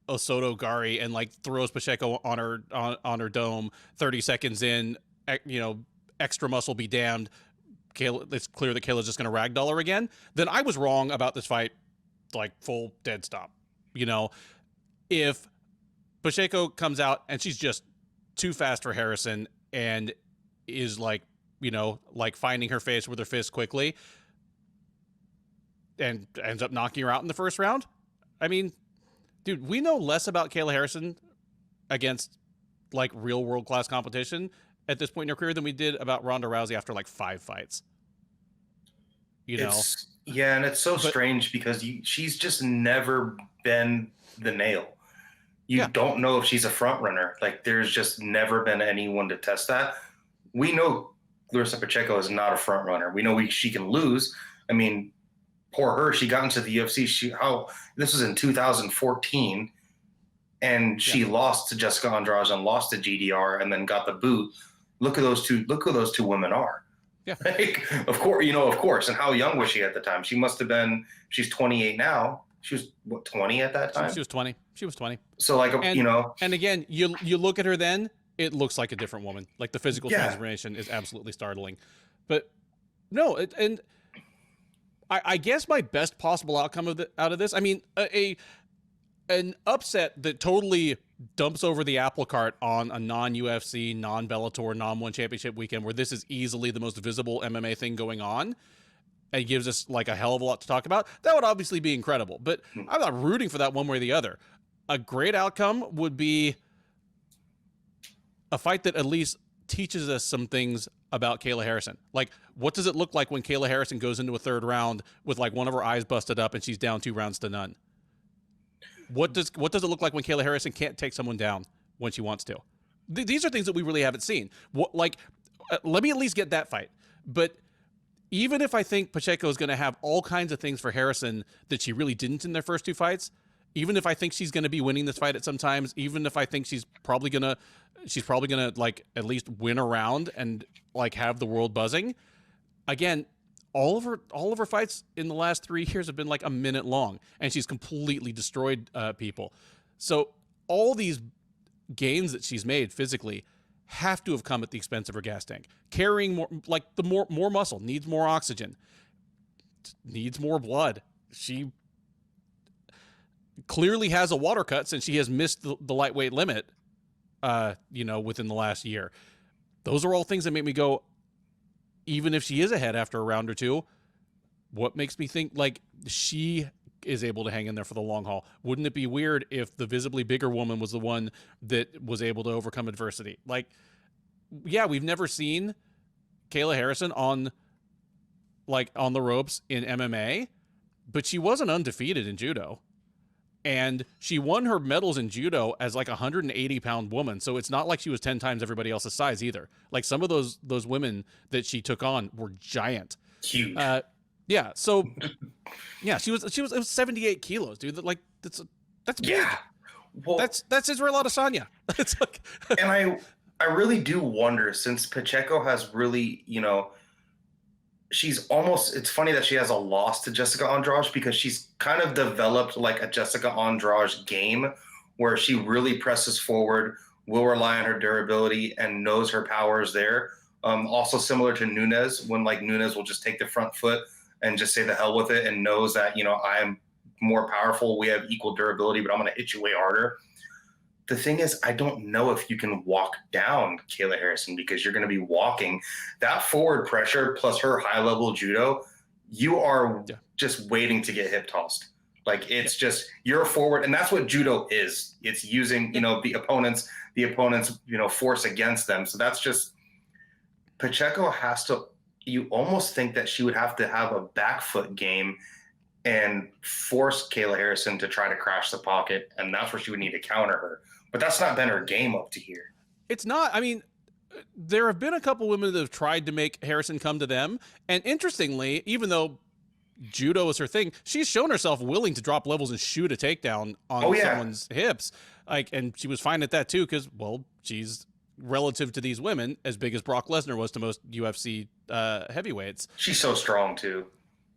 Osoto Gari and, like, throws Pacheco on her dome 30 seconds in, extra muscle be damned, Kayla, it's clear that Kayla's just going to ragdoll her again, then I was wrong about this fight, like, full dead stop. If Pacheco comes out and she's just too fast for Harrison and is like finding her face with her fist quickly and ends up knocking her out in the first round, I mean, dude, we know less about Kayla Harrison against, like, real world-class competition at this point in her career than we did about Ronda Rousey after, like, 5 fights. Yeah, and it's so strange because she's just never been the nail. You don't know if she's a front runner. Like, there's just never been anyone to test that. We know Larissa Pacheco is not a front runner. We know she can lose. I mean, poor her. She got into the UFC. This was in 2014. and she lost to Jessica Andrade and lost to GDR and then got the boot. Look at those two. Look who those two women are. Yeah. Like, of course. And how young was she at the time? She must have been. She's 28 now. She was what, 20 at that time? She was 20. She was 20. So like, And again, you look at her then, it looks like a different woman. Like the physical transformation is absolutely startling. But no, and I guess my best possible outcome out of this, I mean, an upset that totally dumps over the apple cart on a non-UFC, non-Bellator, non-One Championship weekend where this is easily the most visible MMA thing going on and gives us like a hell of a lot to talk about, that would obviously be incredible. But I'm not rooting for that one way or the other. A great outcome would be a fight that at least teaches us some things about Kayla Harrison. Like, what does it look like when Kayla Harrison goes into a third round with like one of her eyes busted up and she's down 2 rounds to none? What does it look like when Kayla Harrison can't take someone down when she wants to? These are things that we really haven't seen. Let me at least get that fight. But even if I think Pacheco is going to have all kinds of things for Harrison that she really didn't in their first 2 fights, even if I think she's going to be winning this fight at some times, even if I think she's probably gonna like at least win a round and like have the world buzzing, again, all of her fights in the last 3 years have been like a minute long, and she's completely destroyed people. So all these gains that she's made physically have to have come at the expense of her gas tank. Carrying more muscle, needs more oxygen, needs more blood. She clearly has a water cut since she has missed the lightweight limit, within the last year. Those are all things that make me go, even if she is ahead after a round or 2, what makes me think like she is able to hang in there for the long haul? Wouldn't it be weird if the visibly bigger woman was the one that was able to overcome adversity? Like, yeah, we've never seen Kayla Harrison on the ropes in MMA, but she wasn't undefeated in judo. And she won her medals in judo as like a 180-pound woman. So it's not like she was 10 times everybody else's size either. Like some of those women that she took on were giant. Huge. Yeah. So yeah, it was 78 kilos, dude. Like that's big. Yeah. Well, that's Israel Adesanya. It's like, and I really do wonder, since Pacheco has really, it's funny that she has a loss to Jessica Andrade, because she's kind of developed like a Jessica Andrade game where she really presses forward, will rely on her durability, and knows her power is there. Also similar to Nunes, when like Nunes will just take the front foot and just say the hell with it and knows that, I am more powerful. We have equal durability, but I'm going to hit you way harder. The thing is, I don't know if you can walk down Kayla Harrison, because you're going to be walking that forward pressure plus her high level judo. You are just waiting to get hip tossed. Like it's just, you're forward. And that's what judo is. It's using, the opponent's, force against them. So that's just, Pacheco you almost think that she would have to have a back foot game and force Kayla Harrison to try to crash the pocket. And that's where she would need to counter her. But that's not been her game up to here. It's not. I mean, there have been a couple women that have tried to make Harrison come to them. And interestingly, even though judo is her thing, she's shown herself willing to drop levels and shoot a takedown on someone's hips. And she was fine at that too, because, well, she's relative to these women as big as Brock Lesnar was to most UFC heavyweights. She's so strong too.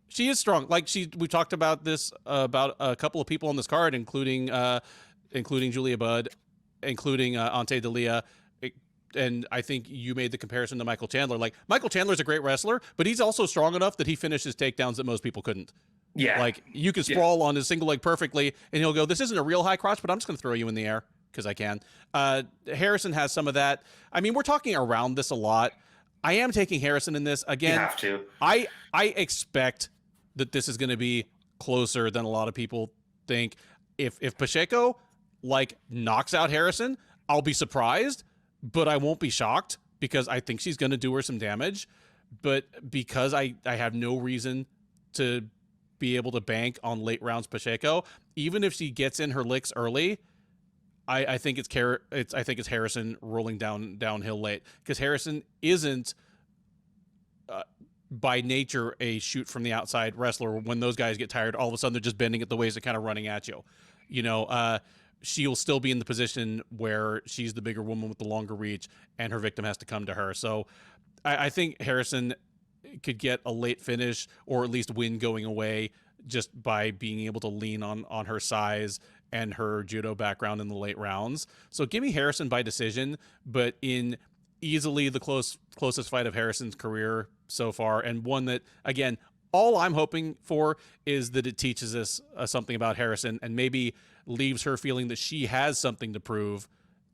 She is strong. Like we talked about this about a couple of people on this card, including Julia Budd, including Ante Delija. And I think you made the comparison to Michael Chandler. Like, Michael Chandler's a great wrestler, but he's also strong enough that he finishes takedowns that most people couldn't. Yeah. Like, you can sprawl on his single leg perfectly, and he'll go, this isn't a real high crotch, but I'm just going to throw you in the air because I can. Harrison has some of that. I mean, we're talking around this a lot. I am taking Harrison in this. Again, you have to. I expect that this is going to be closer than a lot of people think. If Pacheco, knocks out Harrison, I'll be surprised, but I won't be shocked, because I think she's going to do her some damage. But because I have no reason to be able to bank on late rounds Pacheco, even if she gets in her licks early, I think it's Harrison rolling downhill late, because Harrison isn't by nature a shoot from the outside wrestler. When those guys get tired, all of a sudden they're just bending at the waist and kind of running at you. she'll still be in the position where she's the bigger woman with the longer reach and her victim has to come to her. So I think Harrison could get a late finish or at least win going away just by being able to lean on her size and her judo background in the late rounds. So give me Harrison by decision, but in easily the closest fight of Harrison's career so far, and one that, again, all I'm hoping for is that it teaches us something about Harrison and maybe leaves her feeling that she has something to prove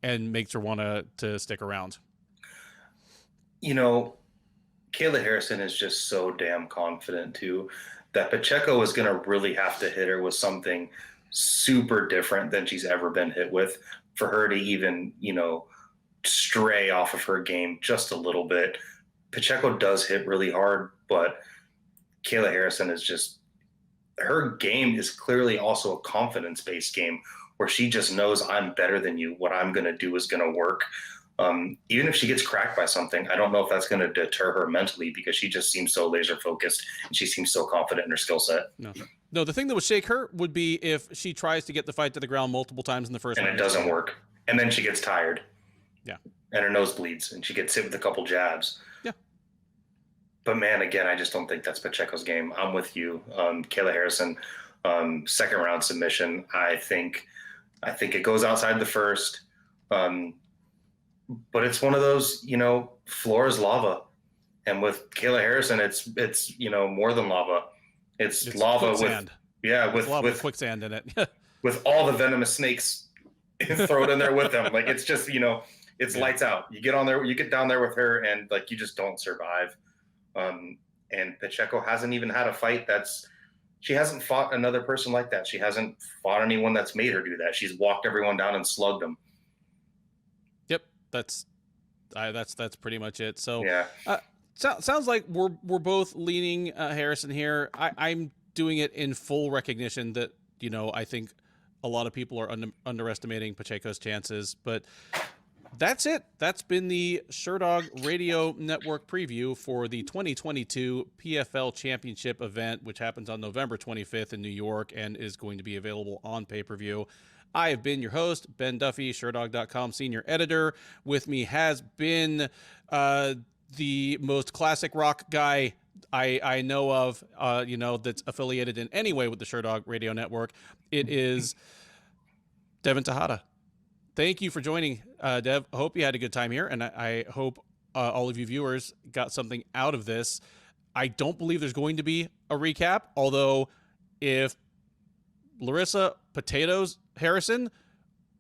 and makes her want to stick around. Kayla Harrison is just so damn confident too, that Pacheco is going to really have to hit her with something super different than she's ever been hit with for her to even, stray off of her game just a little bit. Pacheco does hit really hard, but Kayla Harrison is just, her game is clearly also a confidence-based game where she just knows I'm better than you. What I'm going to do is going to work. Even if she gets cracked by something, I don't know if that's going to deter her mentally because she just seems so laser focused and she seems so confident in her skill set. No, the thing that would shake her would be if she tries to get the fight to the ground multiple times in the first round. And it doesn't work. And then she gets tired. Yeah. And her nose bleeds and she gets hit with a couple jabs. Yeah. But man, again, I just don't think that's Pacheco's game. I'm with you. Kayla Harrison, second round submission. I think it goes outside the first. But it's one of those, floor is lava. And with Kayla Harrison, it's more than lava. It's lava quicksand. with quicksand in it. with all the venomous snakes thrown in there with them. Like, it's just, it's lights out. You get down there with her and like, you just don't survive. And Pacheco hasn't even had a fight she hasn't fought another person like that. She hasn't fought anyone that's made her do that. She's walked everyone down and slugged them. Yep. That's pretty much it. So yeah. Sounds like we're both leaning Harrison here. I'm doing it in full recognition that, I think a lot of people are underestimating Pacheco's chances, but that's it. That's been the Sherdog Radio Network preview for the 2022 PFL Championship event, which happens on November 25th in New York and is going to be available on pay-per-view. I have been your host, Ben Duffy, Sherdog.com senior editor. With me has been the most classic rock guy I know of, that's affiliated in any way with the Sherdog Radio Network. It is Devin Tejada. Thank you for joining, Dev. I hope you had a good time here, and I hope all of you viewers got something out of this. I don't believe there's going to be a recap, although if Larissa Potatoes Harrison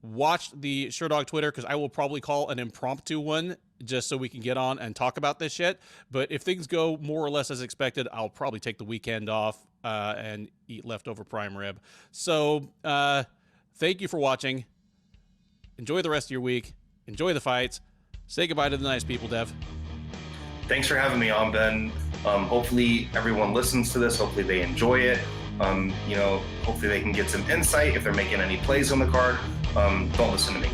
watched the Sherdog Twitter, because I will probably call an impromptu one just so we can get on and talk about this shit. But if things go more or less as expected, I'll probably take the weekend off and eat leftover prime rib. So thank you for watching. Enjoy the rest of your week. Enjoy the fights. Say goodbye to the nice people, Dev. Thanks for having me on, Ben. Hopefully everyone listens to this. Hopefully they enjoy it. Hopefully they can get some insight if they're making any plays on the card. Don't listen to me.